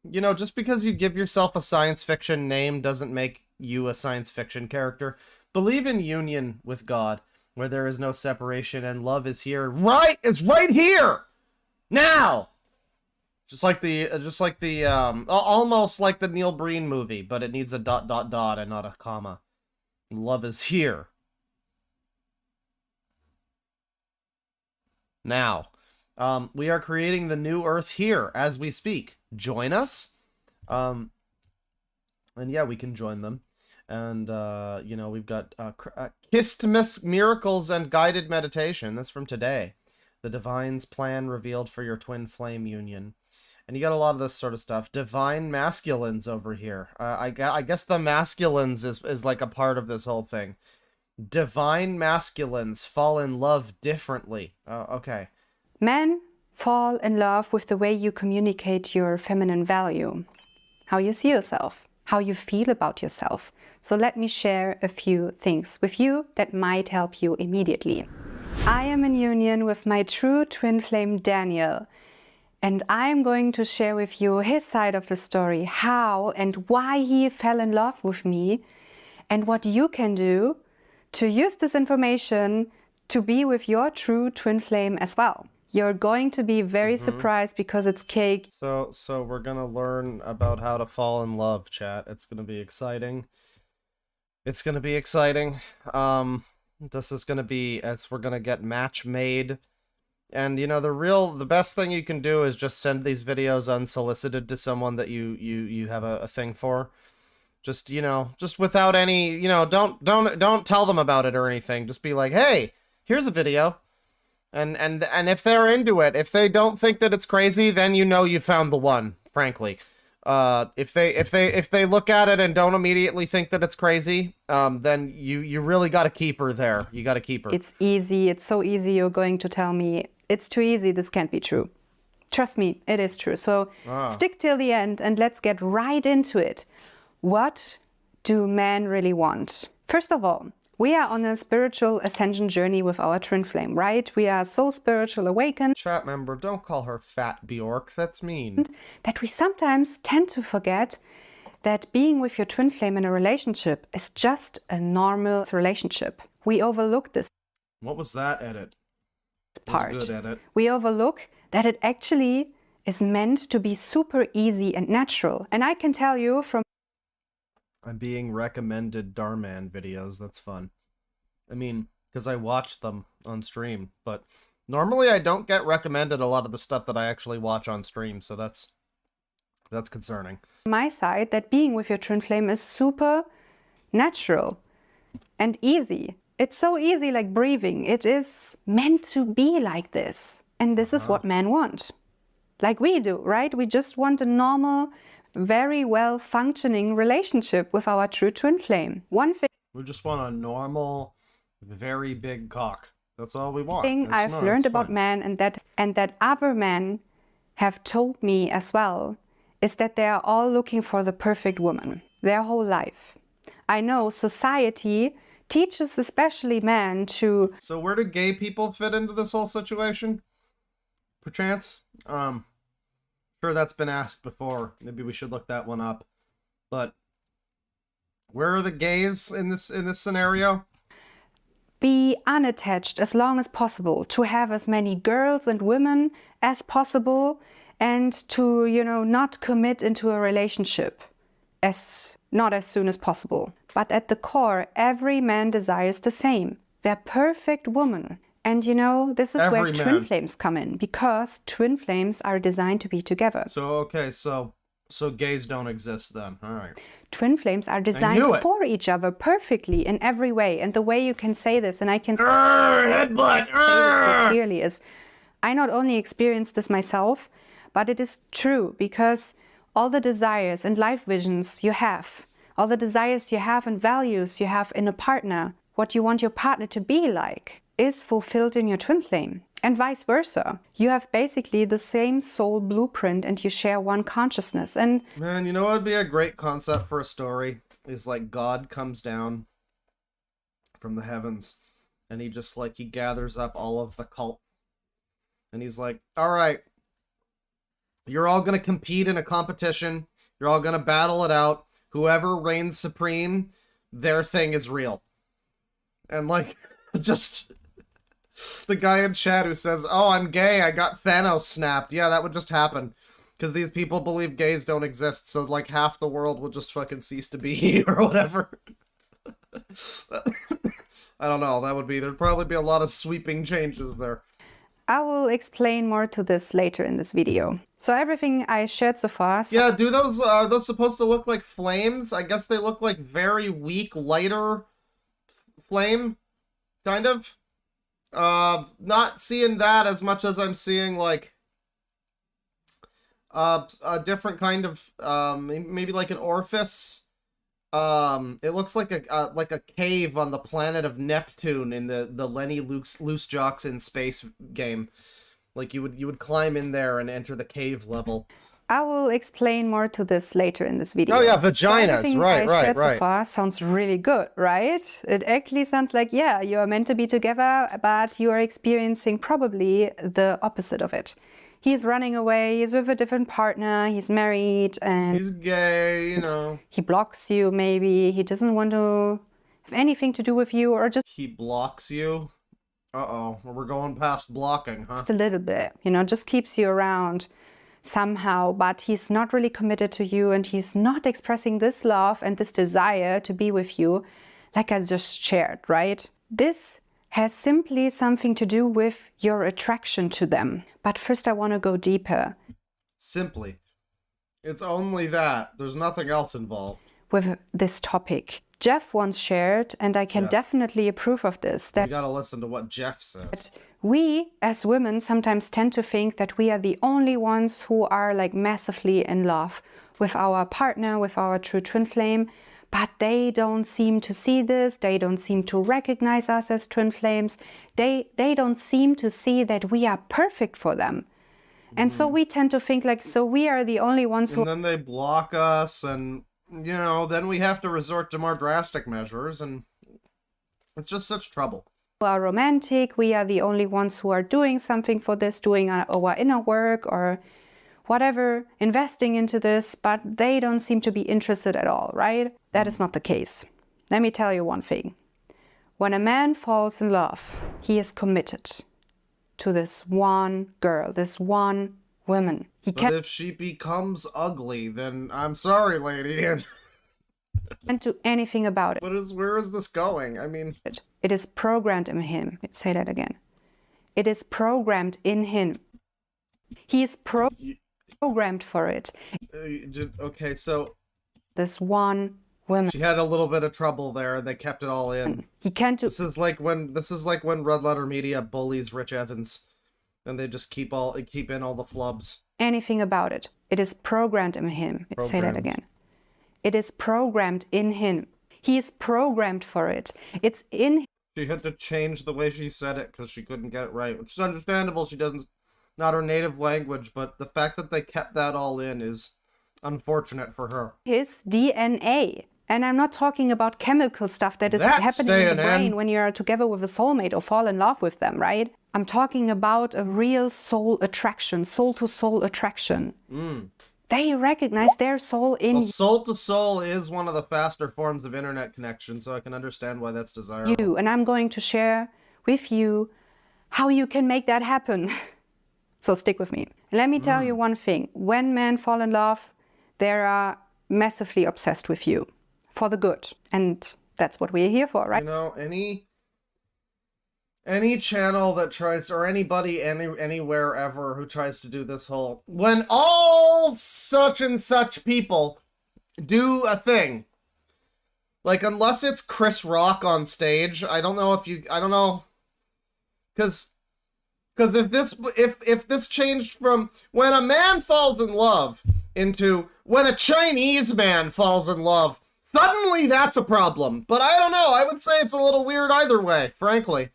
you know, just because you give yourself a science fiction name doesn't make you a science fiction character. Believe in union with God, where there is no separation and love is here. Right? It's right here! Now! Just like the, almost like the Neil Breen movie, but it needs a ... and not a comma. Love is here. Now. We are creating the new Earth here as we speak. Join us. And yeah, we can join them. And, you know, we've got Christmas miracles and guided meditation. That's from today. The Divine's plan revealed for your twin flame union. And you got a lot of this sort of stuff. Divine masculines over here. I guess the masculines is like a part of this whole thing. Divine masculines fall in love differently. Okay. Men fall in love with the way you communicate your feminine value, how you see yourself, how you feel about yourself. So let me share a few things with you that might help you immediately. I am in union with my true twin flame Daniel, and I am going to share with you his side of the story, how and why he fell in love with me, and what you can do to use this information to be with your true twin flame as well. You're going to be very surprised because it's cake. So we're gonna learn about how to fall in love, chat. It's gonna be exciting. It's gonna be exciting. This is gonna be, as we're gonna get match made. And you know, the best thing you can do is just send these videos unsolicited to someone that you have a thing for. Just, you know, just without any, you know, don't tell them about it or anything. Just be like, hey, here's a video. And if they're into it, if they don't think that it's crazy, then you know you found the one, frankly. If they look at it and don't immediately think that it's crazy, then you really got to keep her there. You got to keep her. It's easy. It's so easy. You're going to tell me it's too easy. This can't be true. Trust me, it is true. So stick till the end and let's get right into it. What do men really want? First of all, we are on a spiritual ascension journey with our twin flame, right? We are so spiritual awakened. Chat member, don't call her Fat Bjork. That's mean. That we sometimes tend to forget that being with your twin flame in a relationship is just a normal relationship. We overlook this What was that edit? part. That was a good edit. We overlook that it actually is meant to be super easy and natural. And I can tell you from I'm being recommended Darman videos. That's fun. I mean, because I watched them on stream, but normally I don't get recommended a lot of the stuff that I actually watch on stream, so that's concerning. my side that being with your twin flame is super natural and easy. It's so easy like breathing. It is meant to be like this. And this is what men want. Like we do, right? We just want a normal, very well functioning relationship with our true twin flame. One We just want a normal, very big cock. That's all we want. thing I've learned about men and that other men have told me as well is that they are all looking for the perfect woman their whole life. I know society teaches especially men to... So where do gay people fit into this whole situation? Perchance? Sure, that's been asked before. Maybe we should look that one up. But where are the gays in this scenario? be unattached as long as possible, to have as many girls and women as possible, and to, you know, not commit into a relationship not as soon as possible. But at the core, every man desires the same, their perfect woman. And you know, this is where twin flames come in, because twin flames are designed to be together. So, okay, so gays don't exist then. All right. Twin flames are designed for each other perfectly in every way. And the way you can say this, and I can say this so clearly, is I not only experienced this myself, but it is true, because all the desires and life visions you have, all the desires you have and values you have in a partner, what you want your partner to be like, is fulfilled in your twin flame. And vice versa. You have basically the same soul blueprint and you share one consciousness. And Man, you know what would be a great concept for a story? Is like God comes down from the heavens and he just like, he gathers up all of the cults. And he's like, all right, you're all going to compete in a competition. You're all going to battle it out. Whoever reigns supreme, their thing is real. And like, just... the guy in chat who says, oh, I'm gay, I got Thanos snapped. Yeah, that would just happen. Because these people believe gays don't exist, so like half the world will just fucking cease to be or whatever. I don't know, there'd probably be a lot of sweeping changes there. I will explain more to this later in this video. So everything I shared so far... Yeah, are those supposed to look like flames? I guess they look like very weak, lighter flame, kind of. Not seeing that as much as I'm seeing, like, a different kind of, maybe like an orifice. It looks like a cave on the planet of Neptune in the Lenny Loose Jocks in Space game. Like, you would climb in there and enter the cave level. I will explain more to this later in this video. Oh yeah, vaginas, so right. So far sounds really good, right? It actually sounds like, yeah, you are meant to be together, but you are experiencing probably the opposite of it. He's running away, he's with a different partner, he's married, and... he's gay, you know. He blocks you, maybe. He doesn't want to have anything to do with you, or just... He blocks you? Uh-oh, we're going past blocking, huh? Just a little bit, you know, just keeps you around somehow, but he's not really committed to you and he's not expressing this love and this desire to be with you like I just shared, right? This has simply something to do with your attraction to them. But first I want to go deeper. Simply. It's only that. There's nothing else involved. With this topic. Jeff once shared, and I can definitely approve of this, that you gotta listen to what Jeff says. We, as women, sometimes tend to think that we are the only ones who are like massively in love with our partner, with our true twin flame, but they don't seem to see this, they don't seem to recognize us as twin flames, they don't seem to see that we are perfect for them. And so we tend to think like, so we are the only ones who... And then they block us, and, you know, then we have to resort to more drastic measures, and it's just such trouble. Are romantic, we are the only ones who are doing something for this, doing our inner work or whatever, investing into this, but they don't seem to be interested at all, right? That is not the case. Let me tell you one thing. When a man falls in love, he is committed to this one girl, this one woman. But if she becomes ugly, then I'm sorry, lady. Can't do anything about it. Where is this going? I mean... It is programmed in him. Say that again. It is programmed in him. He is programmed for it. Okay, so... This one woman. She had a little bit of trouble there, and they kept it all in. He can't do... This is like when Red Letter Media bullies Rich Evans, and they just keep in all the flubs. Anything about it. It is programmed in him. Say that again. It is programmed in him. He is programmed for it. It's in... She had to change the way she said it because she couldn't get it right, which is understandable. She doesn't... Not her native language, but the fact that they kept that all in is unfortunate for her. His DNA. And I'm not talking about chemical stuff that is happening in the brain when you're together with a soulmate or fall in love with them, right? I'm talking about a real soul attraction, soul-to-soul attraction. They recognize their soul in... Well, soul-to-soul is one of the faster forms of internet connection, so I can understand why that's desirable. You, and I'm going to share with you how you can make that happen. So stick with me. Let me tell you one thing. When men fall in love, they are massively obsessed with you. For the good. And that's what we're here for, right? You know, any channel that tries, or anybody anywhere ever who tries to do this whole, when all such and such people do a thing, like, unless it's Chris Rock on stage, I don't know, because if this changed from when a man falls in love, into when a Chinese man falls in love. Suddenly that's a problem. But I don't know. I would say it's a little weird either way, frankly.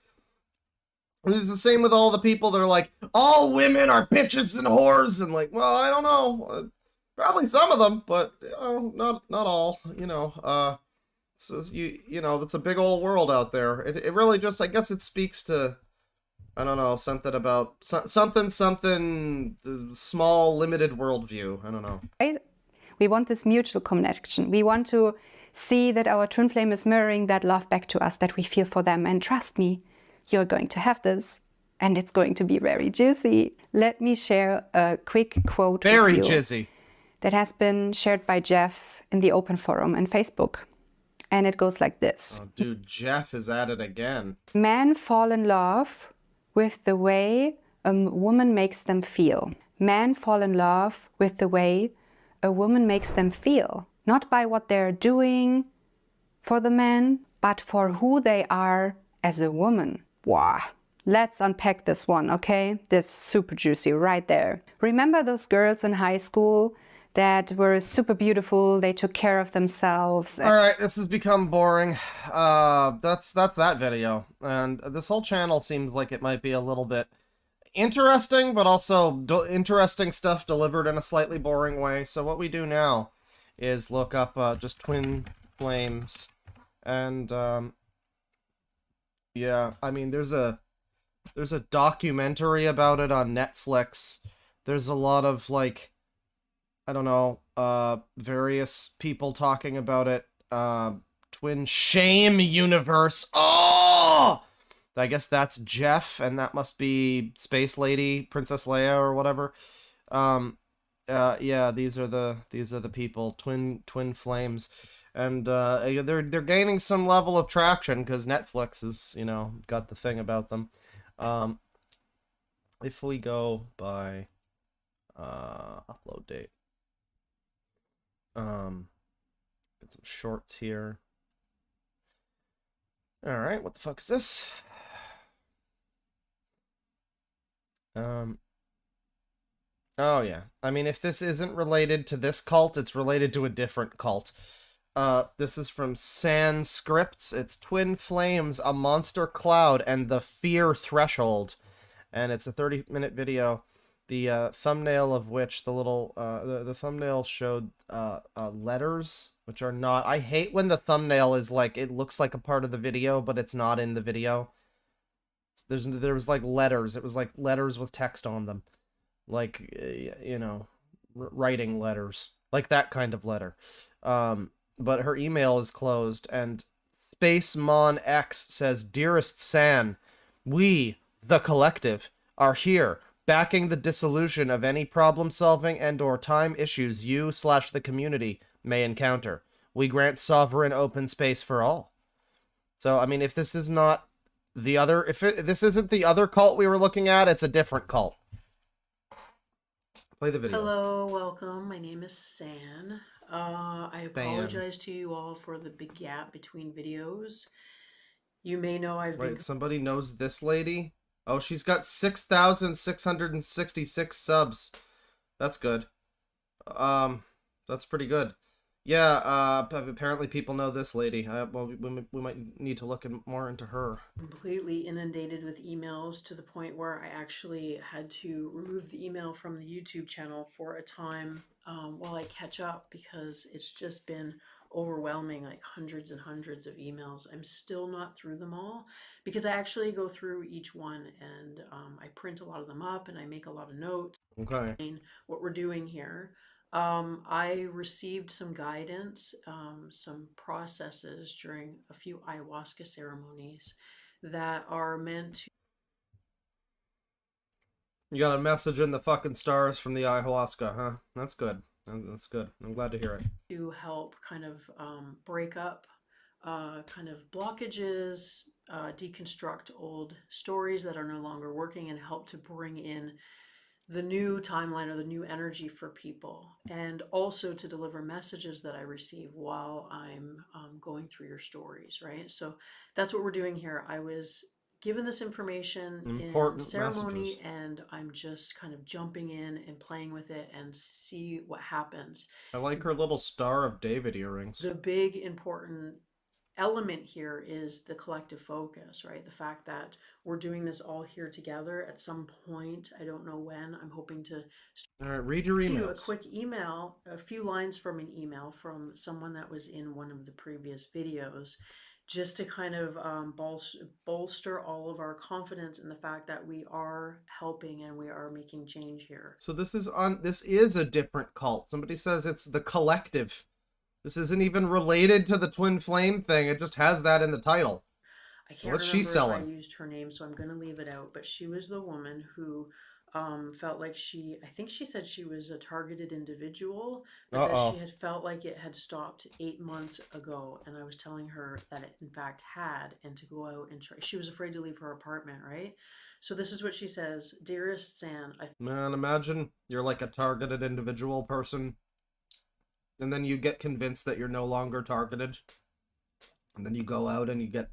It's the same with all the people that are like, all women are bitches and whores, and like, well, I don't know. Probably some of them, but not all. That's a big old world out there. It really just, I guess it speaks to, I don't know, something about something small, limited worldview. I don't know. Right? We want this mutual connection. We want to see that our twin flame is mirroring that love back to us that we feel for them. And trust me, you're going to have this, and it's going to be very juicy. Let me share a quick quote Very with you jizzy. that has been shared by Jeff in the open forum on Facebook. And it goes like this. Oh, dude, Jeff is at it again. Men fall in love with the way a woman makes them feel. Men fall in love with the way a woman makes them feel. Not by what they're doing for the man, but for who they are as a woman. Wow. Let's unpack this one, okay? This is super juicy right there. Remember those girls in high school that were super beautiful, they took care of themselves? Alright, this has become boring. That's that video. And this whole channel seems like it might be a little bit interesting, but also interesting stuff delivered in a slightly boring way. So what we do now is look up just twin flames. And, yeah, I mean, there's a documentary about it on Netflix. There's a lot of, like, I don't know, various people talking about it. Twin Shame Universe. Oh! I guess that's Jeff, and that must be Space Lady, Princess Leia, or whatever. Yeah, these are the people, twin flames. And they're gaining some level of traction because Netflix has, got the thing about them. If we go by upload date, get some shorts here. All right, what the fuck is this? Oh yeah. I mean, if this isn't related to this cult, it's related to a different cult. This is from Sanscripts. It's Twin Flames, a Monster Cloud, and the Fear Threshold. And it's a 30-minute video. The thumbnail of which, the thumbnail showed letters, which are not... I hate when the thumbnail is like, it looks like a part of the video, but it's not in the video. There was like letters. It was like letters with text on them. Like, writing letters. Like that kind of letter. But her email is closed, and Spacemon X says, "Dearest San, we, the collective, are here, backing the dissolution of any problem-solving and/or time issues you/the community may encounter. We grant sovereign open space for all." So, I mean, if this is not the other, this isn't the other cult we were looking at, it's a different cult. Play the video. Hello, welcome. My name is San. I apologize to you all for the big gap between videos. You may know I've been... Wait, somebody knows this lady? Oh, she's got 6,666 subs. That's good. That's pretty good. Yeah, apparently people know this lady. Well, we might need to look more into her. Completely inundated with emails to the point where I actually had to remove the email from the YouTube channel for a time while I catch up, because it's just been overwhelming, like hundreds and hundreds of emails. I'm still not through them all, because I actually go through each one and I print a lot of them up and I make a lot of notes. Okay. What we're doing here. I received some guidance, some processes during a few ayahuasca ceremonies that are meant to... You got a message in the fucking stars from the ayahuasca, huh? That's good. That's good. I'm glad to hear it. To help kind of break up kind of blockages, deconstruct old stories that are no longer working, and help to bring in the new timeline or the new energy for people, and also to deliver messages that I receive while I'm going through your stories, right? So that's what we're doing here. I was given this information in Important ceremony, messages. and I'm just kind of jumping in and playing with it and see what happens. I like her little Star of David earrings. The big important element here is the collective focus, right? The fact that we're doing this all here together at some point. I don't know when. I'm hoping to All right, read your you a emails. quick email, a few lines from an email from someone that was in one of the previous videos, just to kind of bolster all of our confidence in the fact that we are helping and we are making change here. So this is a different cult. Somebody says it's the collective. This isn't even related to the twin flame thing. It just has that in the title. I can't What's remember she selling? if I used her name, so I'm going to leave it out. But she was the woman who felt like I think she said she was a targeted individual, but that she had felt like it had stopped 8 months ago. And I was telling her that it in fact had, and to go out and try. She was afraid to leave her apartment, right? So this is what she says. Dearest San, Man, imagine you're like a targeted individual person, and then you get convinced that you're no longer targeted, and then you go out and you get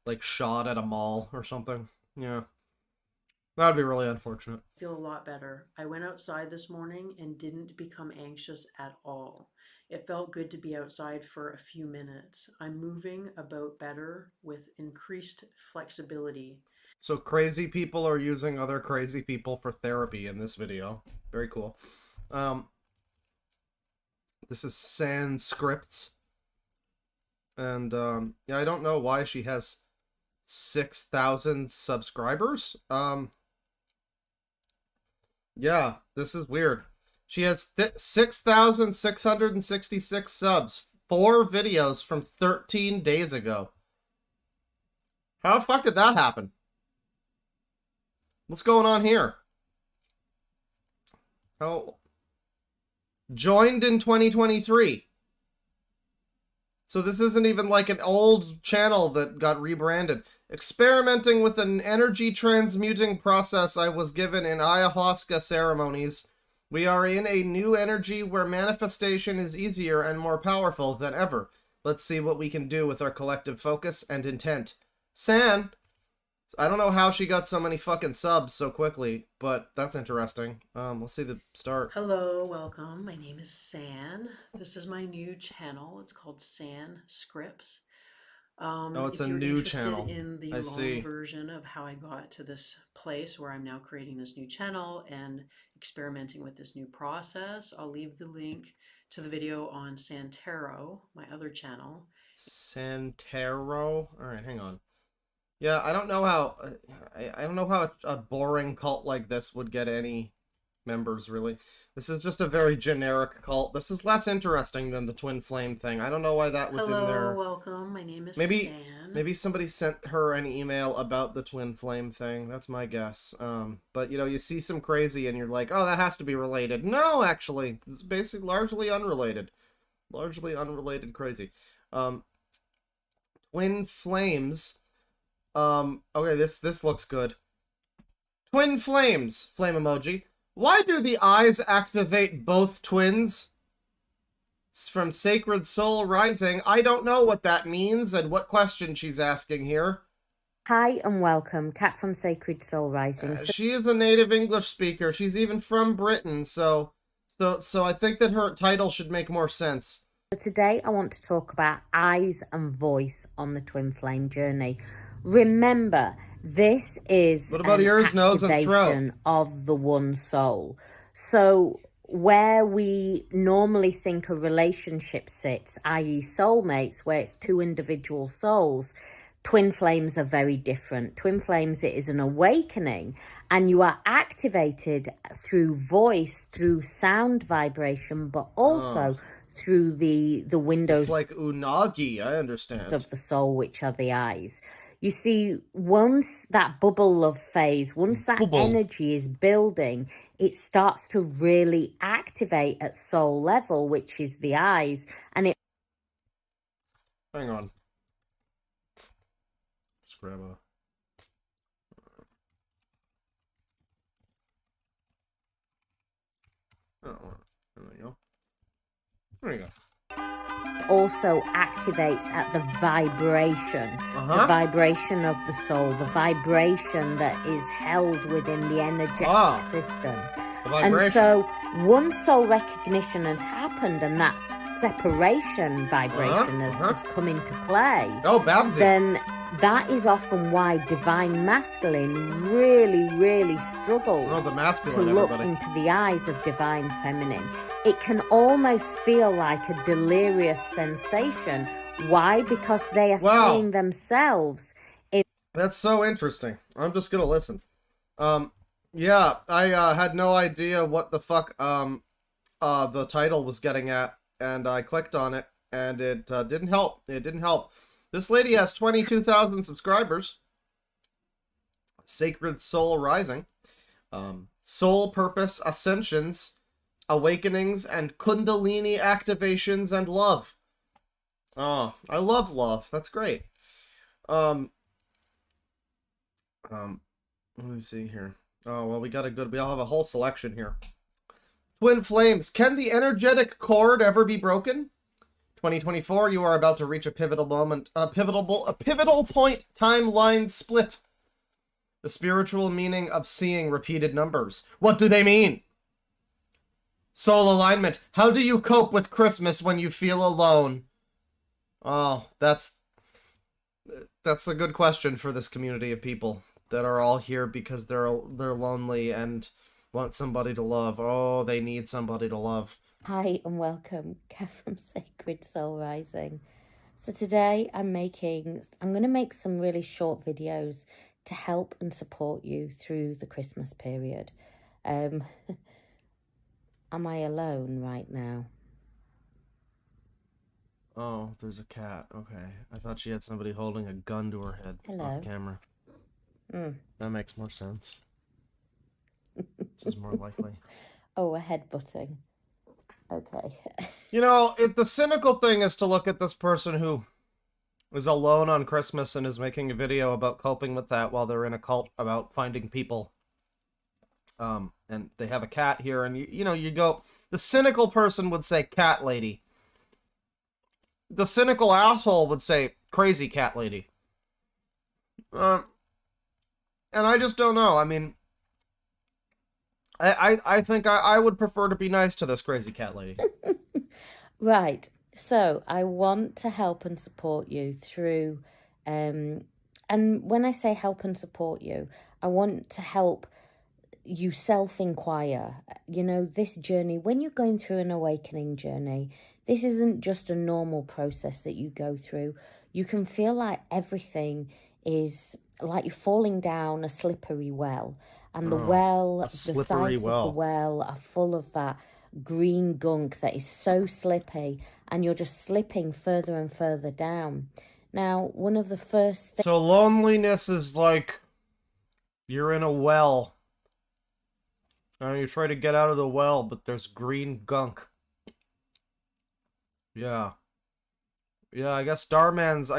like shot at a mall or something. Yeah, that'd be really unfortunate. feel a lot better. I went outside this morning and didn't become anxious at all. It felt good to be outside for a few minutes. I'm moving about better with increased flexibility. So crazy people are using other crazy people for therapy in this video. Very cool. This is Sanscripts. And yeah, I don't know why she has 6,000 subscribers. Yeah, this is weird. She has 6,666 subs. 4 videos from 13 days ago. How the fuck did that happen? What's going on here? Oh. Joined in 2023. So this isn't even like an old channel that got rebranded. Experimenting with an energy transmuting process I was given in ayahuasca ceremonies. We are in a new energy where manifestation is easier and more powerful than ever. Let's see what we can do with our collective focus and intent. San, I don't know how she got so many fucking subs so quickly, but that's interesting. Let's see the start. Hello, welcome. My name is San. This is my new channel. It's called San Scripts. It's if a you're new interested channel. in the I long see. version of how I got to this place where I'm now creating this new channel and experimenting with this new process, I'll leave the link to the video on Santero, my other channel. Santero? Alright, hang on. Yeah, I don't know how... I don't know how a boring cult like this would get any members, really. This is just a very generic cult. This is less interesting than the Twin Flame thing. I don't know why that was Hello, in there. welcome. My name is Maybe San. somebody sent her an email about the Twin Flame thing. That's my guess. But, you know, you see some crazy and you're like, oh, that has to be related. No, actually. It's basically largely unrelated. Largely unrelated crazy. Twin Flames... okay, this looks good. Twin flames, flame emoji. Why do the eyes activate both twins? It's from Sacred Soul Rising. I don't know what that means and what question she's asking here. Hi and welcome, Kat from Sacred Soul Rising. She is a native English speaker. She's even from Britain, so I think that her title should make more sense. So today I want to talk about eyes and voice on the twin flame journey. Remember, this is what about ears, nose, and throat of the one soul. So where we normally think a relationship sits, i.e. soulmates, where it's 2 individual souls, twin flames are very different. Twin flames, it is an awakening, and you are activated through voice, through sound vibration, but also through the windows. It's like unagi, I understand. Of the soul, which are the eyes. You see, once that bubble love phase, once that energy is building, it starts to really activate at soul level, which is the eyes. And it... Hang on. Just grab a... Oh, there you go. There you go. also activates at the vibration, the vibration of the soul, the vibration that is held within the energetic system. And so once soul recognition has happened and that separation vibration has come into play, then that is often why divine masculine really struggles to look into the eyes of divine feminine. It can almost feel like a delirious sensation. Why? Because they are seeing themselves in... That's so interesting. I'm just gonna listen. Yeah, I had no idea what the fuck the title was getting at, and I clicked on it, and it didn't help. It didn't help. This lady has 22,000 subscribers. Sacred Soul Rising. Soul Purpose Ascensions, Awakenings, and Kundalini Activations and Love. Oh, I love love. That's great. Let me see here. Oh, well, we all have a whole selection here. Twin Flames. Can the energetic cord ever be broken? 2024, you are about to reach a pivotal moment, a pivotal point timeline split. The spiritual meaning of seeing repeated numbers. What do they mean? Soul alignment. How do you cope with Christmas when you feel alone? Oh, that's a good question for this community of people that are all here because they're lonely and want somebody to love. Oh, they need somebody to love. Hi and welcome, Kev from Sacred Soul Rising. So today I'm going to make some really short videos to help and support you through the Christmas period. Am I alone right now? Oh, there's a cat. Okay. I thought she had somebody holding a gun to her head off camera. That makes more sense. This is more likely. Oh, a headbutting. Okay. You know, the cynical thing is to look at this person who is alone on Christmas and is making a video about coping with that while they're in a cult about finding people. And they have a cat here, and you go, the cynical person would say cat lady. The cynical asshole would say crazy cat lady. And I just don't know. I mean, I think I would prefer to be nice to this crazy cat lady. Right. So I want to help and support you through, and when I say help and support you, I want to help you self-inquire. You know, this journey, when you're going through an awakening journey, this isn't just a normal process that you go through. You can feel like everything is like you're falling down a slippery well, and the sides of the well are full of that green gunk that is so slippy, and you're just slipping further and further down. Now, one of the first things... So loneliness is like you're in a well. And you try to get out of the well, but there's green gunk. Yeah. Yeah, I guess Darman's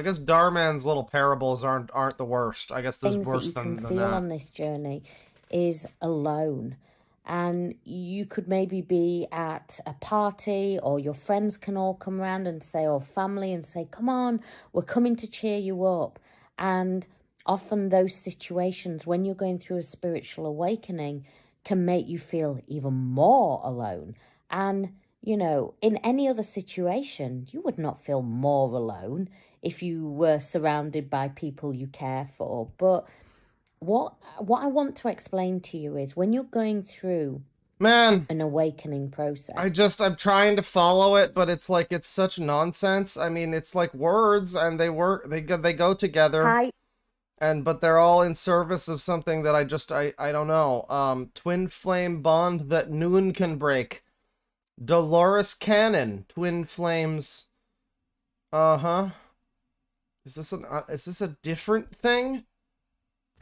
little parables aren't the worst. I guess there's worse than that. Things that you can feel on this journey is alone. And you could maybe be at a party, or your friends can all come around and say, or family, and say, come on, we're coming to cheer you up. And often those situations, when you're going through a spiritual awakening, can make you feel even more alone. And, you know, in any other situation, you would not feel more alone if you were surrounded by people you care for. But what I want to explain to you is when you're going through an awakening process. I'm trying to follow it, but it's like, it's such nonsense. I mean, it's like words, and they go together. But they're all in service of something that I don't know. Twin flame bond that noon can break. Dolores Cannon, twin flames. Is this a different thing?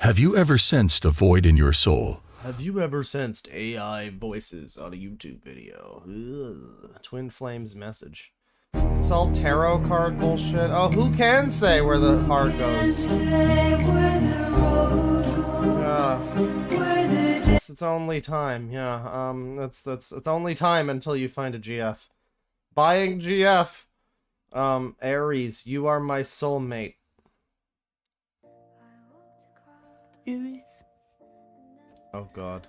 Have you ever sensed a void in your soul? Have you ever sensed AI voices on a YouTube video? Ugh. Twin flames message. Is this all tarot card bullshit? Oh, who can say where the card goes? It's only time. Yeah, it's only time until you find a GF. Buying GF. Aries, you are my soulmate. Aries, Oh god.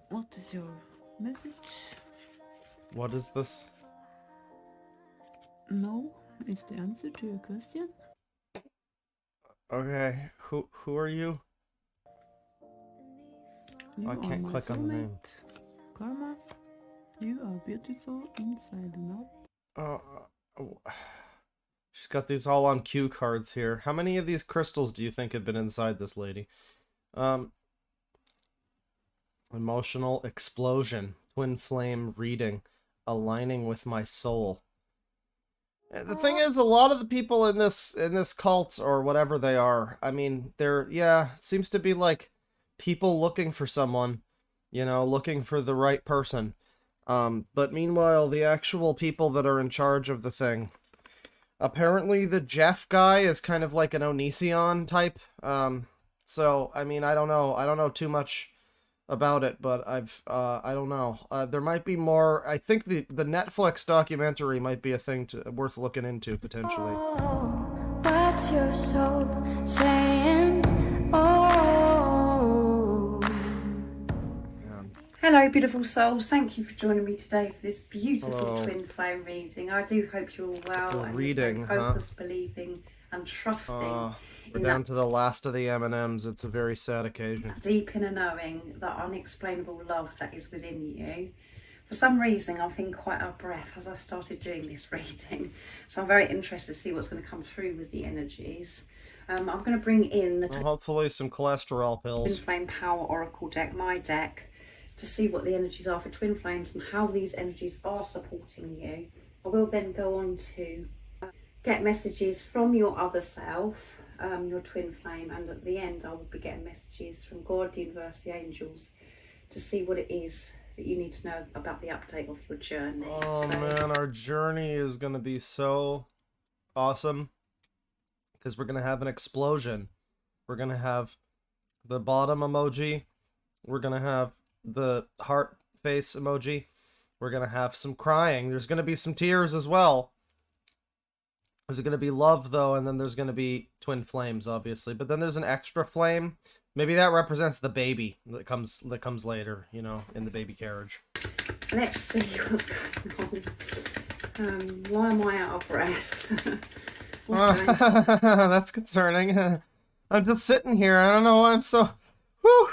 what is your message? What is this? No is the answer to your question. Okay, who are you? You I are can't my click on the name. soulmate. Karma, you are beautiful inside and out. Oh, she's got these all on cue cards here. How many of these crystals do you think have been inside this lady? Emotional explosion, twin flame reading, aligning with my soul. The thing is, a lot of the people in this cult or whatever they are, I mean, it seems to be like people looking for someone, you know, looking for the right person. But meanwhile, the actual people that are in charge of the thing, apparently the Jeff guy is kind of like an Onision type. So I mean, I don't know too much about it, but I don't know. There might be more. I think the Netflix documentary might be a thing worth looking into potentially. What's your soul saying? Oh. Hello, beautiful souls. Thank you for joining me today for this beautiful Hello. twin flame reading. I do hope you're all well It's a and reading, you're huh? focused, believing and trusting We're in down that to the last of the M&Ms. It's a very sad occasion. deep inner knowing, that unexplainable love that is within you. For some reason, I've been quite out of breath as I've started doing this reading. So I'm very interested to see what's going to come through with the energies. I'm going to bring in the Well, hopefully some cholesterol Twin pills. Flame Power Oracle deck, my deck, to see what the energies are for twin flames and how these energies are supporting you. I will then go on to get messages from your other self, your twin flame, and at the end I will be getting messages from God, the universe, the angels, to see what it is that you need to know about the update of your journey. Oh man, our journey is gonna be so awesome because we're gonna have an explosion. We're gonna have the bottom emoji. We're gonna have the heart face emoji. We're gonna have some crying. There's gonna be some tears as well. There's gonna be love though, and then there's gonna be twin flames, obviously. But then there's an extra flame. Maybe that represents the baby that comes later, you know, in the baby carriage. Let's see what's going on. Why am I out of breath? What's going on? That's concerning. I'm just sitting here. I don't know why I'm so... Whew.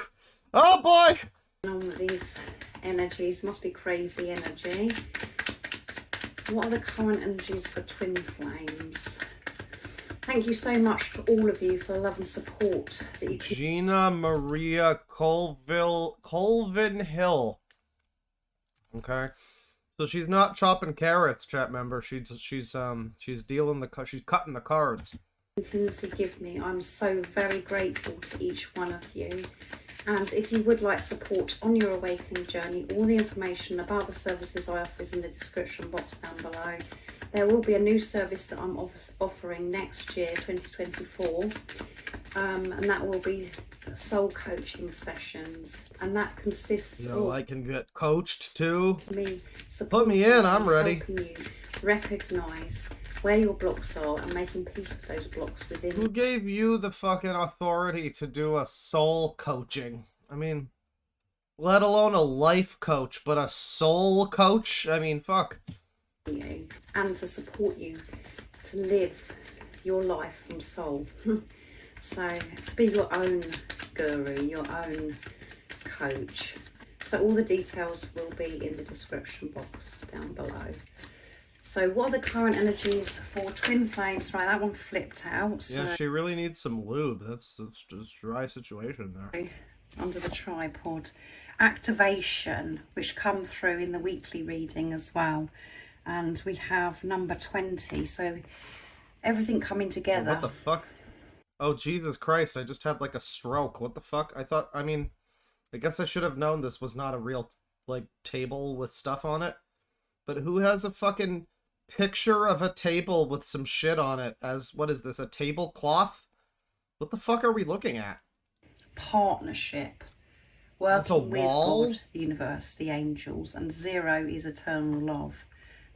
Oh boy! These energies must be crazy energy. What are the current energies for twin flames? Thank you so much to all of you for the love and support that you keep. Gina Maria Colvin Hill. Okay, so she's not chopping carrots, chat member. She's dealing she's cutting the cards. Continuously give me. I'm so very grateful to each one of you. And if you would like support on your awakening journey, all the information about the services I offer is in the description box down below. There will be a new service that I'm offering next year, 2024, and that will be soul coaching sessions, and that consists You know, I can get coached too. me Put me in, I'm ready. helping you recognise where your blocks are and making peace with those blocks within. Who gave you the fucking authority to do a soul coaching? I mean, let alone a life coach, but a soul coach? I mean, fuck. You and to support you to live your life from soul. So to be your own guru, your own coach. So all the details will be in the description box down below. So what are the current energies for twin flames? Right, that one flipped out. So Yeah, she really needs some lube. That's just dry situation there. under the tripod. Activation, which come through in the weekly reading as well. And we have number 20. So everything coming together. What the fuck? Oh, Jesus Christ, I just had like a stroke. What the fuck? I guess I should have known this was not a real, like, table with stuff on it. But who has a fucking picture of a table with some shit on it as, what is this, a tablecloth? What the fuck are we looking at? Partnership. That's a Working with wall? God, the universe, the angels, and 0 is eternal love.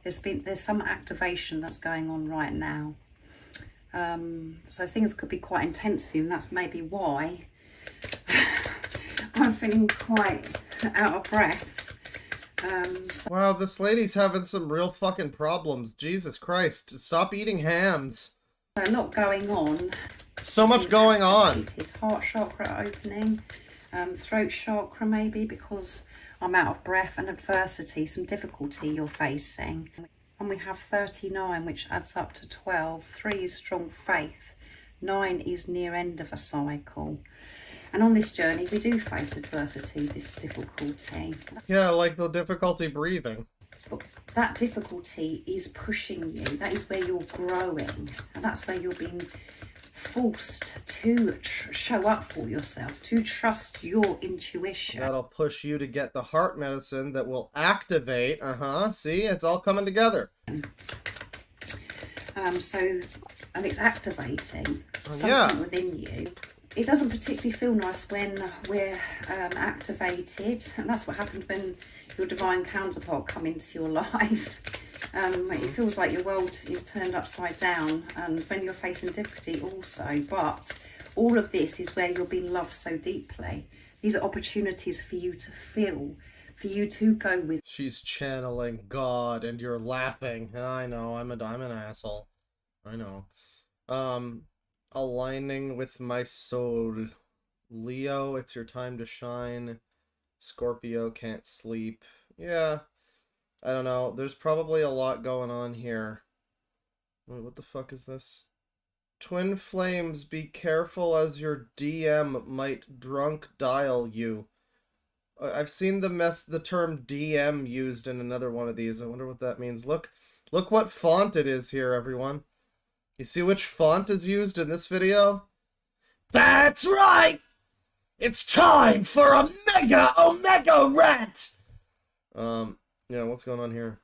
there's some activation that's going on right now. So things could be quite intense for you, and that's maybe why I'm feeling quite out of breath. Wow, this lady's having some real fucking problems. Jesus Christ, stop eating hams. A lot going on. So much going on. Heart chakra opening, throat chakra maybe, because I'm out of breath, and adversity, some difficulty you're facing. And we have 39, which adds up to 12. 3 is strong faith. 9 is near end of a cycle. And on this journey, we do face adversity, this difficulty. Yeah, like the difficulty breathing. But that difficulty is pushing you. That is where you're growing. And that's where you're being forced to show up for yourself, to trust your intuition. That'll push you to get the heart medicine that will activate. See, it's all coming together. And it's activating something within you. It doesn't particularly feel nice when we're activated, and that's what happened when your divine counterpart come into your life. It feels like your world is turned upside down, and when you're facing difficulty also. But all of this is where you're being loved so deeply. These are opportunities for you to feel, for you to go with. She's channeling God, and you're laughing. I know, I'm an asshole. I know. Aligning with my soul. Leo, it's your time to shine. Scorpio, can't sleep. Yeah. I don't know. There's probably a lot going on here. Wait, what the fuck is this? Twin flames, be careful as your DM might drunk dial you. I've seen the term DM used in another one of these. I wonder what that means. Look what font it is here, everyone. You see which font is used in this video? That's right! It's time for a mega omega rant! Yeah, what's going on here?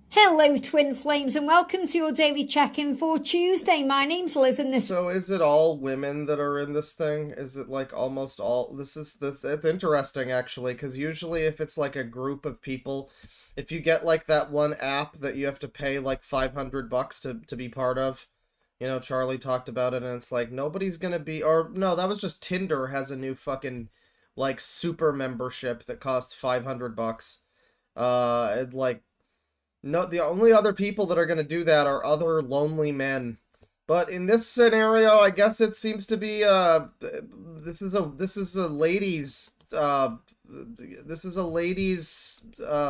Hello, Twin Flames, and welcome to your daily check-in for Tuesday. My name's Liz, and this... So is it all women that are in this thing? Is it like almost all... It's interesting, actually, because usually if it's like a group of people, if you get like that one app that you have to pay like $500 to be part of, you know, Charlie talked about it, and it's like, nobody's gonna be... Or, no, that was just Tinder has a new fucking, like, super membership that costs $500. No, the only other people that are going to do that are other lonely men. But in this scenario, I guess it seems to be, this is a ladies'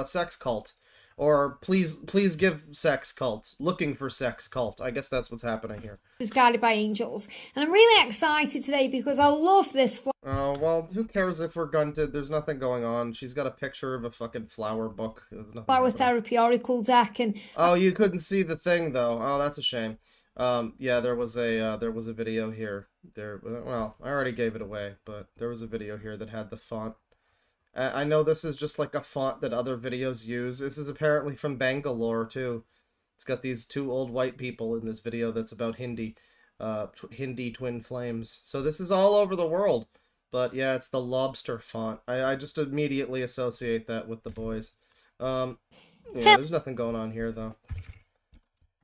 sex cult. Or please give sex cult. Looking for sex cult. I guess that's what's happening here. Is guided by angels. And I'm really excited today because I love this Oh, well, who cares if we're gunted? There's nothing going on. She's got a picture of a fucking flower book. flower therapy oracle deck, and oh, you couldn't see the thing though. Oh, that's a shame. Yeah, there was a video here. Well, I already gave it away, but there was a video here that had the font. I know this is just like a font that other videos use. This is apparently from Bangalore too. It's got these two old white people in this video that's about Hindi. Hindi twin flames. So this is all over the world. But yeah, it's the lobster font. I just immediately associate that with the boys. Yeah, there's nothing going on here though.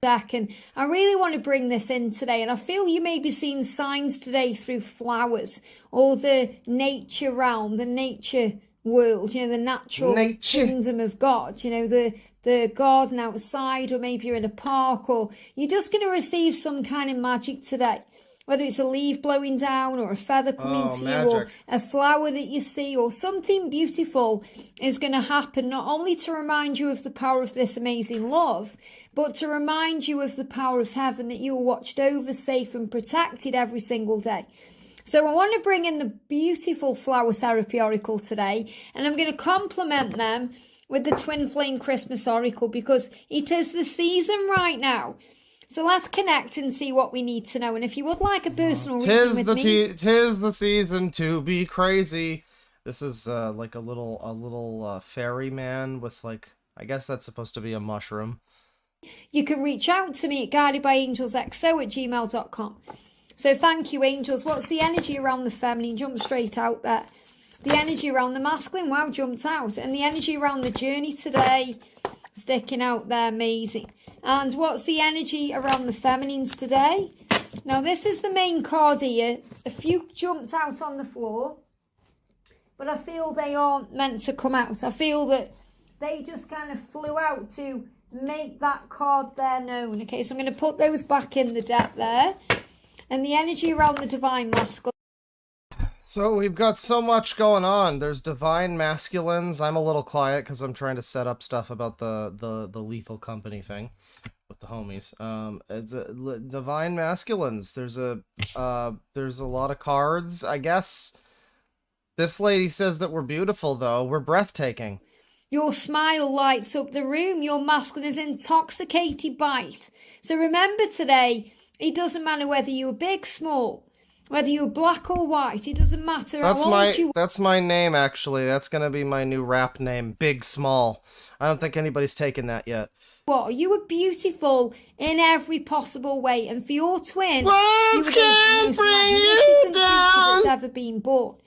Deck, and I really want to bring this in today, and I feel you may be seeing signs today through flowers or the nature realm, the nature world, you know, the natural kingdom of God, you know, the garden outside, or maybe you're in a park, or you're just going to receive some kind of magic today. Whether it's a leaf blowing down or a feather coming to you or a flower that you see or something beautiful is going to happen, not only to remind you of the power of this amazing love, but to remind you of the power of heaven, that you are watched over, safe and protected every single day. So I want to bring in the beautiful flower therapy oracle today, and I'm going to complement them with the Twin Flame Christmas oracle because it is the season right now. So let's connect and see what we need to know. And if you would like a personal reading with me... Tis the season to be crazy. This is like a little fairy man with like... I guess that's supposed to be a mushroom. You can reach out to me at guidedbyangelsxo@gmail.com. So thank you, angels. What's the energy around the feminine? Jump straight out there. The energy around the masculine, wow, jumped out. And the energy around the journey today... sticking out there, amazing. And what's the energy around the feminines today? Now, this is the main card here. A few jumped out on the floor, but I feel they aren't meant to come out. I feel that they just kind of flew out to make that card there known. Okay, so I'm going to put those back in the deck there. And the energy around the divine masculine. So we've got so much going on. There's divine masculines. I'm a little quiet because I'm trying to set up stuff about the lethal company thing with the homies. It's divine masculines. There's a lot of cards, I guess. This lady says that we're beautiful, though. We're breathtaking. Your smile lights up the room. Your masculine is intoxicated by it. So remember today, it doesn't matter whether you're big, small, whether you're black or white. It doesn't matter how old you are. That's my name, actually. That's gonna be my new rap name, Big Small. I don't think anybody's taken that yet. What? You are beautiful in every possible way, and for your twin, Words you are the most magnificent creature that's ever been born.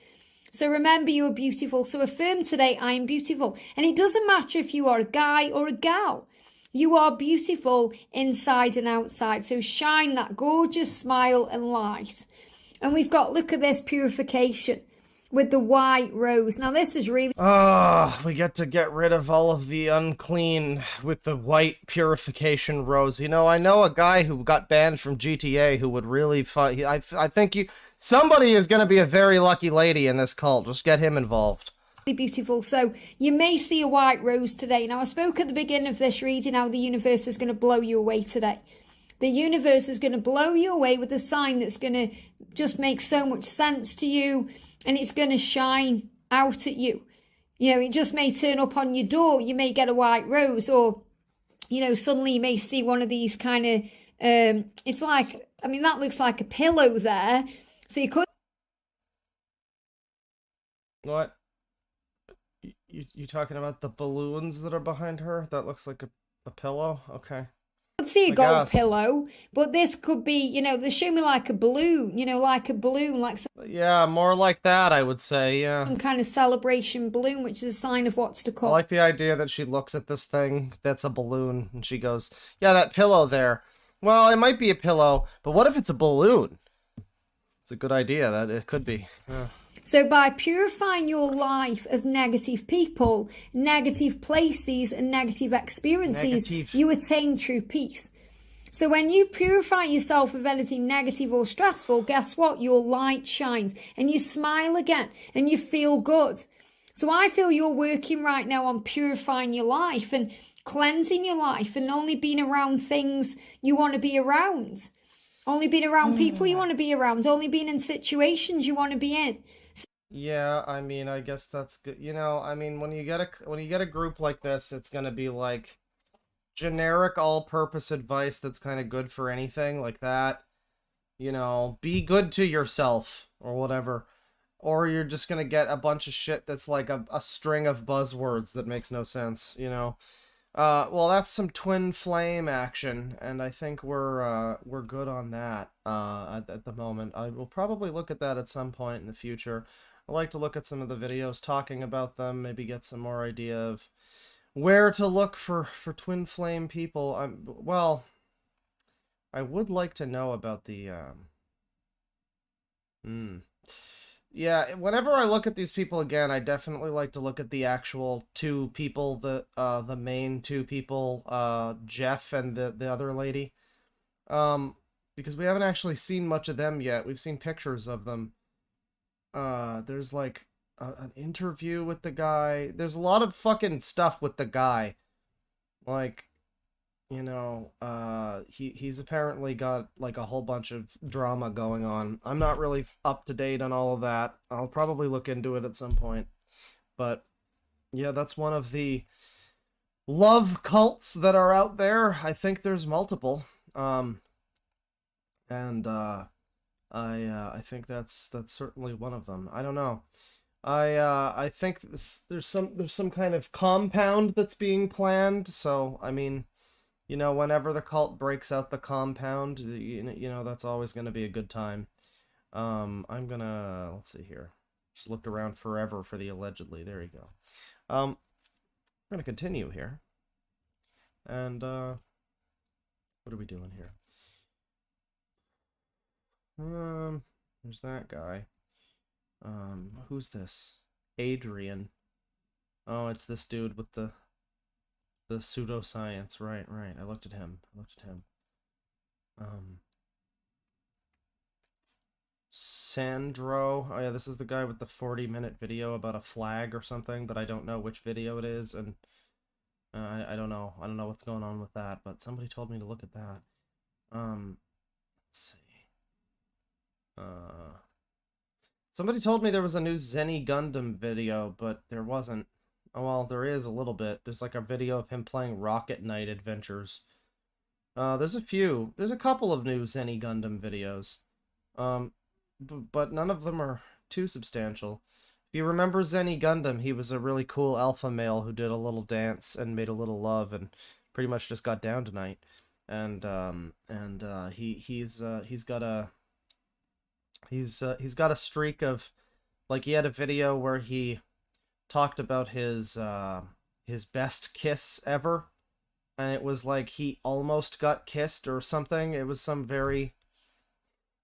So remember, you are beautiful. So affirm today, I am beautiful. And it doesn't matter if you are a guy or a gal. You are beautiful inside and outside. So shine that gorgeous smile and light. And we've got, look at this, purification with the white rose. Now this is really... we get to get rid of all of the unclean with the white purification rose. You know, I know a guy who got banned from GTA who would really fight. I think somebody is going to be a very lucky lady in this cult. Just get him involved. Beautiful. So you may see a white rose today. Now I spoke at the beginning of this reading how the universe is going to blow you away today. The universe is going to blow you away with a sign that's going to just make so much sense to you, and it's going to shine out at you. You know, it just may turn up on your door. You may get a white rose, or, you know, suddenly you may see one of these kind of, it's like, I mean, that looks like a pillow there. So you could... What? You talking about the balloons that are behind her? That looks like a pillow? Okay. Could see a gold pillow, but this could be, you know, they show me like a balloon, you know, like a balloon, like some... Yeah, more like that, I would say, yeah. Some kind of celebration balloon, which is a sign of what's to come. I like the idea that she looks at this thing that's a balloon, and she goes, yeah, that pillow there. Well, it might be a pillow, but what if it's a balloon? It's a good idea, that it could be. Yeah. So by purifying your life of negative people, negative places, and negative experiences, you attain true peace. So when you purify yourself of anything negative or stressful, guess what? Your light shines and you smile again and you feel good. So I feel you're working right now on purifying your life and cleansing your life and only being around things you want to be around. Only being around people you want to be around. Only being in situations you want to be in. Yeah, I mean, I guess that's good. You know, I mean, when you get a group like this, it's gonna be like generic all-purpose advice that's kind of good for anything like that. You know, be good to yourself or whatever. Or you're just gonna get a bunch of shit that's like a string of buzzwords that makes no sense, you know. Well, that's some twin flame action, and I think we're good on that at the moment. I will probably look at that at some point in the future. I like to look at some of the videos talking about them, maybe get some more idea of where to look for twin flame people. Well, I would like to know about the yeah, whenever I look at these people again, I definitely like to look at the actual two people, the main two people, Jeff and the other lady. Because we haven't actually seen much of them yet. We've seen pictures of them. There's like an interview with the guy. There's a lot of fucking stuff with the guy. Like, you know, he's apparently got like a whole bunch of drama going on. I'm not really up to date on all of that. I'll probably look into it at some point. But yeah, that's one of the love cults that are out there. I think there's multiple. I think that's certainly one of them. I don't know. I think there's some kind of compound that's being planned. So I mean, you know, whenever the cult breaks out the compound, you know that's always going to be a good time. I'm gonna let's see here. Just looked around forever for the allegedly. There you go. I'm gonna continue here. And, what are we doing here? There's that guy. Who's this? Adrian. Oh, it's this dude with the pseudoscience. Right. I looked at him. Sandro. Oh yeah, this is the guy with the 40-minute video about a flag or something, but I don't know which video it is, and I don't know. I don't know what's going on with that, but somebody told me to look at that. Let's see. Somebody told me there was a new Zenny Gundam video, but there wasn't. Oh, well, there is a little bit. There's like a video of him playing Rocket Knight Adventures. There's a couple of new Zenny Gundam videos. But none of them are too substantial. If you remember Zenny Gundam, he was a really cool alpha male who did a little dance and made a little love and pretty much just got down tonight. And he's got a streak of, like, he had a video where he talked about his best kiss ever, and it was like he almost got kissed or something. It was some very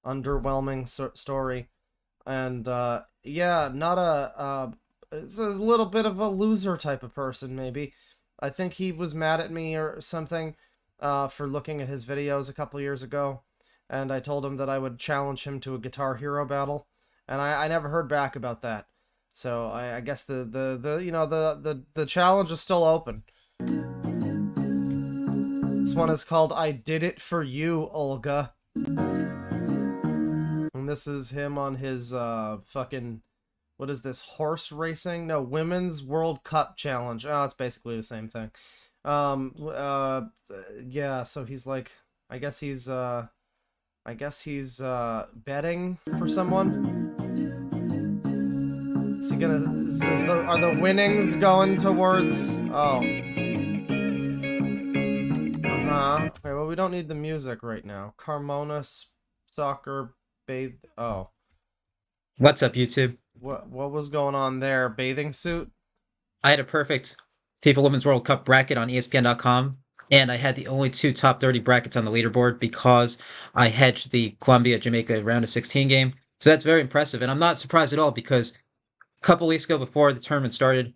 underwhelming story, and yeah, not it's a little bit of a loser type of person, maybe. I think he was mad at me or something for looking at his videos a couple years ago, and I told him that I would challenge him to a Guitar Hero battle, and I never heard back about that. So I guess the challenge is still open. This one is called I Did It For You, Olga. And this is him on his fucking, what is this, horse racing? No, Women's World Cup Challenge. Oh, it's basically the same thing. Yeah, so he's like, I guess he's betting for someone. Is he gonna, are the winnings going towards, oh. Okay, well, we don't need the music right now. Carmona soccer oh. What's up, YouTube? What was going on there? Bathing suit? I had a perfect FIFA Women's World Cup bracket on ESPN.com, and I had the only 2 top 30 brackets on the leaderboard because I hedged the Colombia-Jamaica round of 16 game. So that's very impressive, and I'm not surprised at all because a couple weeks ago before the tournament started,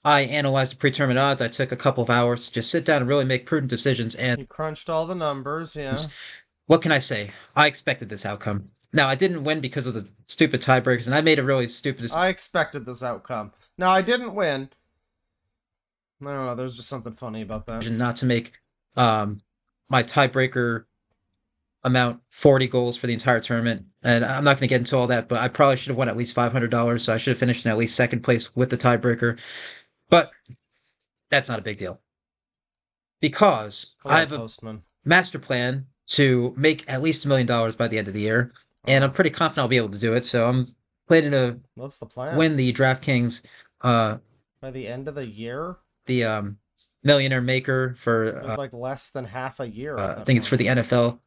I analyzed the pre-tournament odds. I took a couple of hours to just sit down and really make prudent decisions, and you crunched all the numbers, yeah. What can I say? I expected this outcome. Now, I didn't win because of the stupid tiebreakers, and I made a really stupid decision. I expected this outcome. Now, I didn't win. I don't know, there's just something funny about that. Not to make my tiebreaker amount 40 goals for the entire tournament. And I'm not going to get into all that, but I probably should have won at least $500, so I should have finished in at least second place with the tiebreaker. But that's not a big deal. Because I have a master plan to make at least $1 million by the end of the year, and I'm pretty confident I'll be able to do it. So I'm planning to What's the plan? Win the DraftKings by the end of the year. The Millionaire Maker for like less than half a year. I think it's for the NFL.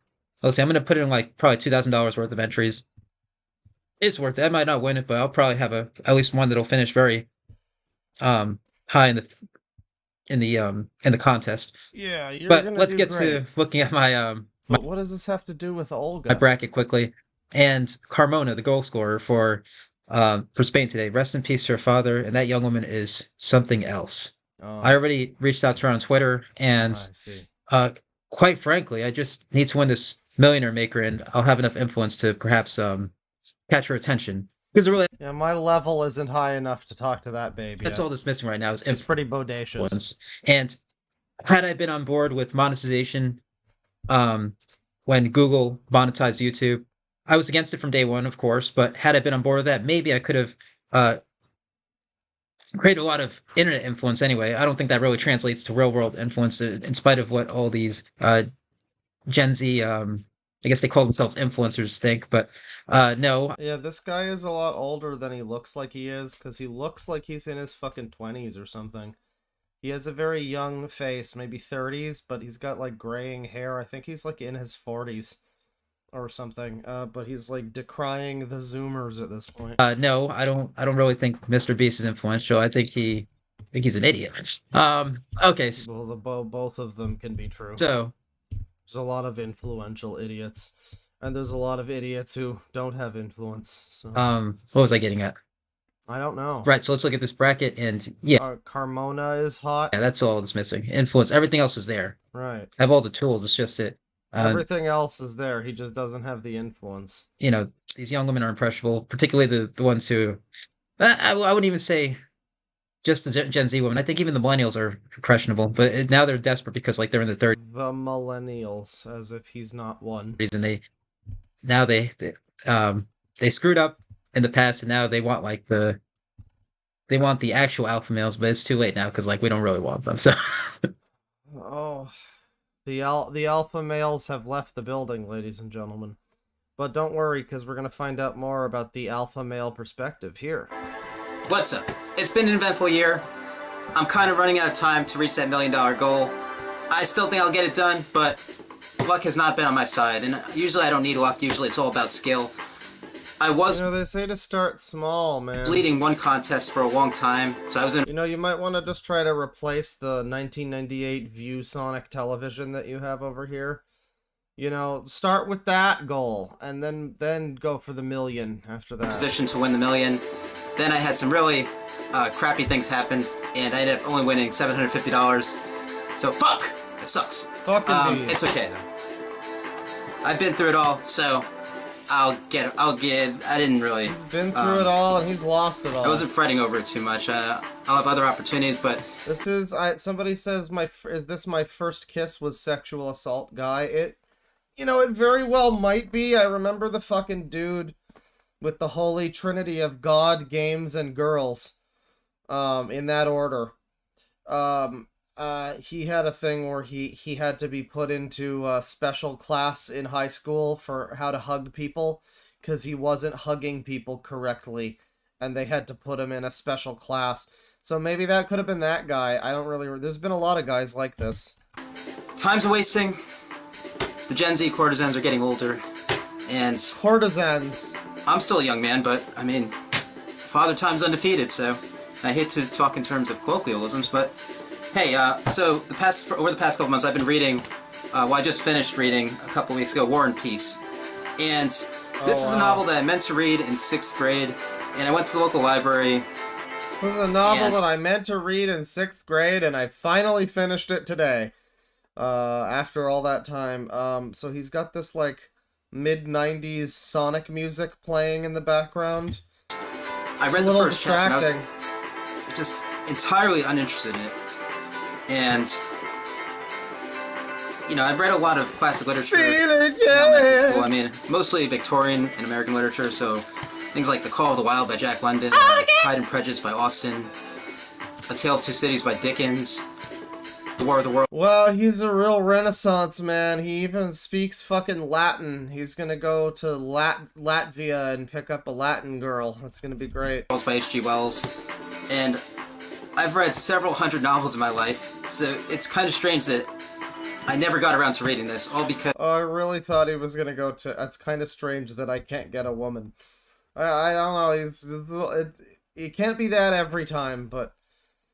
Let's see, I'm going to put in like probably $2,000 worth of entries. It's worth it. I might not win it, but I'll probably have at least one that'll finish very high in the contest. Yeah, you're but gonna let's do get great. to looking at my But what does this have to do with Olga? my bracket quickly. And Carmona, the goal scorer for Spain today. Rest in peace to her father, and that young woman is something else. Oh. I already reached out to her on Twitter, and quite frankly, I just need to win this Millionaire Maker, and I'll have enough influence to perhaps catch her attention. Because really, yeah, my level isn't high enough to talk to that baby. That's all that's missing right now. It's pretty bodacious. And had I been on board with monetization, when Google monetized YouTube, I was against it from day one, of course. But had I been on board with that, maybe I could have created a lot of internet influence. Anyway, I don't think that really translates to real world influence, in spite of what all these Gen Z, I guess they call themselves influencers, think. But no. Yeah, this guy is a lot older than he looks like he is, because he looks like he's in his fucking 20s or something. He has a very young face, maybe 30s, but he's got like graying hair. I think he's like in his 40s or something. But he's like decrying the Zoomers at this point. No, I don't really think Mr. Beast is influential. I think he I think he's an idiot. Okay. Well, both of them can be true. So there's a lot of influential idiots, and there's a lot of idiots who don't have influence. So what was I getting at? I don't know. Right. So let's look at this bracket, and yeah, Carmona is hot. yeah, that's all that's missing. Influence. Everything else is there. Right. I have all the tools. It's just that. Everything else is there. He just doesn't have the influence. You know, these young women are impressionable, particularly the ones who. I wouldn't even say just the Gen Z women. I think even the millennials are impressionable, but now they're desperate because like they're in their 30s. The millennials, as if he's not one. And they screwed up in the past, and now they want like the actual alpha males, but it's too late now because like we don't really want them. So. Oh, the alpha males have left the building, ladies and gentlemen. But don't worry, because we're going to find out more about the alpha male perspective here. What's up? It's been an eventful year. I'm kind of running out of time to reach that $1 million goal. I still think I'll get it done, but luck has not been on my side. And usually I don't need luck. Usually it's all about skill. I was... You know, they say to start small, man. Leading one contest for a long time, so I was in... You know, you might want to just try to replace the 1998 ViewSonic television that you have over here. You know, start with that goal, and then go for the $1 million after that. Position to win the $1 million. Then I had some really crappy things happen, and I ended up only winning $750. So fuck! It sucks. Fucking me. It's okay though. I've been through it all, so I didn't really... He's been through it all, and he's lost it all. I wasn't fretting over it too much. I'll have other opportunities, but... This is... somebody says, is this my first kiss with sexual assault guy? You know, it very well might be. I remember the fucking dude with the holy trinity of God, games, and girls. In that order. He had a thing where he had to be put into a special class in high school for how to hug people, because he wasn't hugging people correctly, and they had to put him in a special class. So maybe that could have been that guy. I don't really... There's been a lot of guys like this. Time's wasting. The Gen Z courtesans are getting older, and... Courtesans? I'm still a young man, but, I mean, Father Time's undefeated, so... I hate to talk in terms of colloquialisms, but... Hey, so over the past couple months, I've been reading, I just finished reading a couple weeks ago, War and Peace. And this is a novel that I meant to read in 6th grade, and I went to the local library. This is a novel that I meant to read in 6th grade, and I finally finished it today. After all that time. So he's got this, like, mid-90s Sonic music playing in the background. I read the first chapter, and I was just entirely uninterested in it. And, you know, I've read a lot of classic literature in school. I mean, mostly Victorian and American literature, so things like The Call of the Wild by Jack London, Pride and Prejudice by Austen, A Tale of Two Cities by Dickens, The War of the Worlds. Well, he's a real Renaissance man. He even speaks fucking Latin. He's gonna go to Latvia and pick up a Latin girl. That's gonna be great. By H.G. Wells. And I've read several hundred novels in my life, so it's kind of strange that I never got around to reading this, all because... Oh, I really thought he was gonna go to... It's kind of strange that I can't get a woman. I don't know, it can't be that every time, but...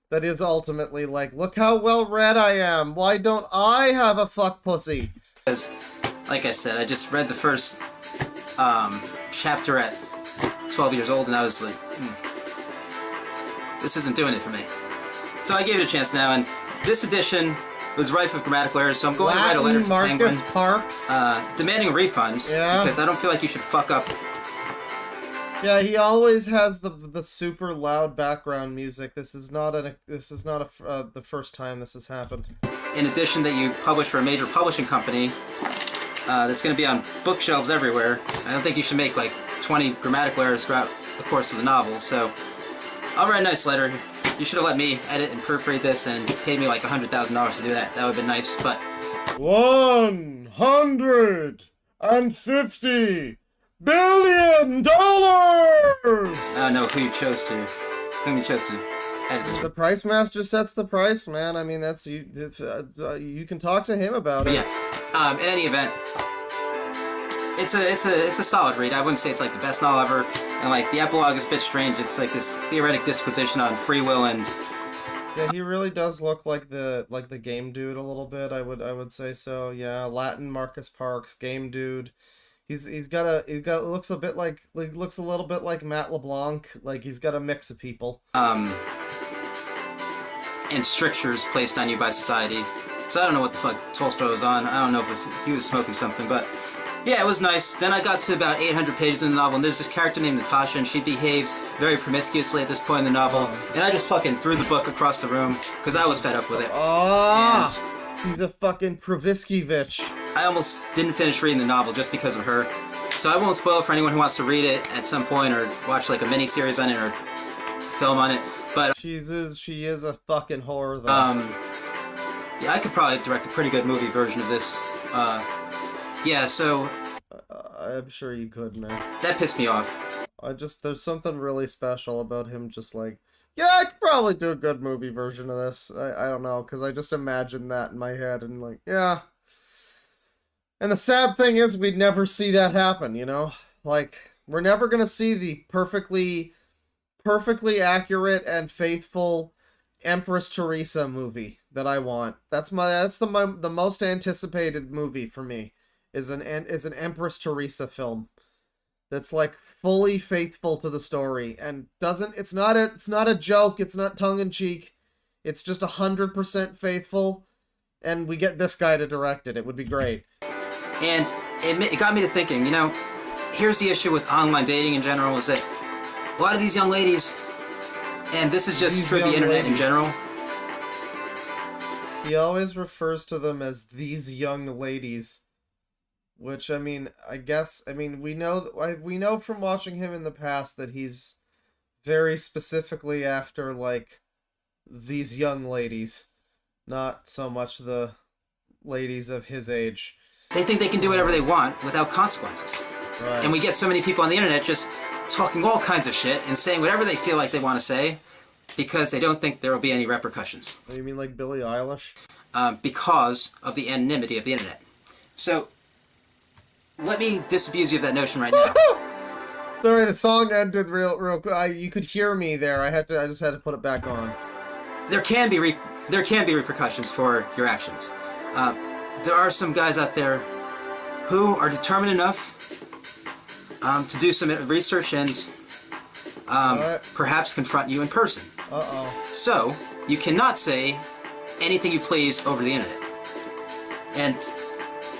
That is ultimately like, look how well read I am. Why don't I have a fuck pussy? Because, like I said, I just read the first chapter at 12 years old, and I was like, this isn't doing it for me. So I gave it a chance now, and this edition was rife with grammatical errors, so I'm going to write a letter to Penguin, demanding a refund, because I don't feel like you should fuck up. Yeah, he always has the super loud background music. This is not the first time this has happened. In addition, that you publish for a major publishing company that's going to be on bookshelves everywhere. I don't think you should make like 20 grammatical errors throughout the course of the novel. So I'll write a nice letter. You should have let me edit and proofread this and paid me like $100,000 to do that. That would have been nice, but... $150 billion! I don't know whom you chose to edit this. The price master sets the price, man. I mean, that's you can talk to him about it. Yeah. In any event, it's a solid read. I wouldn't say it's like the best novel ever. And like the epilogue is a bit strange. It's like this theoretic disquisition on free will and Yeah, he really does look like the game dude a little bit. I would say so. Yeah, Latin Marcus Parks, game dude. He's got looks a bit like looks a little bit like Matt LeBlanc. Like he's got a mix of people. And strictures placed on you by society. So I don't know what the fuck Tolstoy was on. I don't know if he was smoking something, but yeah, it was nice. Then I got to about 800 pages in the novel, and there's this character named Natasha, and she behaves very promiscuously at this point in the novel, and I just fucking threw the book across the room, because I was fed up with it. Ah! He's a fucking Proviskevich. I almost didn't finish reading the novel just because of her. So I won't spoil it for anyone who wants to read it at some point, or watch like a mini-series on it, or film on it, but she is a fucking whore, though. Yeah, I could probably direct a pretty good movie version of this. Yeah, so... I'm sure you could, man. That pissed me off. There's something really special about him just like, yeah, I could probably do a good movie version of this. I don't know, because I just imagine that in my head, and like, yeah. And the sad thing is, we'd never see that happen, you know? Like, we're never gonna see the perfectly accurate and faithful Empress Teresa movie that I want. That's the most anticipated movie for me is an Empress Teresa film that's like fully faithful to the story and it's not a joke, it's not tongue in cheek, it's just 100% faithful, and we get this guy to direct it. It would be great. And it got me to thinking, you know, here's the issue with online dating in general, is that a lot of these young ladies, and this is just true of the internet in general. He always refers to them as these young ladies, which, I mean, we know from watching him in the past that he's very specifically after, like, these young ladies, not so much the ladies of his age. They think they can do whatever they want without consequences. Right. And we get so many people on the internet just talking all kinds of shit and saying whatever they feel like they want to say because they don't think there will be any repercussions. You mean like Billie Eilish? Because of the anonymity of the internet. So, let me disabuse you of that notion right now. Sorry, the song ended real quick. You could hear me there. I just had to put it back on. There can be repercussions for your actions. There are some guys out there who are determined enough to do some research and perhaps confront you in person. Uh-oh. So, you cannot say anything you please over the internet. And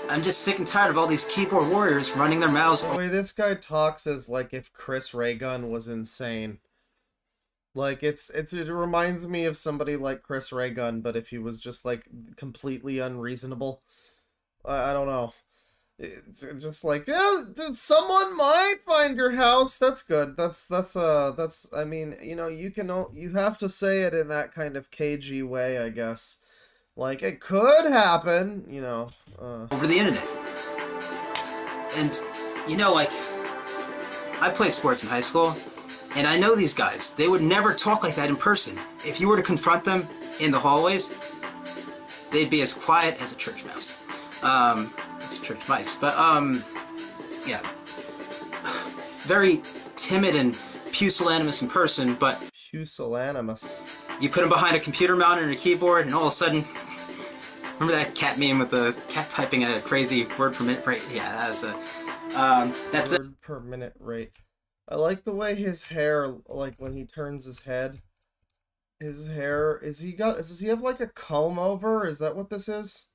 I'm just sick and tired of all these keyboard warriors running their mouths. The way this guy talks is like if Chris Ray Gun was insane. Like, it reminds me of somebody like Chris Ray Gun, but if he was just, like, completely unreasonable. I don't know. It's just like, yeah, someone might find your house. That's good. I mean, you know, you have to say it in that kind of cagey way, I guess. Like, it could happen, you know. Over the internet. And, you know, like, I played sports in high school, and I know these guys. They would never talk like that in person. If you were to confront them in the hallways, they'd be as quiet as a church mouse. It's church mice. But, yeah. Very timid and pusillanimous in person, but... Pusillanimous. You put them behind a computer mounted and a keyboard, and all of a sudden... Remember that cat meme with the cat typing at a crazy word per minute rate? Yeah, that's it. Word per minute rate. I like the way his hair, like, when he turns his head, his hair, does he have, like, a comb over? Is that what this is?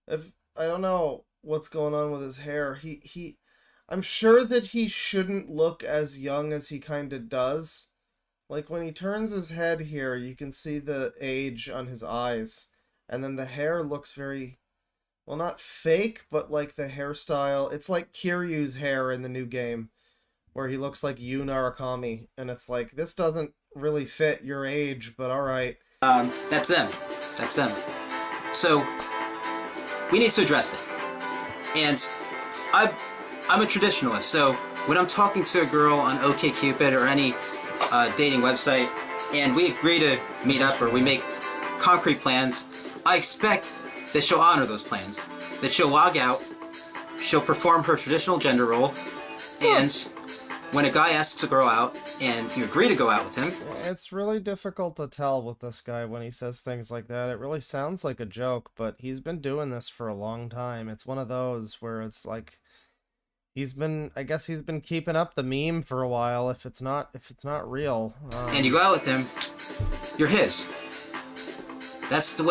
I don't know what's going on with his hair. I'm sure that he shouldn't look as young as he kind of does. Like, when he turns his head here, you can see the age on his eyes. And then the hair looks very, well, not fake, but like the hairstyle. It's like Kiryu's hair in the new game, where he looks like Yu Narakami. And it's like, this doesn't really fit your age, but alright. That's them. That's them. So, we need to address it. And I'm a traditionalist, so when I'm talking to a girl on OkCupid or any dating website, and we agree to meet up or we make concrete plans, I expect that she'll honor those plans. That she'll log out, she'll perform her traditional gender role, and when a guy asks a girl out and you agree to go out with him, It's really difficult to tell with this guy when he says things like that. It really sounds like a joke, but he's been doing this for a long time. It's one of those where it's like I guess he's been keeping up the meme for a while if it's not real. and you go out with him, you're his. That's the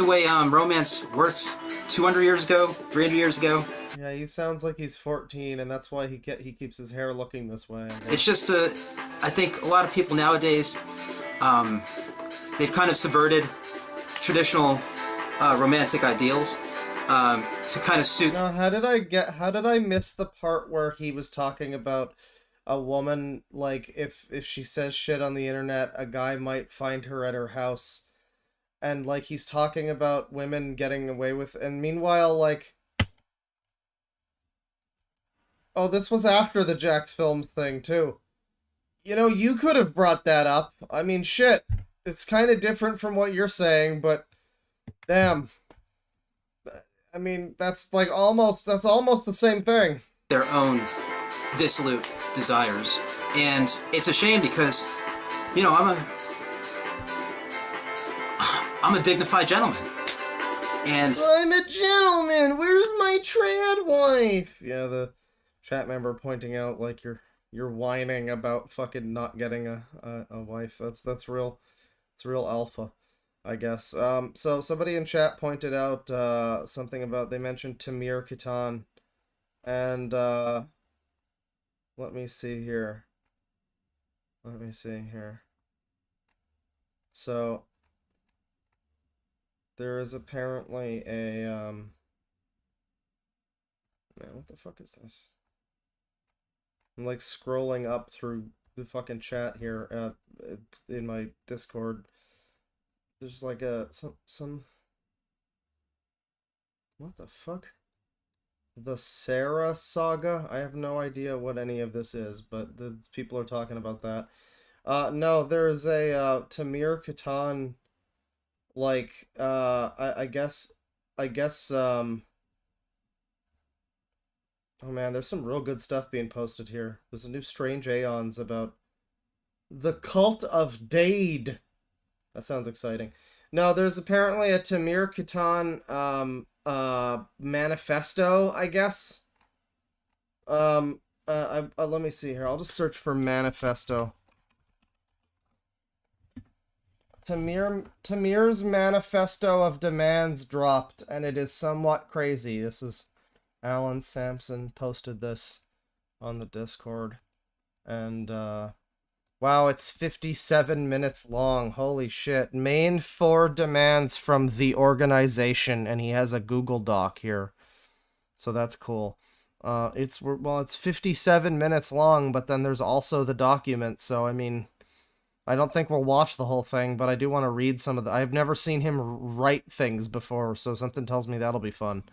way romance works 200 years ago, 300 years ago. Yeah, he sounds like he's 14, and that's why he keeps his hair looking this way. It's just I think a lot of people nowadays, they've kind of subverted traditional romantic ideals to kind of suit. Now, how did I miss the part where he was talking about a woman, like, if she says shit on the internet, a guy might find her at her house, and, like, he's talking about women getting away with, and meanwhile, like, oh, this was after the Jax Films thing, too. You know, you could have brought that up. I mean, shit. It's kind of different from what you're saying, but damn. I mean, that's almost the same thing. Their own dissolute desires. And it's a shame because, you know, I'm a dignified gentleman. And I'm a gentleman. Where's my trad wife? Yeah, the chat member pointing out like you're whining about fucking not getting a wife. That's real. It's real alpha, I guess. So somebody in chat pointed out something about, they mentioned Tamir Kitan, and let me see here. So there is apparently a man, what the fuck is this? I'm like scrolling up through the fucking chat here in my Discord. There's like some what the fuck? The Sarah saga? I have no idea what any of this is, but the people are talking about that. No, there's a Tamir Kitan, like I guess oh man, there's some real good stuff being posted here. There's a new Strange Aeons about the cult of Dade. That sounds exciting. No, there's apparently a Tamir Kitan manifesto, I guess. Let me see here. I'll just search for manifesto. Tamir's manifesto of demands dropped, and it is somewhat crazy. This is Alan Sampson posted this on the Discord, and wow, it's 57 minutes long. Holy shit. Main 4 demands from the organization, and he has a Google Doc here. So that's cool. It's 57 minutes long, but then there's also the document, so I mean, I don't think we'll watch the whole thing, but I do want to read some of the... I've never seen him write things before, so something tells me that'll be fun.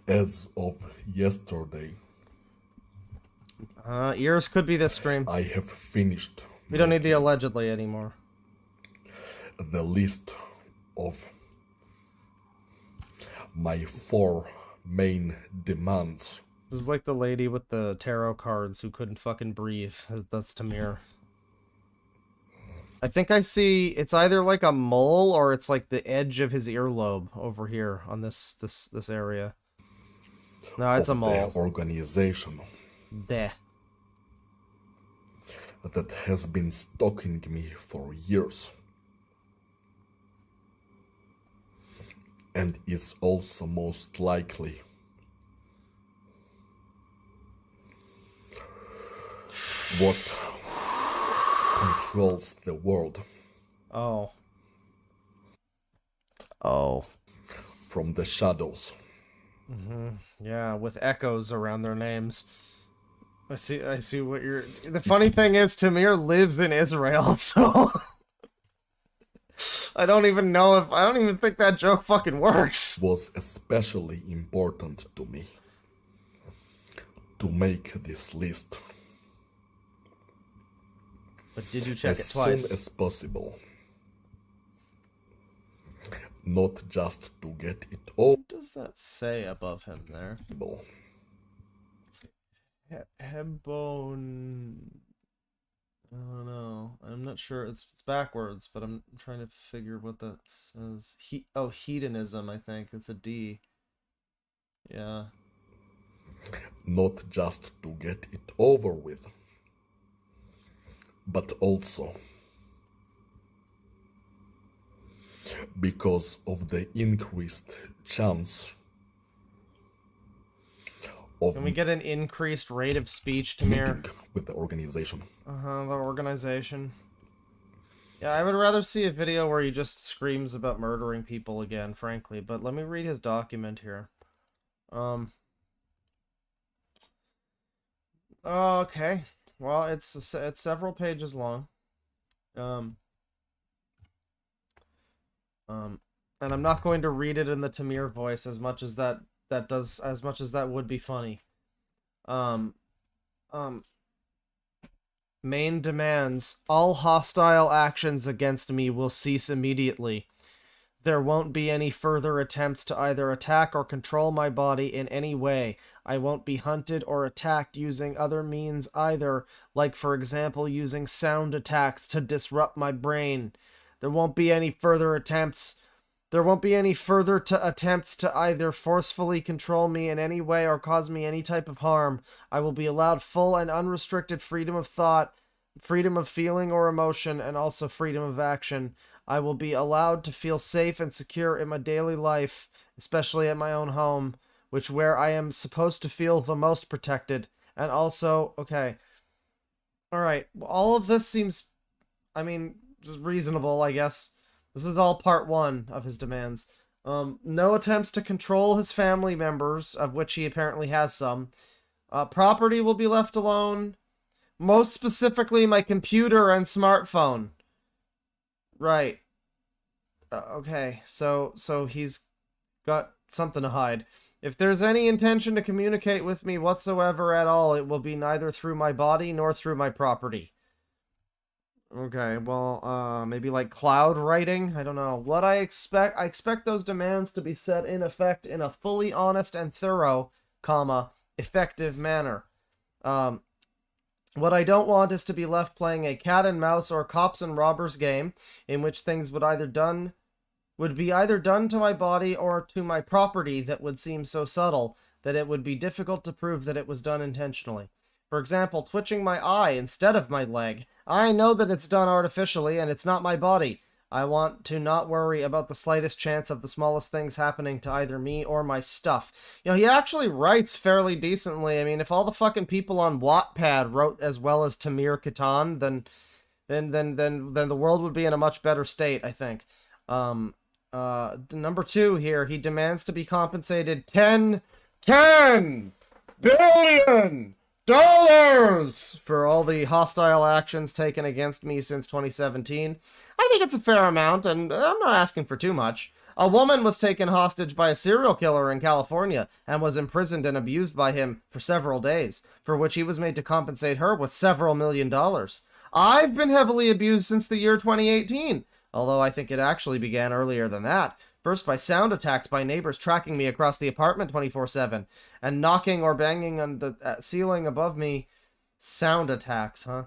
As of yesterday, ears could be this stream. I have finished. We don't need the allegedly anymore. The list of my 4 main demands. This is like the lady with the tarot cards who couldn't fucking breathe. That's Tamir. I think I see, it's either like a mole or it's like the edge of his earlobe over here on this area. No, it's a mole. The organization that has been stalking me for years, and is also most likely what controls the world. Oh. From the shadows. Yeah, with echoes around their names. I see what you're... The funny thing is, Tamir lives in Israel, so... I don't even think that joke fucking works. Was especially important to me to make this list. But did you check it twice? As soon as possible. Not just to get it all. What does that say above him there? Headbone. I don't know. I'm not sure. It's backwards, but I'm trying to figure what that says. Hedonism, I think. It's a D. Yeah. Not just to get it over with, but also because of the increased chance of Can we get an increased rate of speech, Tamir? meeting with the organization. The organization. Yeah, I would rather see a video where he just screams about murdering people again, frankly. But let me read his document here. Okay. Well, it's several pages long. And I'm not going to read it in the Tamir voice as much as that would be funny. Main demands: all hostile actions against me will cease immediately. There won't be any further attempts to either attack or control my body in any way. I won't be hunted or attacked using other means either, like for example using sound attacks to disrupt my brain. There won't be any further attempts to either forcefully control me in any way or cause me any type of harm. I will be allowed full and unrestricted freedom of thought, freedom of feeling or emotion, and also freedom of action. I will be allowed to feel safe and secure in my daily life, especially at my own home, where I am supposed to feel the most protected. And also, okay. Alright, all of this seems, just reasonable, I guess. This is all part one of his demands. No attempts to control his family members, of which he apparently has some. Property will be left alone. Most specifically, my computer and smartphone. Right. Okay, so he's got something to hide. If there's any intention to communicate with me whatsoever at all, it will be neither through my body nor through my property. Okay, well, maybe like cloud writing? I don't know. What I expect those demands to be set in effect in a fully honest and thorough, effective manner. What I don't want is to be left playing a cat and mouse or cops and robbers game, in which things would be either done to my body or to my property that would seem so subtle that it would be difficult to prove that it was done intentionally. For example, twitching my eye instead of my leg. I know that it's done artificially and it's not my body. I want to not worry about the slightest chance of the smallest things happening to either me or my stuff. He actually writes fairly decently. If all the fucking people on Wattpad wrote as well as Tamir Katan, then the world would be in a much better state, I think. Number 2 here, he demands to be compensated $10 billion for all the hostile actions taken against me since 2017. I think it's a fair amount, and I'm not asking for too much. A woman was taken hostage by a serial killer in California and was imprisoned and abused by him for several days, for which he was made to compensate her with several $1 million. I've been heavily abused since the year 2018, although I think it actually began earlier than that. First by sound attacks by neighbors tracking me across the apartment 24/7 and knocking or banging on the ceiling above me. Sound attacks, huh?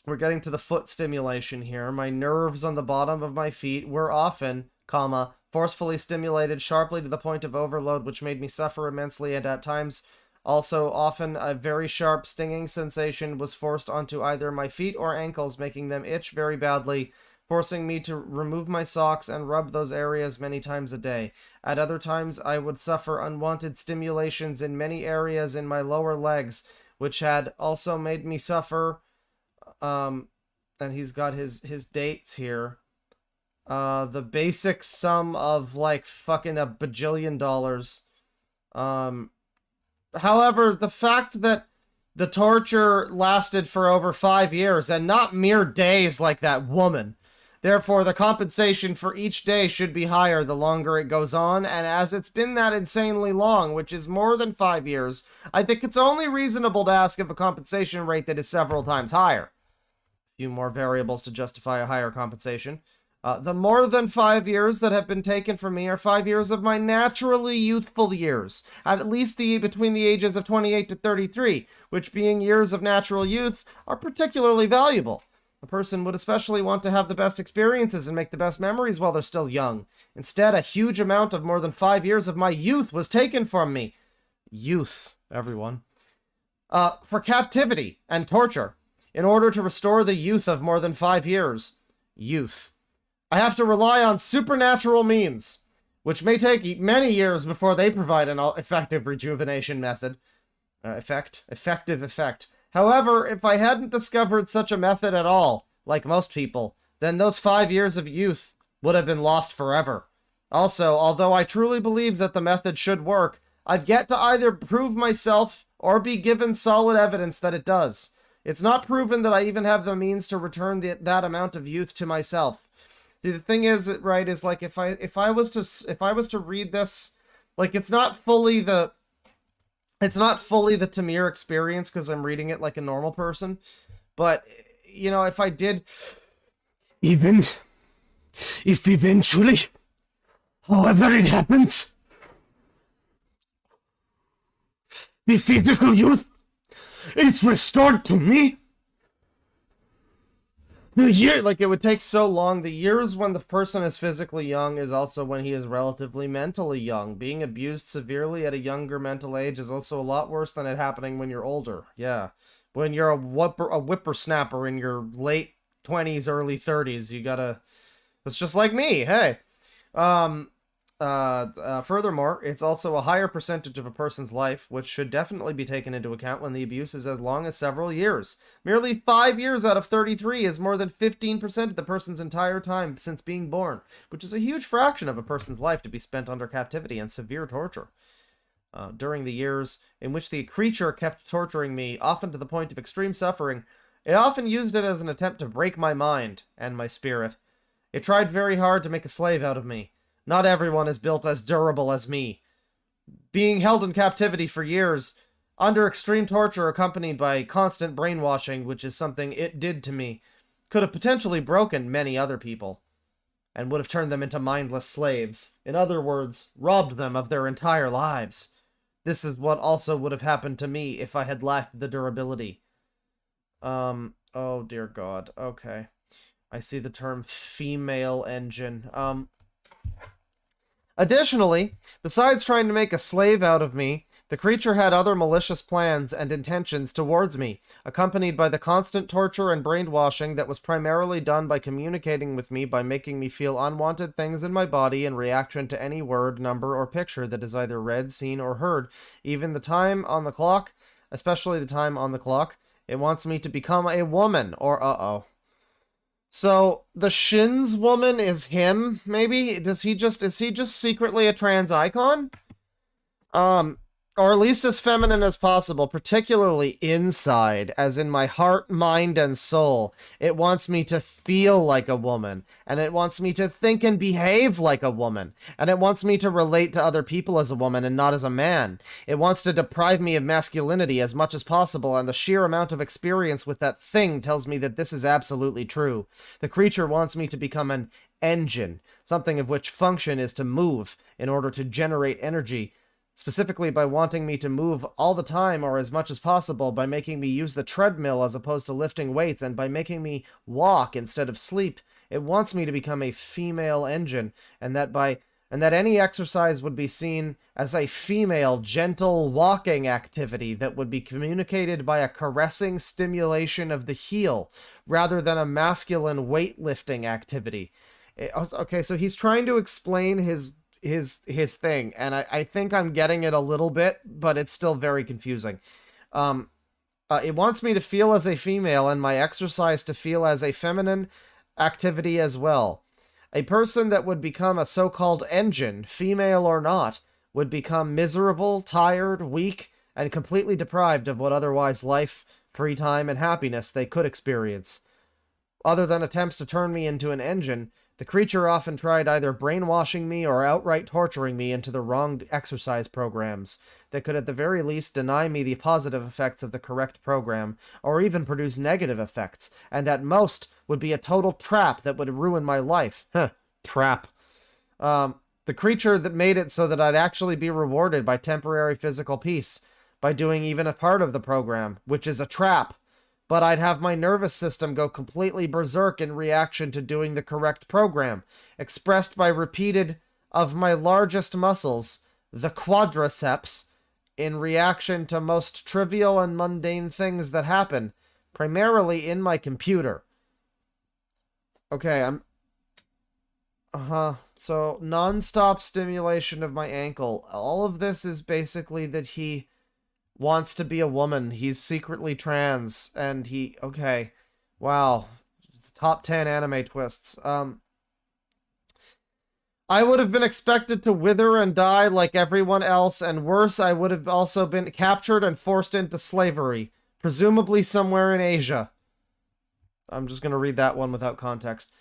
We're getting to the foot stimulation here. My nerves on the bottom of my feet were often, forcefully stimulated sharply to the point of overload, which made me suffer immensely, and at times also often a very sharp stinging sensation was forced onto either my feet or ankles, making them itch very badly, forcing me to remove my socks and rub those areas many times a day. At other times, I would suffer unwanted stimulations in many areas in my lower legs, which had also made me suffer. And he's got his dates here. The basic sum of like fucking $1 bajillion. However, the fact that the torture lasted for over 5 years and not mere days like that woman. Therefore, the compensation for each day should be higher the longer it goes on, and as it's been that insanely long, which is more than 5 years, I think it's only reasonable to ask of a compensation rate that is several times higher. A few more variables to justify a higher compensation. The more than 5 years that have been taken from me are 5 years of my naturally youthful years, at least between the ages of 28 to 33, which being years of natural youth are particularly valuable. A person would especially want to have the best experiences and make the best memories while they're still young. Instead, a huge amount of more than 5 years of my youth was taken from me. Youth, everyone. For captivity and torture, in order to restore the youth of more than 5 years. Youth. I have to rely on supernatural means, which may take many years before they provide an effective rejuvenation method. Effective effect. However, if I hadn't discovered such a method at all, like most people, then those 5 years of youth would have been lost forever. Also, although I truly believe that the method should work, I've yet to either prove myself or be given solid evidence that it does. It's not proven that I even have the means to return that amount of youth to myself. See, the thing is, right, is like if I was to read this, like it's not fully the Tamir experience because I'm reading it like a normal person, but you know, if I did, even if eventually, however it happens, the physical youth is restored to me. Like it would take so long. The years when the person is physically young is also when he is relatively mentally young. Being abused severely at a younger mental age is also a lot worse than it happening when you're older. Yeah. When you're a whippersnapper in your late 20s, early 30s, you gotta... It's just like me, hey. Furthermore, it's also a higher percentage of a person's life, which should definitely be taken into account when the abuse is as long as several years. Merely 5 years out of 33 is more than 15% of the person's entire time since being born, which is a huge fraction of a person's life to be spent under captivity and severe torture. During the years in which the creature kept torturing me, often to the point of extreme suffering, it often used it as an attempt to break my mind and my spirit. It tried very hard to make a slave out of me. Not everyone is built as durable as me. Being held in captivity for years, under extreme torture accompanied by constant brainwashing, which is something it did to me, could have potentially broken many other people, and would have turned them into mindless slaves. In other words, robbed them of their entire lives. This is what also would have happened to me if I had lacked the durability. Oh dear God, okay. I see the term female engine. Additionally, besides trying to make a slave out of me, the creature had other malicious plans and intentions towards me, accompanied by the constant torture and brainwashing that was primarily done by communicating with me by making me feel unwanted things in my body in reaction to any word, number, or picture that is either read, seen, or heard. Even the time on the clock, especially the time on the clock, it wants me to become a woman, or uh-oh. So, the Shins woman is him, maybe? Is he just secretly a trans icon? Or at least as feminine as possible, particularly inside, as in my heart, mind, and soul. It wants me to feel like a woman, and it wants me to think and behave like a woman, and it wants me to relate to other people as a woman and not as a man. It wants to deprive me of masculinity as much as possible, and the sheer amount of experience with that thing tells me that this is absolutely true. The creature wants me to become an engine, something of which function is to move in order to generate energy, specifically by wanting me to move all the time or as much as possible, by making me use the treadmill as opposed to lifting weights, and by making me walk instead of sleep. It wants me to become a female engine, and that any exercise would be seen as a female, gentle walking activity that would be communicated by a caressing stimulation of the heel, rather than a masculine weightlifting activity. Okay, so he's trying to explain his thing, and I think I'm getting it a little bit, but it's still very confusing. It wants me to feel as a female, and my exercise to feel as a feminine activity as well. A person that would become a so-called engine, female or not, would become miserable, tired, weak, and completely deprived of what otherwise life, free time, and happiness they could experience. Other than attempts to turn me into an engine, the creature often tried either brainwashing me or outright torturing me into the wrong exercise programs that could at the very least deny me the positive effects of the correct program, or even produce negative effects, and at most would be a total trap that would ruin my life. Huh, trap. The creature that made it so that I'd actually be rewarded by temporary physical peace by doing even a part of the program, which is a trap. But I'd have my nervous system go completely berserk in reaction to doing the correct program, expressed by repeated of my largest muscles, the quadriceps, in reaction to most trivial and mundane things that happen, primarily in my computer. Okay, so non-stop stimulation of my ankle. All of this is basically that he wants to be a woman. He's secretly trans, and okay. Wow. It's top 10 anime twists. I would have been expected to wither and die like everyone else, and worse, I would have also been captured and forced into slavery, presumably somewhere in Asia. I'm just gonna read that one without context.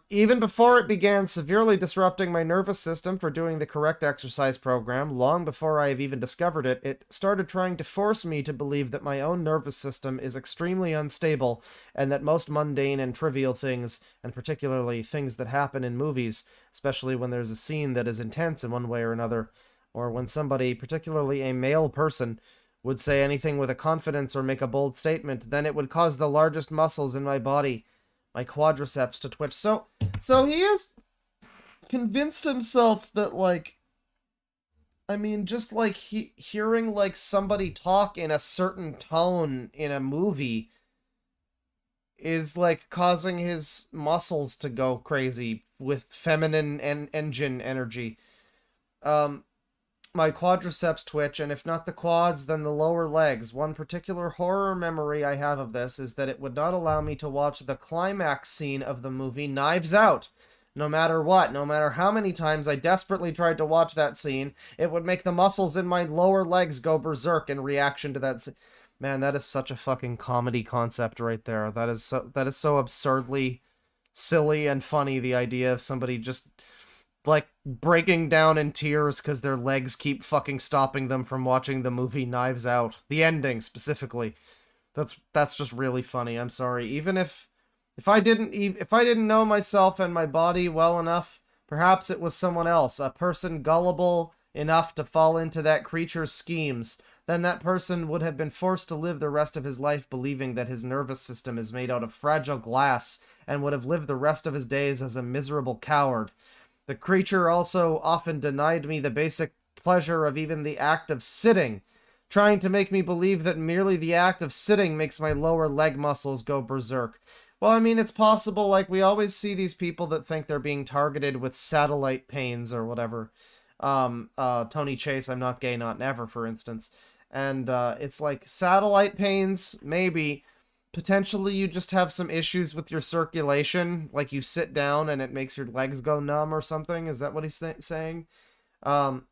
Even before it began severely disrupting my nervous system for doing the correct exercise program, long before I have even discovered it, it started trying to force me to believe that my own nervous system is extremely unstable, and that most mundane and trivial things, and particularly things that happen in movies, especially when there's a scene that is intense in one way or another, or when somebody, particularly a male person, would say anything with a confidence or make a bold statement, then it would cause the largest muscles in my body, my quadriceps, to twitch. So he has convinced himself that, like, I mean, just like hearing like somebody talk in a certain tone in a movie is like causing his muscles to go crazy with feminine and engine energy. My quadriceps twitch, and if not the quads, then the lower legs. One particular horror memory I have of this is that it would not allow me to watch the climax scene of the movie Knives Out. No matter what, no matter how many times I desperately tried to watch that scene, it would make the muscles in my lower legs go berserk in reaction to that scene. Man, that is such a fucking comedy concept right there. That is so absurdly silly and funny, the idea of somebody just like breaking down in tears because their legs keep fucking stopping them from watching the movie Knives Out. The ending, specifically. That's just really funny. I'm sorry. Even if I didn't know myself and my body well enough, perhaps it was someone else, a person gullible enough to fall into that creature's schemes, then that person would have been forced to live the rest of his life believing that his nervous system is made out of fragile glass, and would have lived the rest of his days as a miserable coward. The creature also often denied me the basic pleasure of even the act of sitting, trying to make me believe that merely the act of sitting makes my lower leg muscles go berserk. Well, I mean, it's possible, like, we always see these people that think they're being targeted with satellite pains or whatever. Tony Chase, I'm not gay, not never, for instance. And, it's like, satellite pains, maybe. Potentially you just have some issues with your circulation, like you sit down and it makes your legs go numb or something. Is that what he's saying? Trying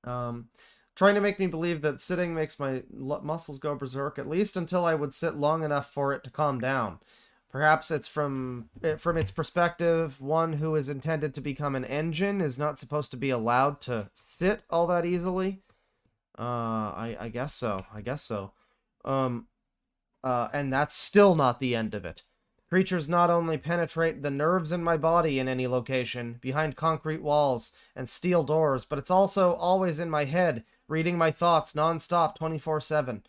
to make me believe that sitting makes my muscles go berserk, at least until I would sit long enough for it to calm down. Perhaps it's from its perspective, one who is intended to become an engine is not supposed to be allowed to sit all that easily. I guess so. And that's still not the end of it. Creatures not only penetrate the nerves in my body in any location, behind concrete walls and steel doors, but it's also always in my head, reading my thoughts non-stop 24/7.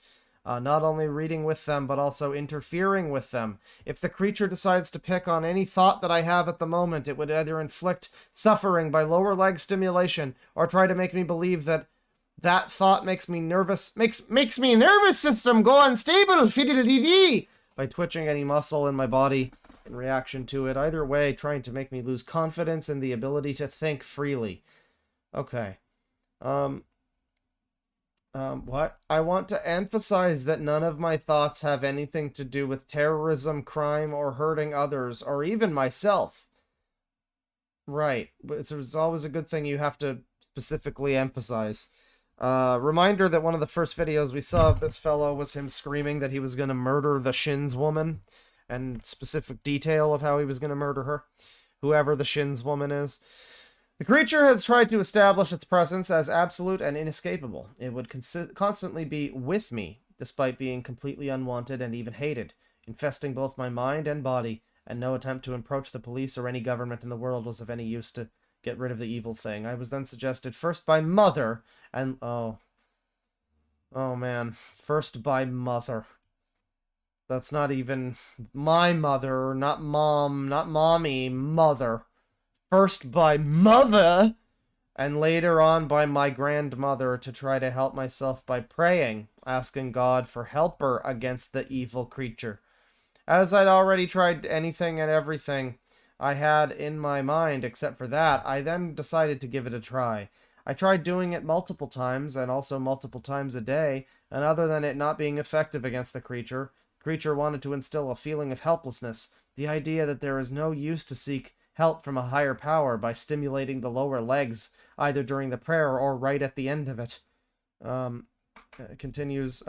Not only reading with them, but also interfering with them. If the creature decides to pick on any thought that I have at the moment, it would either inflict suffering by lower leg stimulation, or try to make me believe that thought makes me nervous, makes me nervous system go unstable, fiddle-dee-dee, by twitching any muscle in my body in reaction to it. Either way, trying to make me lose confidence in the ability to think freely. Okay. What? I want to emphasize that none of my thoughts have anything to do with terrorism, crime, or hurting others, or even myself. Right. But it's always a good thing you have to specifically emphasize. Reminder that one of the first videos we saw of this fellow was him screaming that he was going to murder the Shins woman, and specific detail of how he was going to murder her, whoever the Shins woman is. The creature has tried to establish its presence as absolute and inescapable. It would constantly be with me, despite being completely unwanted and even hated. infesting both my mind and body, and no attempt to approach the police or any government in the world was of any use to get rid of the evil thing. I was then suggested first by Mother, and oh man, first by Mother. That's not even my mother, not mom, not mommy, Mother. First by Mother, and later on by my grandmother, to try to help myself by praying, asking God for helper against the evil creature. As I'd already tried anything and everything I had in my mind except for that, I then decided to give it a try. I tried doing it multiple times, and also multiple times a day, and other than it not being effective against the creature wanted to instill a feeling of helplessness, the idea that there is no use to seek help from a higher power by stimulating the lower legs, either during the prayer or right at the end of it. Continues,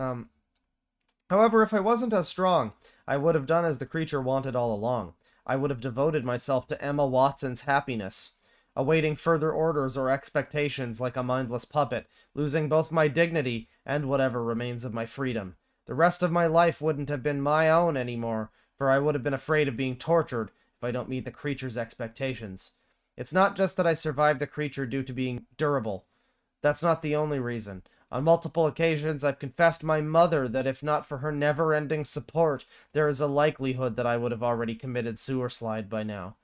however, if I wasn't as strong, I would have done as the creature wanted all along. I would have devoted myself to Emma Watson's happiness, awaiting further orders or expectations like a mindless puppet, losing both my dignity and whatever remains of my freedom. The rest of my life wouldn't have been my own anymore, for I would have been afraid of being tortured if I don't meet the creature's expectations. It's not just that I survived the creature due to being durable. That's not the only reason. On multiple occasions, I've confessed my mother that if not for her never-ending support, there is a likelihood that I would have already committed suicide by now.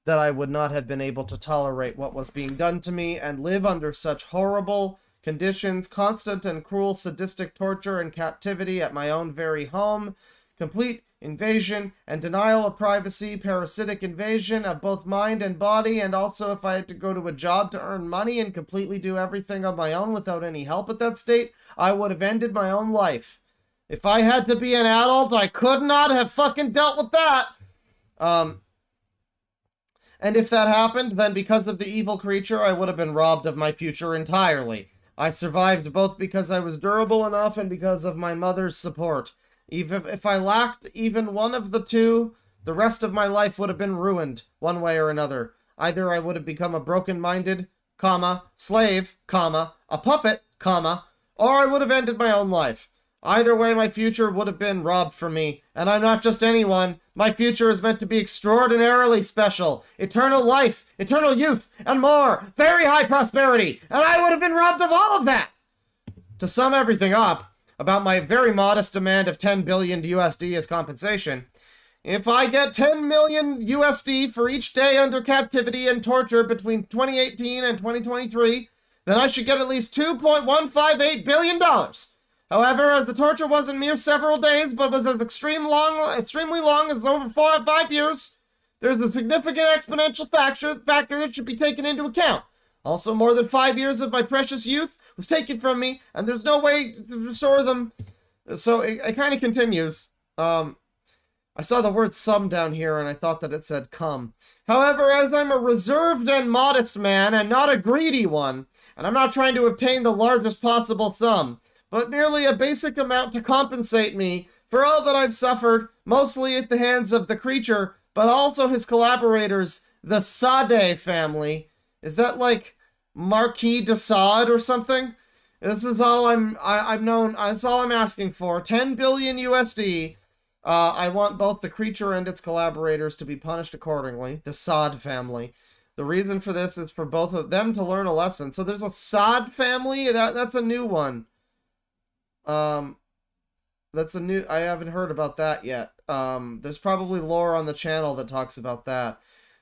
That I would not have been able to tolerate what was being done to me and live under such horrible conditions, constant and cruel sadistic torture and captivity at my own very home, complete invasion and denial of privacy, parasitic invasion of both mind and body, and also if I had to go to a job to earn money and completely do everything on my own without any help at that state, I would have ended my own life. If I had to be an adult, I could not have fucking dealt with that. And if that happened, then because of the evil creature, I would have been robbed of my future entirely. I survived both because I was durable enough and because of my mother's support. Even if I lacked even one of the two, the rest of my life would have been ruined, one way or another. Either I would have become a broken-minded, slave, a puppet, or I would have ended my own life. Either way, my future would have been robbed from me, and I'm not just anyone. My future is meant to be extraordinarily special. Eternal life, eternal youth, and more. Very high prosperity, and I would have been robbed of all of that. To sum everything up, about my very modest demand of 10 billion USD as compensation, if I get 10 million USD for each day under captivity and torture between 2018 and 2023, then I should get at least $2.158 billion. However, as the torture wasn't mere several days, but was as extremely long as over 5 years, there's a significant exponential factor that should be taken into account. Also, more than 5 years of my precious youth was taken from me, and there's no way to restore them. So it kind of continues. I saw the word "some" down here, and I thought that it said "come." However, as I'm a reserved and modest man, and not a greedy one, and I'm not trying to obtain the largest possible sum, but merely a basic amount to compensate me for all that I've suffered, mostly at the hands of the creature, but also his collaborators, the Sade family. Is that like Marquis de Sade or something? This is all that's all I'm asking for. 10 billion USD. I want both the creature and its collaborators to be punished accordingly, the Sade family. The reason for this is for both of them to learn a lesson. So there's a Sade family? That's a new one. That's a new, I haven't heard about that yet. There's probably lore on the channel that talks about that.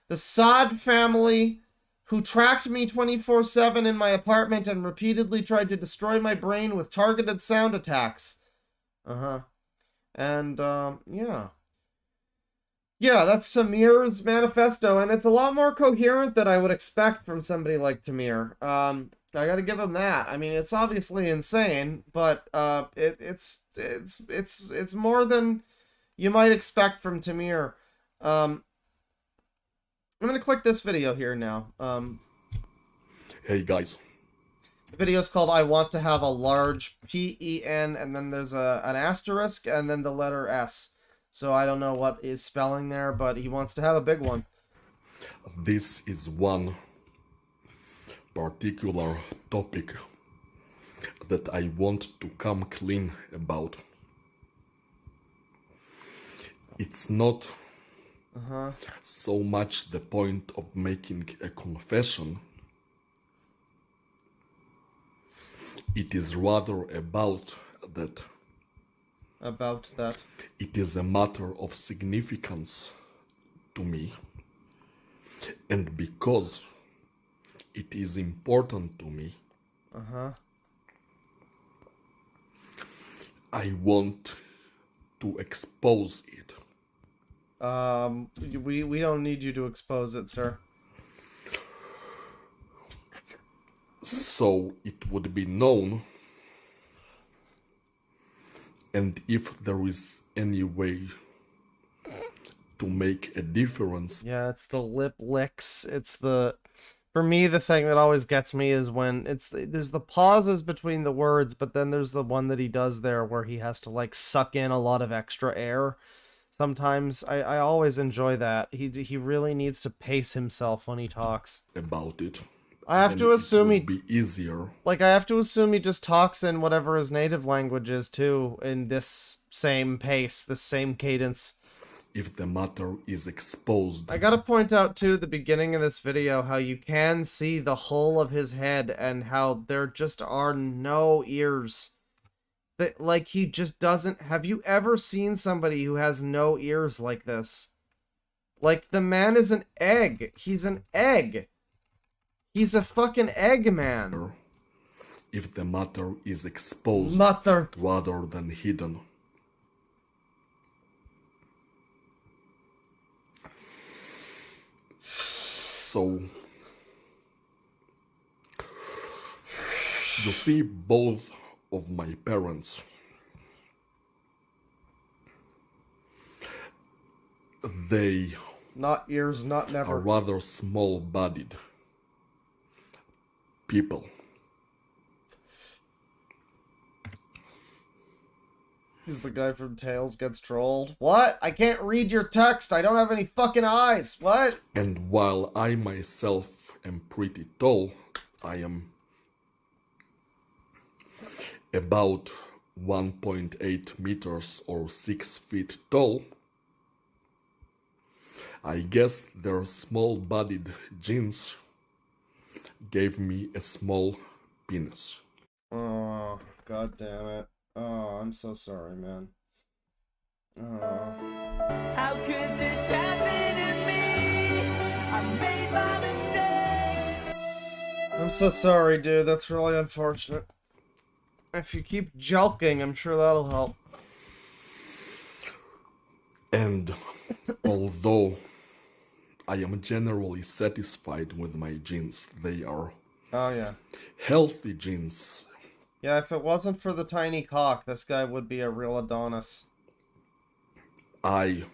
The Sade family, who tracked me 24/7 in my apartment and repeatedly tried to destroy my brain with targeted sound attacks. And, yeah. Yeah, that's Tamir's manifesto, and it's a lot more coherent than I would expect from somebody like Tamir. I gotta give him that. I mean, it's obviously insane, but it's more than you might expect from Tamir. I'm gonna click this video here now. Hey guys. The video's called "I Want to Have a Large PEN," and then there's an asterisk and then the letter S. So I don't know what is spelling there, but he wants to have a big one. This is one particular topic that I want to come clean about. It's not Uh-huh. so much the point of making a confession. It is rather about that. About that. It is a matter of significance to me. And because it is important to me, Uh-huh. I want to expose it. We don't need you to expose it, sir. So it would be known, and if there is any way to make a difference. Yeah, it's the lip licks. It's the... For me, the thing that always gets me is when there's the pauses between the words, but then there's the one that he does there where he has to, like, suck in a lot of extra air. Sometimes I always enjoy that. He really needs to pace himself when he talks. About it. I have to assume it would be easier. Like, I have to assume he just talks in whatever his native language is, too, in this same pace, this same cadence. If the matter is exposed. I gotta point out, too, the beginning of this video, how you can see the hull of his head and how there just are no ears. That, like, he just doesn't... Have you ever seen somebody who has no ears like this? Like, the man is an egg. He's an egg. He's a fucking egg man. If the matter is exposed rather than hidden. So, you see, both of my parents, they not ears, not never, are rather small-bodied people. He's the guy from Tales Gets Trolled. What? I can't read your text. I don't have any fucking eyes. What? And while I myself am pretty tall, I am about 1.8 meters or 6 feet tall. I guess their small-bodied genes gave me a small penis. Oh, god damn it. Oh, I'm so sorry, man. Oh. How could this happen to me? I made my mistakes. I'm so sorry, dude. That's really unfortunate. If you keep jelking, I'm sure that'll help. And although I am generally satisfied with my genes, they are healthy genes. Yeah, if it wasn't for the tiny cock, this guy would be a real Adonis. Like,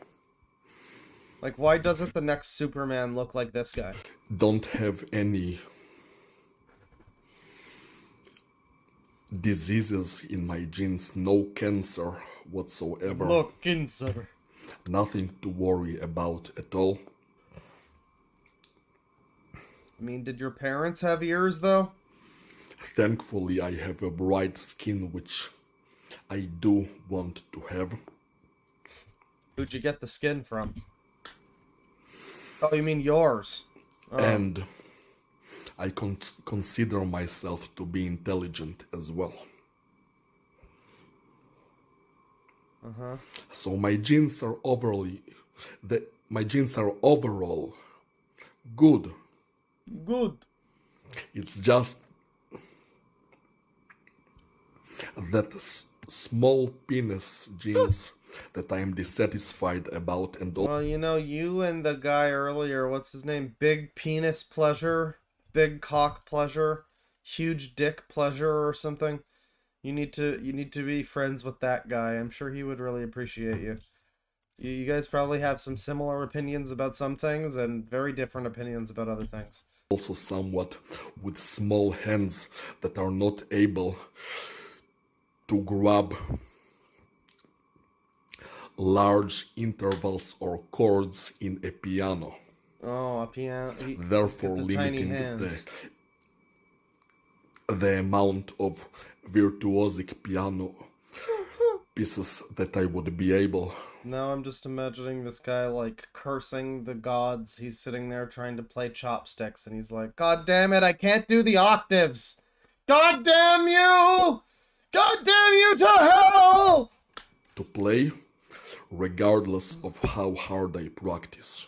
why doesn't the next Superman look like this guy? Don't have any diseases in my genes, no cancer whatsoever. No cancer. Nothing to worry about at all. I mean, did your parents have ears, though? Thankfully, I have a bright skin, which I do want to have. Who'd you get the skin from? Oh, you mean yours? Oh. And I consider myself to be intelligent as well. Uh-huh. So my genes are my genes are overall good. Good. It's just that small penis genes that I am dissatisfied about and all. Well, you know, you and the guy earlier, what's his name? Big penis pleasure? Big cock pleasure? Huge dick pleasure or something? You need to be friends with that guy. I'm sure he would really appreciate you. You guys probably have some similar opinions about some things and very different opinions about other things. Also somewhat with small hands that are not able to grab large intervals or chords in a piano. Oh, a piano. Therefore limiting the amount of virtuosic piano pieces that I would be able. Now I'm just imagining this guy, like, cursing the gods. He's sitting there trying to play chopsticks, and he's like, God damn it, I can't do the octaves! God damn you! God damn you to hell! To play, regardless of how hard I practice.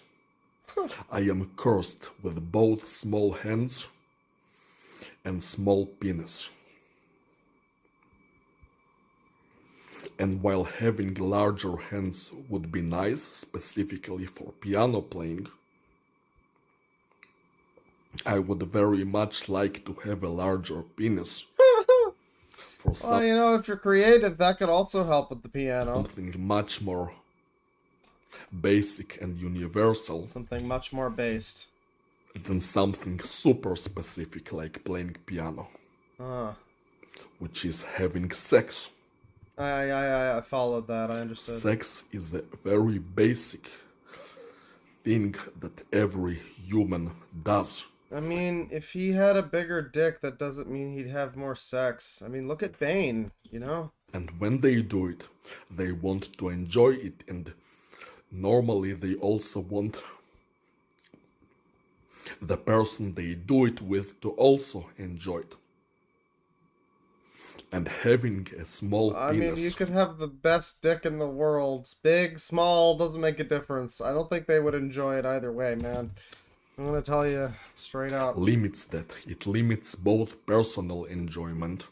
I am cursed with both small hands and small penis. And while having larger hands would be nice, specifically for piano playing, I would very much like to have a larger penis. For Well, you know, if you're creative, that could also help with the piano. something much more basic and universal Something much more based. than something super specific like playing piano, which is having sex. I followed that, I understood. Sex is a very basic thing that every human does. I mean, if he had a bigger dick, that doesn't mean he'd have more sex. I mean, look at Bane, you know? And when they do it, they want to enjoy it, and normally they also want the person they do it with to also enjoy it. And having a small I mean, penis... you could have the best dick in the world. Big, small, doesn't make a difference. I don't think they would enjoy it either way, man. I'm gonna tell you straight up. limits that. It limits both personal enjoyment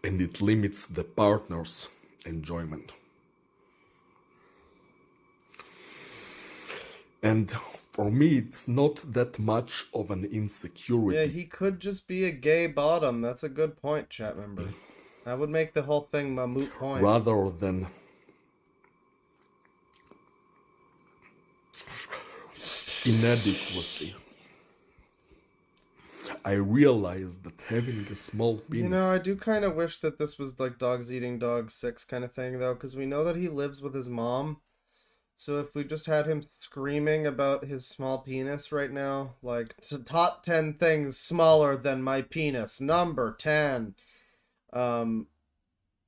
and it limits the partner's enjoyment. And for me, it's not that much of an insecurity. Yeah, he could just be a gay bottom. That's a good point, chat member. That would make the whole thing a moot point. Rather than inadequacy. I realized that having a small penis... You know, I do kind of wish that this was like Dogs Eating Dogs 6 kind of thing, though, because we know that he lives with his mom. So if we just had him screaming about his small penis right now, like, top 10 things smaller than my penis, number 10. You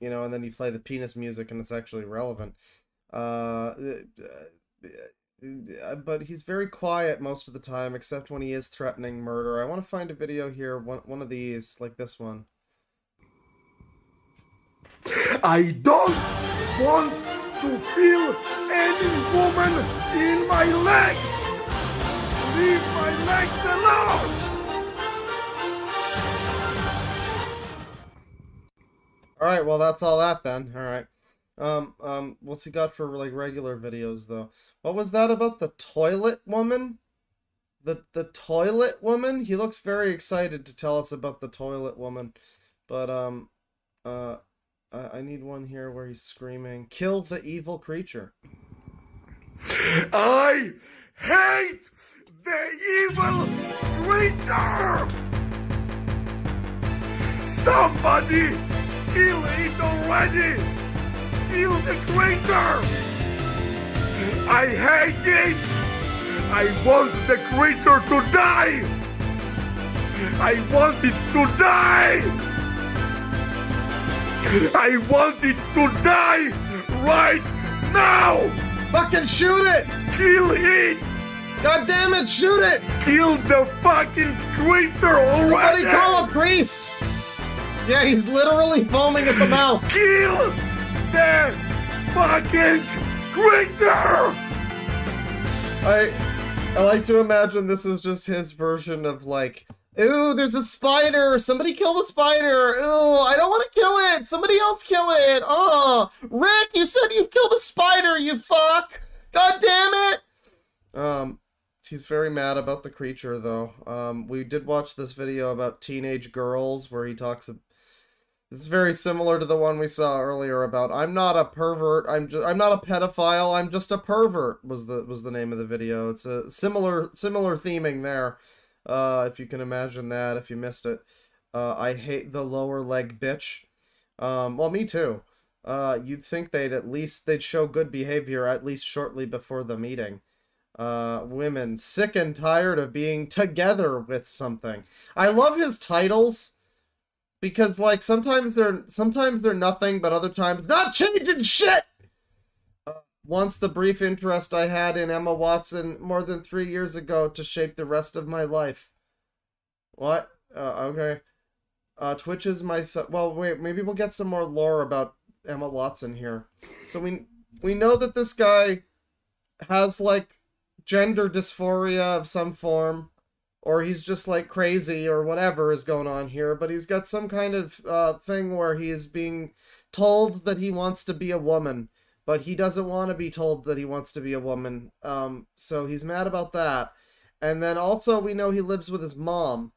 know, and then you play the penis music and it's actually relevant. But he's very quiet most of the time, except when he is threatening murder. I want to find a video here, one of these, like this one. I don't want to feel any woman in my leg! Leave my legs alone! Alright, well that's all that then. Alright. What's he got for like regular videos though? What was that about the toilet woman? The toilet woman? He looks very excited to tell us about the toilet woman. But I need one here where he's screaming, "Kill the evil creature." I hate the evil creature! Somebody kill it already! Kill the creature! I hate it! I want the creature to die! I want it to die! I want it to die right now! Fucking shoot it! Kill it! God damn it, shoot it! Kill the fucking creature already! Somebody call a priest! Yeah, he's literally foaming at the mouth. Kill the fucking creature! I like to imagine this is just his version of like, ooh, there's a spider! Somebody kill the spider! Ooh, I don't want to kill it! Somebody else kill it! Oh, Rick, you said you'd kill the spider, you fuck! God damn it! He's very mad about the creature, though. We did watch this video about teenage girls where he talks. This is very similar to the one we saw earlier about I'm not a pervert. I'm not a pedophile. I'm just a pervert. Was the name of the video. It's a similar theming there. If you can imagine that. If you missed it, I hate the lower leg bitch. Well, me too. You'd think they'd show good behavior at least shortly before the meeting. Women sick and tired of being together with something. I love his titles. Because, like, sometimes they're nothing, but other times not changing shit! Once the brief interest I had in Emma Watson more than 3 years ago to shape the rest of my life. What? Okay. Twitch is my well, wait, maybe we'll get some more lore about Emma Watson here. So we know that this guy has, like, gender dysphoria of some form, or he's just, like, crazy, or whatever is going on here, but he's got some kind of thing where he is being told that he wants to be a woman, but he doesn't want to be told that he wants to be a woman, so he's mad about that. And then also we know he lives with his mom,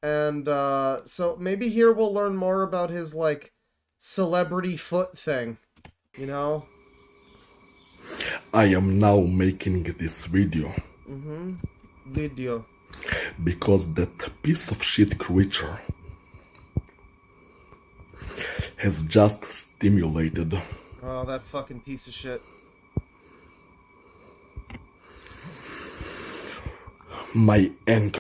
and so maybe here we'll learn more about his, like, celebrity foot thing, you know? I am now making this video. Video. Because that piece of shit creature has just stimulated Oh, that fucking piece of shit. my ankle.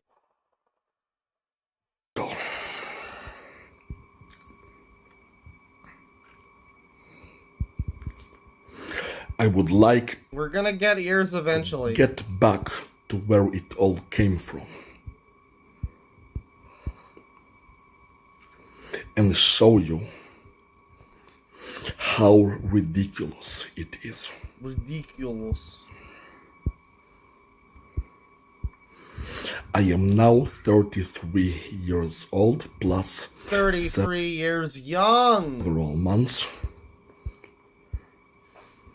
I would like We're gonna get ears eventually. to get back to where it all came from. And show you how ridiculous it is. Ridiculous. I am now 33 years old plus 33 years young! several months.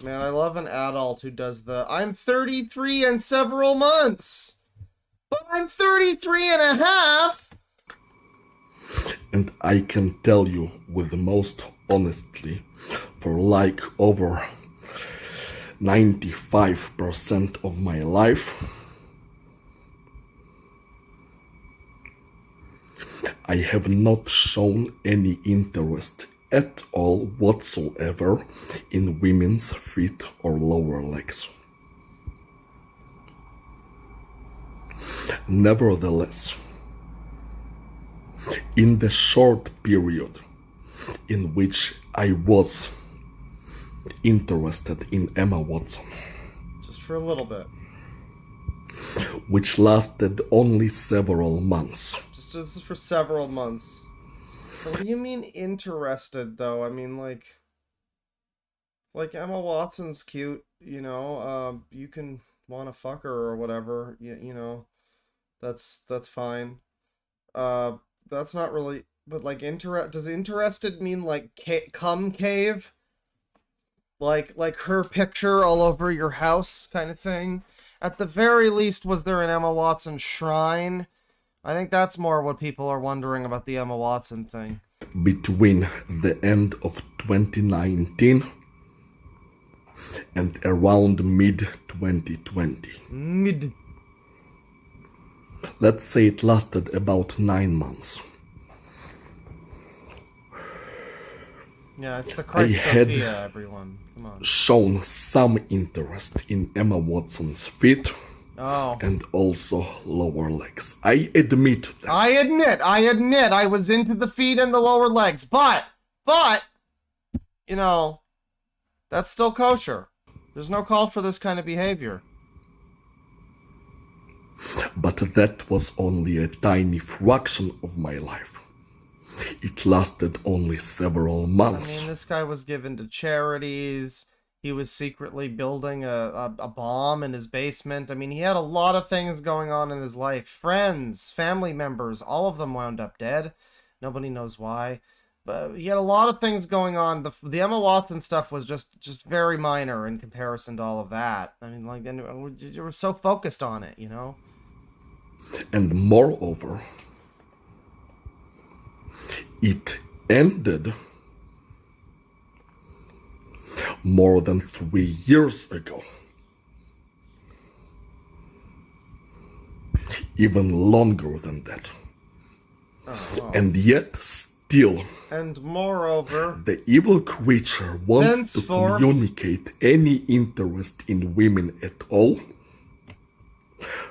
Man, I love an adult who does the, I'm 33 and several months! But I'm 33 and a half! And I can tell you with the most honestly, for like over 95% of my life, I have not shown any interest at all whatsoever in women's feet or lower legs. Nevertheless, in the short period in which I was interested in Emma Watson, Just for a little bit. which lasted only several months, Just for several months. What do you mean interested, though? I mean, like Emma Watson's cute, you know, you can want to fuck her or whatever, you know, that's fine. That's not really, but, like, does interested mean, like, cum cave? Like her picture all over your house kind of thing? At the very least, was there an Emma Watson shrine? I think that's more what people are wondering about the Emma Watson thing. between the end of 2019 and around mid-2020. Mid. Let's say it lasted about 9 months. Yeah, it's the Christ I had Sophia, everyone. Come on. shown some interest in Emma Watson's feet Oh. and also lower legs. I admit that. I admit, I was into the feet and the lower legs, but, you know, that's still kosher. There's no call for this kind of behavior. But that was only a tiny fraction of my life. It lasted only several months. I mean, this guy was given to charities. He was secretly building a bomb in his basement. I mean, he had a lot of things going on in his life. Friends, family members, all of them wound up dead. Nobody knows why. But he had a lot of things going on. The Emma Watson stuff was just very minor in comparison to all of that. I mean, like, you were so focused on it, you know? And moreover, it ended more than 3 years ago. Even longer than that. Oh, wow. And yet, still, and moreover, the evil creature wants to communicate any interest in women at all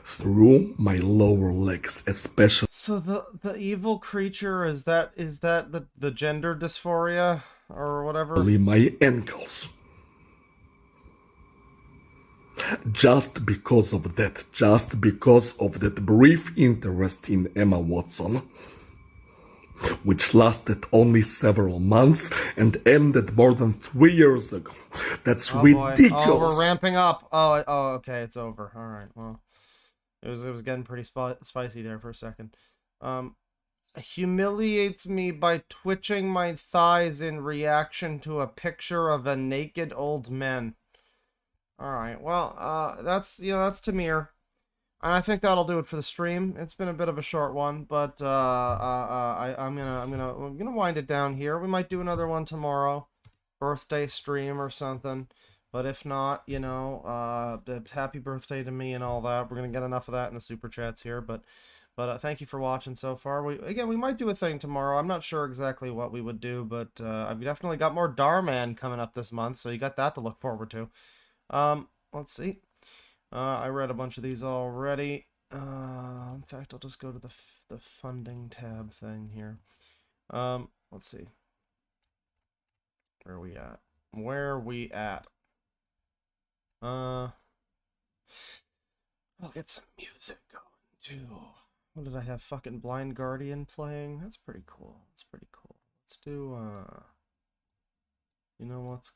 through my lower legs, especially So the evil creature, is that the gender dysphoria or whatever? my ankles. Just because of that brief interest in Emma Watson, which lasted only several months and ended more than 3 years ago. That's Oh boy. ridiculous. Oh, we're ramping up. Oh, okay, it's over. All right. Well, it was getting pretty spicy there for a second. Humiliates me by twitching my thighs in reaction to a picture of a naked old man. All right. Well, that's Tamir. And I think that'll do it for the stream. It's been a bit of a short one, but I'm gonna wind it down here. We might do another one tomorrow, birthday stream or something. But if not, happy birthday to me and all that. We're gonna get enough of that in the super chats here. But thank you for watching so far. We might do a thing tomorrow. I'm not sure exactly what we would do, but I've definitely got more Darman coming up this month, so you got that to look forward to. Let's see. I read a bunch of these already. In fact, I'll just go to the funding tab thing here. Let's see. Where are we at? I'll get some music going too. What did I have? Fucking Blind Guardian playing? That's pretty cool. Let's do, you know what's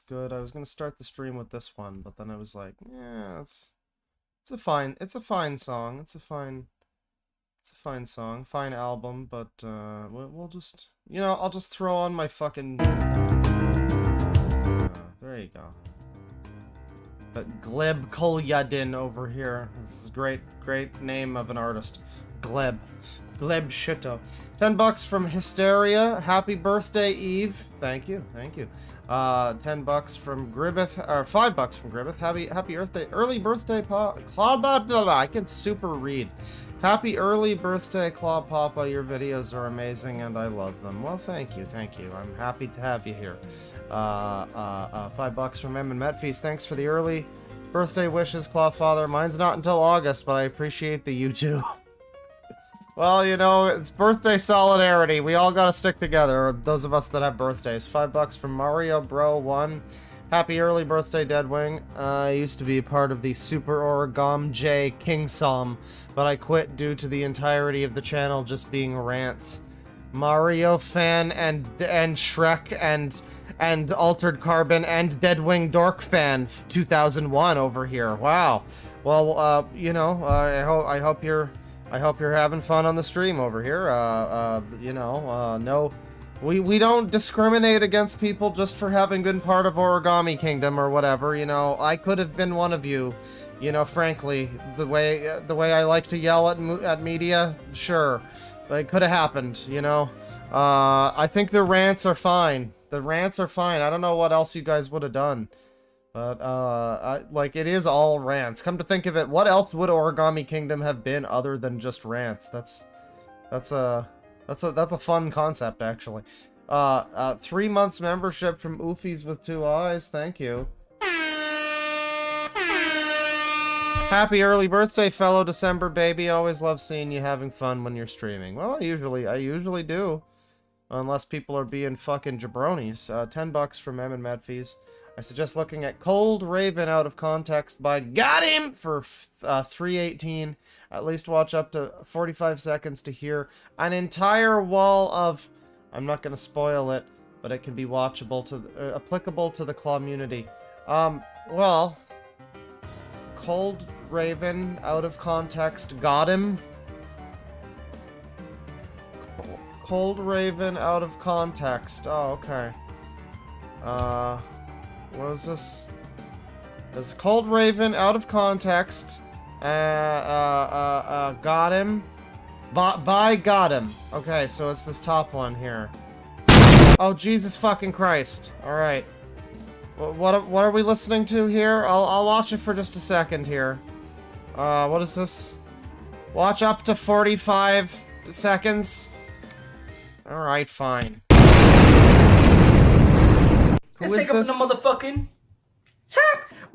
good? I was gonna start the stream with this one, but then I was like, yeah, it's a fine song. It's a fine song, fine album, but we'll just, I'll just throw on my fucking. There you go. But Gleb Kolyadin over here. This is a great name of an artist. Gleb Shito. $10 from Hysteria. Happy birthday, Eve. Thank you. $10 from Gribbeth, or $5 from Gribbeth. Happy early birthday, I can super read. Happy early birthday, Claw Papa. Your videos are amazing and I love them. Well, thank you. I'm happy to have you here. $5 from M and Metfeast. Thanks for the early birthday wishes, Claw Father. Mine's not until August, but I appreciate the you too. Well, it's birthday solidarity. We all gotta stick together, those of us that have birthdays. $5 from Mario Bro 1. Happy early birthday, Deadwing. I used to be part of the Super Origami J King Psalm, but I quit due to the entirety of the channel just being rants. Mario fan and Shrek and Altered Carbon and DeadwingDork fan 2001 over here. Wow. Well, I hope you're having fun on the stream over here. No, we don't discriminate against people just for having been part of Origami Kingdom or whatever. I could have been one of you. Frankly, the way I like to yell at media, sure, but it could have happened. I think the rants are fine. I don't know what else you guys would have done. But, it is all rants. Come to think of it, what else would Origami Kingdom have been other than just rants? That's a fun concept, actually. 3 months membership from Oofies with 2 eyes. Thank you. Happy early birthday, fellow December baby. Always love seeing you having fun when you're streaming. Well, I usually do. Unless people are being fucking jabronis. $10 from M and Madfees. I suggest looking at Cold Raven Out of Context by Got Him for $3.18. At least watch up to 45 seconds to hear an entire wall of... I'm not going to spoil it, but it can be watchable, applicable to the community. Well... Cold Raven Out of Context Got Him. Cold Raven Out of Context. Oh, okay. What is this? This is Cold Raven Out of Context. Got Him. By Got Him. Okay, so it's this top one here. Oh, Jesus fucking Christ. Alright. What are we listening to here? I'll watch it for just a second here. What is this? Watch up to 45 seconds. Alright, fine. Who is this? The motherfucking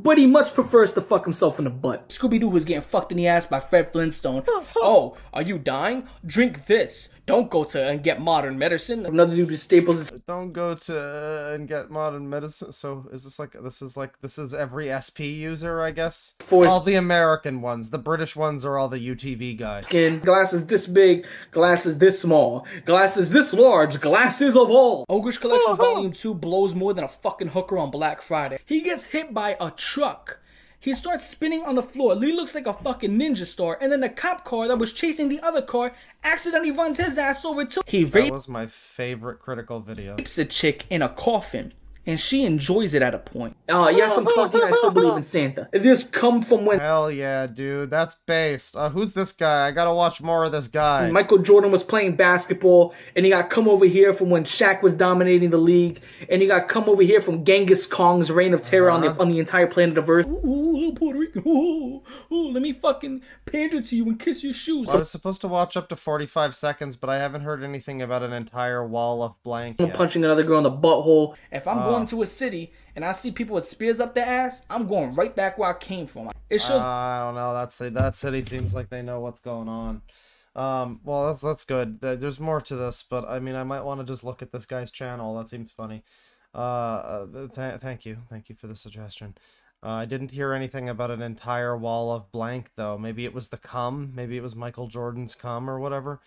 but he much prefers to fuck himself in the butt. Scooby-Doo was getting fucked in the ass by Fred Flintstone. Oh, are you dying? Drink this. Don't go to and get modern medicine. Another dude with staples. Don't go to and get modern medicine. So is this is every SP user, I guess? All the American ones. The British ones are all the UTV guys. Skin, glasses this big, glasses this small, glasses this large, glasses of all. Ogre's Collection Volume 2 blows more than a fucking hooker on Black Friday. He gets hit by a truck. He starts spinning on the floor. Lee looks like a fucking ninja star. And then the cop car that was chasing the other car accidentally runs his ass over too. That was my favorite critical video. Rapes a chick in a coffin. And she enjoys it at a point. Yes, I'm talking. I still believe in Santa. This come from when... Hell yeah, dude. That's based. Who's this guy? I gotta watch more of this guy. Michael Jordan was playing basketball, and he got come over here from when Shaq was dominating the league, and he got come over here from Genghis Khan's reign of terror on the entire planet of Earth. Ooh, little Puerto Rican. Ooh, let me fucking pander to you and kiss your shoes. I was supposed to watch up to 45 seconds, but I haven't heard anything about an entire wall of blank yet. Punching another girl in the butthole. If I'm going to a city and I see people with spears up their ass, I'm going right back where I came from. It shows. I don't know. That city seems like they know what's going on. Well, that's good. There's more to this, but I mean, I might want to just look at this guy's channel. That seems funny. Thank you for the suggestion. I didn't hear anything about an entire wall of blank though. Maybe it was the cum. Maybe it was Michael Jordan's cum or whatever.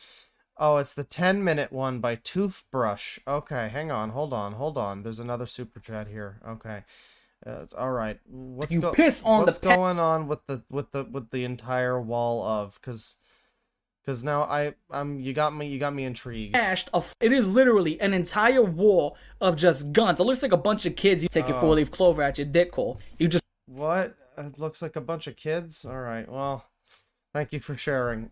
Oh, it's the 10-minute one by Toothbrush. Okay, hang on, hold on. There's another super chat here. Okay, it's all right. What's going on with the entire wall of? Because now you got me intrigued. It is literally an entire wall of just guns. It looks like a bunch of kids. You take your 4-leaf clover at your dick hole. You just what? It looks like a bunch of kids. All right. Well, thank you for sharing.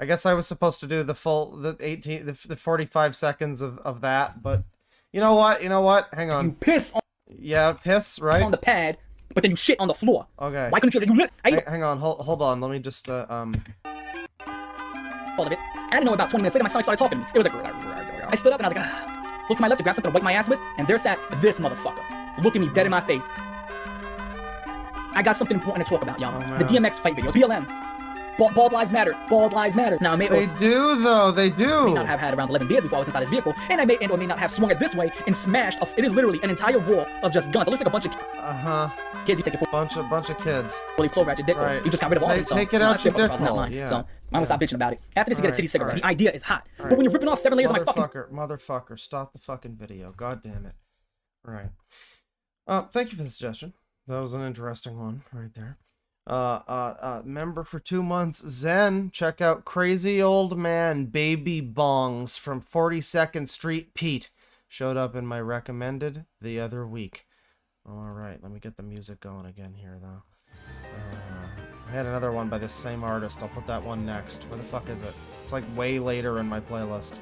I guess I was supposed to do the 45 seconds of that, but you know what? Hang on. You piss on. Yeah, piss, right? On the pad, but then you shit on the floor. Okay. Why couldn't you lit? Hang on, hold on. Let me just All of it. I didn't know about 20 minutes later my stomach started talking. It was like I stood up and I was like, looked to my left to grab something to wipe my ass with, and there sat this motherfucker, looking me dead in my face. I got something important to talk about, y'all. The DMX fight video. BLM. Bald lives matter. Bald lives matter. Now, they do, though. They do. I may not have had around 11 beers before I was inside his vehicle, and I may or may not have swung it this way and smashed. It is literally an entire wall of just guns. It looks like a bunch of kids. You take it bunch of kids. Fully clover at your dick. Right. You just got rid of all of it. So take it out your dick hole. Yeah. So I'm gonna stop bitching about it. After this, you get a titty cigarette. The idea is hot, but when you're ripping off 7 layers of my fucking motherfucker, stop the fucking video. God damn it. All right. Thank you for the suggestion. That was an interesting one right there. Member for 2 months, Zen. Check out Crazy Old Man Baby Bongs from 42nd Street Pete. Showed up in my recommended the other week. Alright, let me get the music going again here, though. I had another one by the same artist. I'll put that one next. Where the fuck is it? It's like way later in my playlist.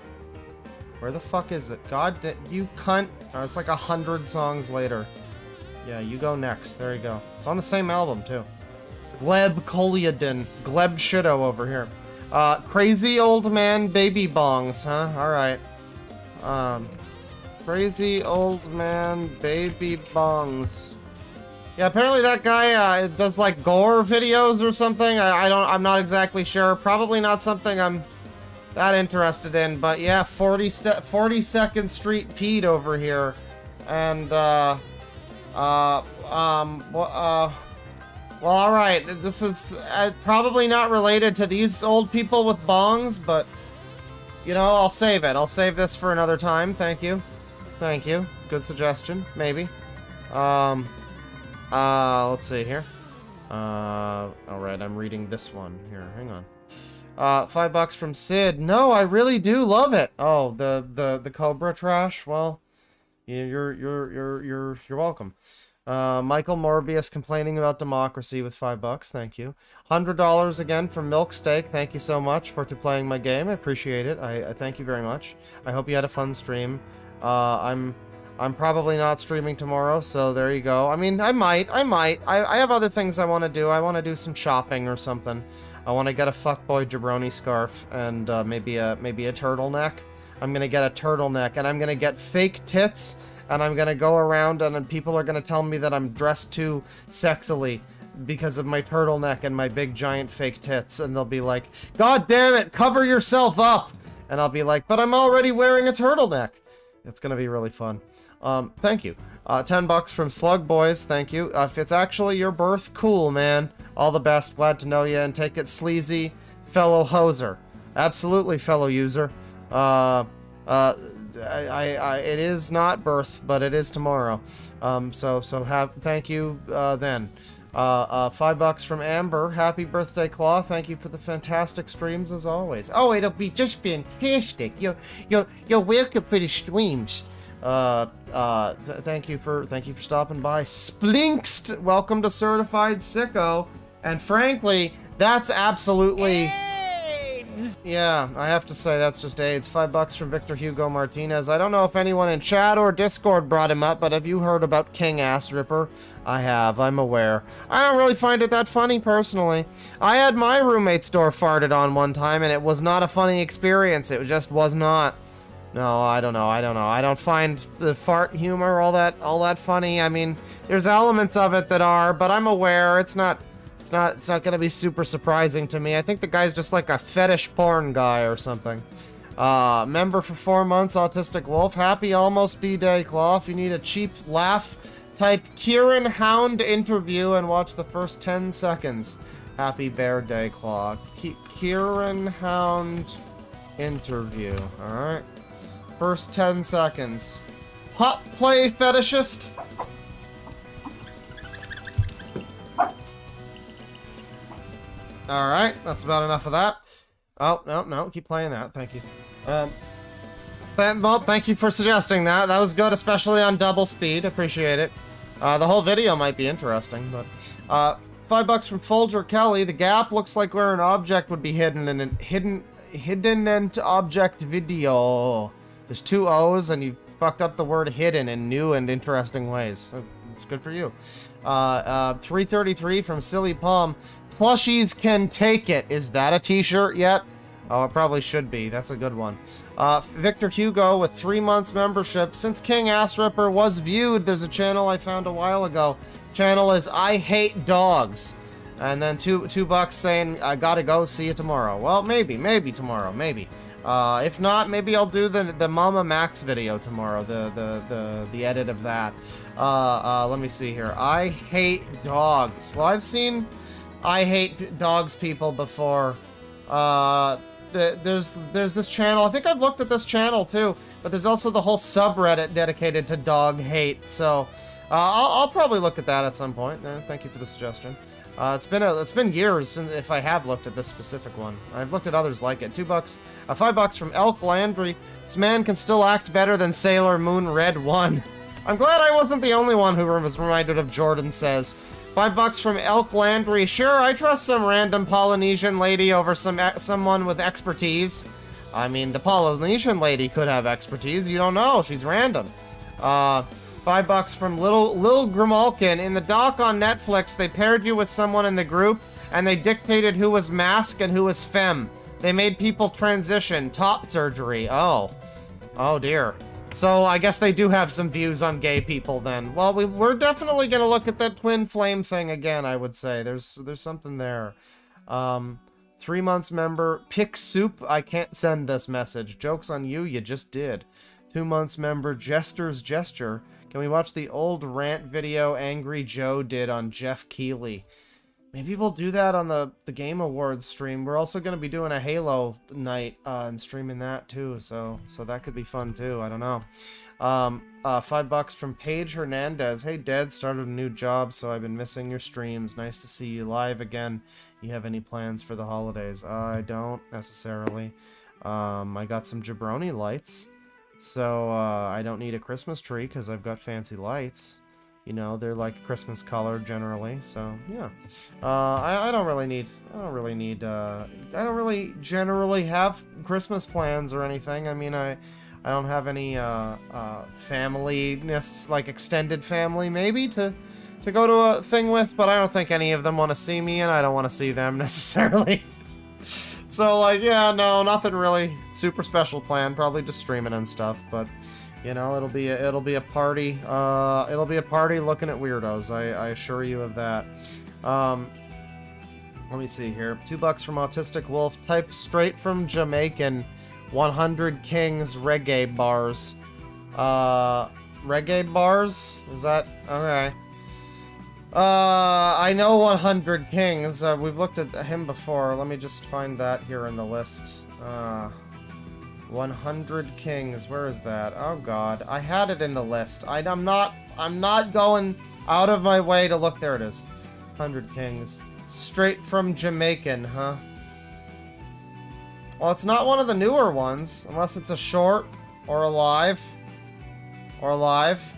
Where the fuck is it? God, you cunt. Oh, it's like 100 songs later. Yeah, you go next. There you go. It's on the same album, too. Gleb Koliadin. Gleb Shido over here. Crazy Old Man Baby Bongs, huh? Alright. Crazy Old Man Baby Bongs. Yeah, apparently that guy does like gore videos or something. I'm not exactly sure. Probably not something I'm that interested in, but yeah, 42nd Street Pete over here. And well, alright, this is probably not related to these old people with bongs, but, you know, I'll save it. I'll save this for another time. Thank you. Thank you. Good suggestion. Maybe. Let's see here. Alright, I'm reading this one here. Hang on. $5 from Sid. No, I really do love it. Oh, the Cobra trash? Well, you're welcome. Michael Morbius complaining about democracy with $5. Thank you. $100 again from Milk Steak. Thank you so much for playing my game. I appreciate it. I thank you very much. I hope you had a fun stream. I'm probably not streaming tomorrow, so there you go. I mean, I might. I have other things I want to do. I want to do some shopping or something. I want to get a fuckboy jabroni scarf and maybe a turtleneck. I'm gonna get a turtleneck and I'm gonna get fake tits and I'm gonna go around and then people are gonna tell me that I'm dressed too sexily because of my turtleneck and my big giant fake tits, and they'll be like, God damn it, cover yourself up! And I'll be like, but I'm already wearing a turtleneck. It's gonna be really fun. Thank you. $10 from Slug Boys, thank you. If it's actually your birth, cool, man. All the best, glad to know you, and take it sleazy, fellow hoser. Absolutely, fellow user. It is not birth, but it is tomorrow. Thank you, then. $5 from Amber. Happy birthday, Claw. Thank you for the fantastic streams as always. Oh, it'll be just fantastic. You're welcome for the streams. Thank you for stopping by. Splinkst, welcome to Certified Sicko. And frankly, that's absolutely... Yeah, I have to say that's just AIDS. $5 from Victor Hugo Martinez. I don't know if anyone in chat or Discord brought him up, but have you heard about King Ass Ripper? I have, I'm aware. I don't really find it that funny, personally. I had my roommate's door farted on one time, and it was not a funny experience. It just was not. No, I don't know. I don't find the fart humor all that funny. I mean, there's elements of it that are, but I'm aware it's not gonna be super surprising to me. I think the guy's just like a fetish porn guy or something. Member for 4 months, Autistic Wolf. Happy almost B-Day, Claw. If you need a cheap laugh, type Kieran Hound interview and watch the first 10 seconds. Happy Bear Day, Claw. Kieran Hound interview. Alright. First 10 seconds. Hot play fetishist. Alright, that's about enough of that. Oh, no, keep playing that. Thank you. Well, thank you for suggesting that. That was good, especially on double speed. Appreciate it. The whole video might be interesting, but... $5 from Folger Kelly. The gap looks like where an object would be hidden in hidden object video. There's 2 O's, and you fucked up the word hidden in new and interesting ways. So it's good for you. 333 from Silly Palm. Plushies can take it. Is that a t-shirt yet? Oh, it probably should be. That's a good one. Victor Hugo with 3 months membership. Since King Ass Ripper was viewed, there's a channel I found a while ago. Channel is I Hate Dogs. And then $2 saying, I gotta go, see you tomorrow. Well, maybe tomorrow, maybe. If not, maybe I'll do the Mama Max video tomorrow, the edit of that. Let me see here. I Hate Dogs. Well, I've seen I Hate Dogs people before. There's this channel. I think I've looked at this channel too, but there's also the whole subreddit dedicated to dog hate. So I'll probably look at that at some point. Thank you for the suggestion. It's been years since if I have looked at this specific one. I've looked at others like it. $2, $5 from Elk Landry. This man can still act better than Sailor Moon Red 1. I'm glad I wasn't the only one who was reminded of Jordan Says. $5 from Elk Landry. Sure, I trust some random Polynesian lady over someone with expertise. I mean, the Polynesian lady could have expertise. You don't know. She's random. $5 from Lil Grimalkin. In the doc on Netflix, they paired you with someone in the group, and they dictated who was mask and who was femme. They made people transition. Top surgery. Oh dear. So I guess they do have some views on gay people then. Well, we're definitely gonna look at that twin flame thing again, I would say. There's something there. 3 months member. Pick Soup. I can't send this message. Joke's on you, you just did. 2 months member. Jester's Gesture. Can we watch the old rant video Angry Joe did on Jeff Keighley? Maybe we'll do that on the Game Awards stream. We're also going to be doing a Halo night and streaming that too, so that could be fun too. I don't know. $5 from Paige Hernandez. Hey, Dead, started a new job, so I've been missing your streams. Nice to see you live again. You have any plans for the holidays? I don't necessarily. I got some jabroni lights, so I don't need a Christmas tree because I've got fancy lights. You know, they're like Christmas color generally, so yeah. I don't really generally have Christmas plans or anything. I mean, I don't have any family-ness, like extended family maybe to go to a thing with, but I don't think any of them want to see me, and I don't want to see them necessarily. So like, yeah, no, nothing really super special planned. Probably just streaming and stuff, but You know, it'll be a party. It'll be a party looking at weirdos. I assure you of that. Let me see here. $2 from Autistic Wolf. Type straight from Jamaican. 100 Kings reggae bars. Reggae bars? Is that okay? I know 100 Kings. We've looked at him before. Let me just find that here in the list. 100 Kings. Where is that? Oh God, I had it in the list. I'm not going out of my way to look. There it is. 100 Kings. Straight from Jamaican, huh? Well, it's not one of the newer ones, unless it's a short or a live. Or live.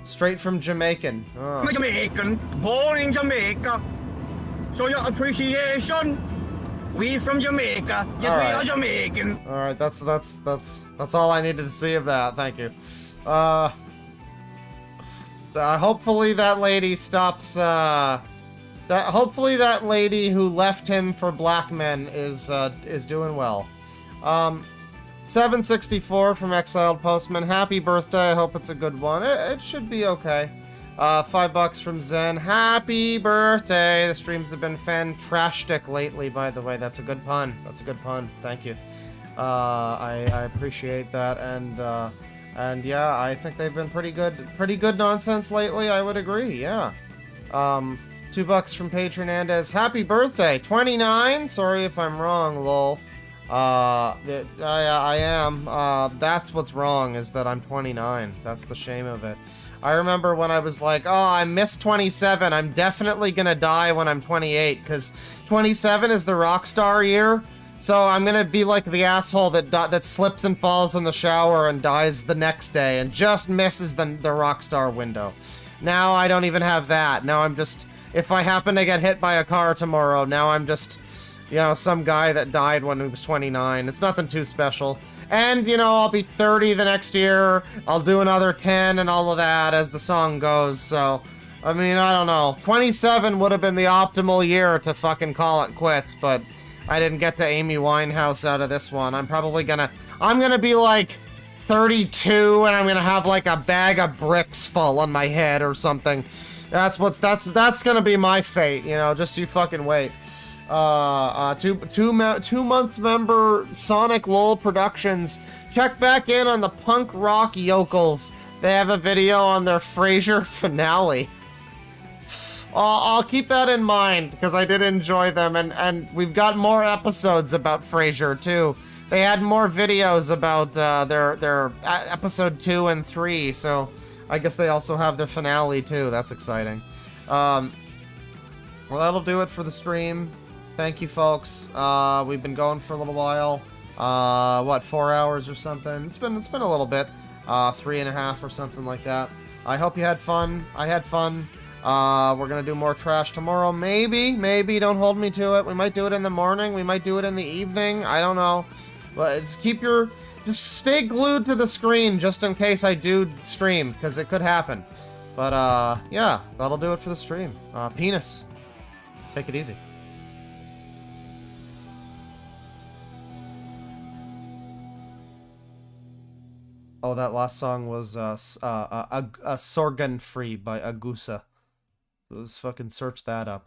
Straight from Jamaican. Oh. I'm a Jamaican, born in Jamaica. So your appreciation. We from Jamaica. Yes, All we right. are Jamaican. All right, that's all I needed to see of that. Thank you. Hopefully that lady stops. Hopefully that lady who left him for black men is doing well. 764 from Exiled Postman. Happy birthday. I hope it's a good one. It should be okay. $5 from Zen. Happy birthday. The streams have been fantastic lately, by the way. That's a good pun. That's a good pun. Thank you. I appreciate that. And yeah, I think they've been pretty good nonsense lately. I would agree. Yeah. $2 from Paige Hernandez. Happy birthday. 29? Sorry if I'm wrong, lol. I am. That's what's wrong, is that I'm 29. That's the shame of it. I remember when I was like, oh, I missed 27. I'm definitely gonna die when I'm 28, because 27 is the Rockstar year. So I'm gonna be like the asshole that slips and falls in the shower and dies the next day and just misses the Rockstar window. Now I don't even have that. Now I'm just, if I happen to get hit by a car tomorrow, now I'm just, you know, some guy that died when he was 29. It's nothing too special. And, you know, I'll be 30 the next year. I'll do another 10 and all of that as the song goes. So, I mean, I don't know. 27 would have been the optimal year to fucking call it quits, but I didn't get to Amy Winehouse out of this one. I'm gonna be like 32 and I'm gonna have like a bag of bricks fall on my head or something. That's gonna be my fate, you know, just you fucking wait. 2 months member Sonic LOL Productions. Check back in on the punk rock yokels. They have a video on their Frasier finale. I'll keep that in mind because I did enjoy them, and we've got more episodes about Frasier too. They had more videos about their episode 2 and 3, so I guess they also have the finale too. That's exciting. Well, that'll do it for the stream. Thank you, folks. We've been going for a little while. What, 4 hours or something? It's been a little bit. 3.5 or something like that. I hope you had fun. I had fun. We're gonna do more trash tomorrow. Maybe. Don't hold me to it. We might do it in the morning. We might do it in the evening. I don't know. But just stay glued to the screen just in case I do stream, because it could happen. But, yeah, that'll do it for the stream. Penis. Take it easy. Oh, that last song was Sorgen Free by Agusa. Let's fucking search that up.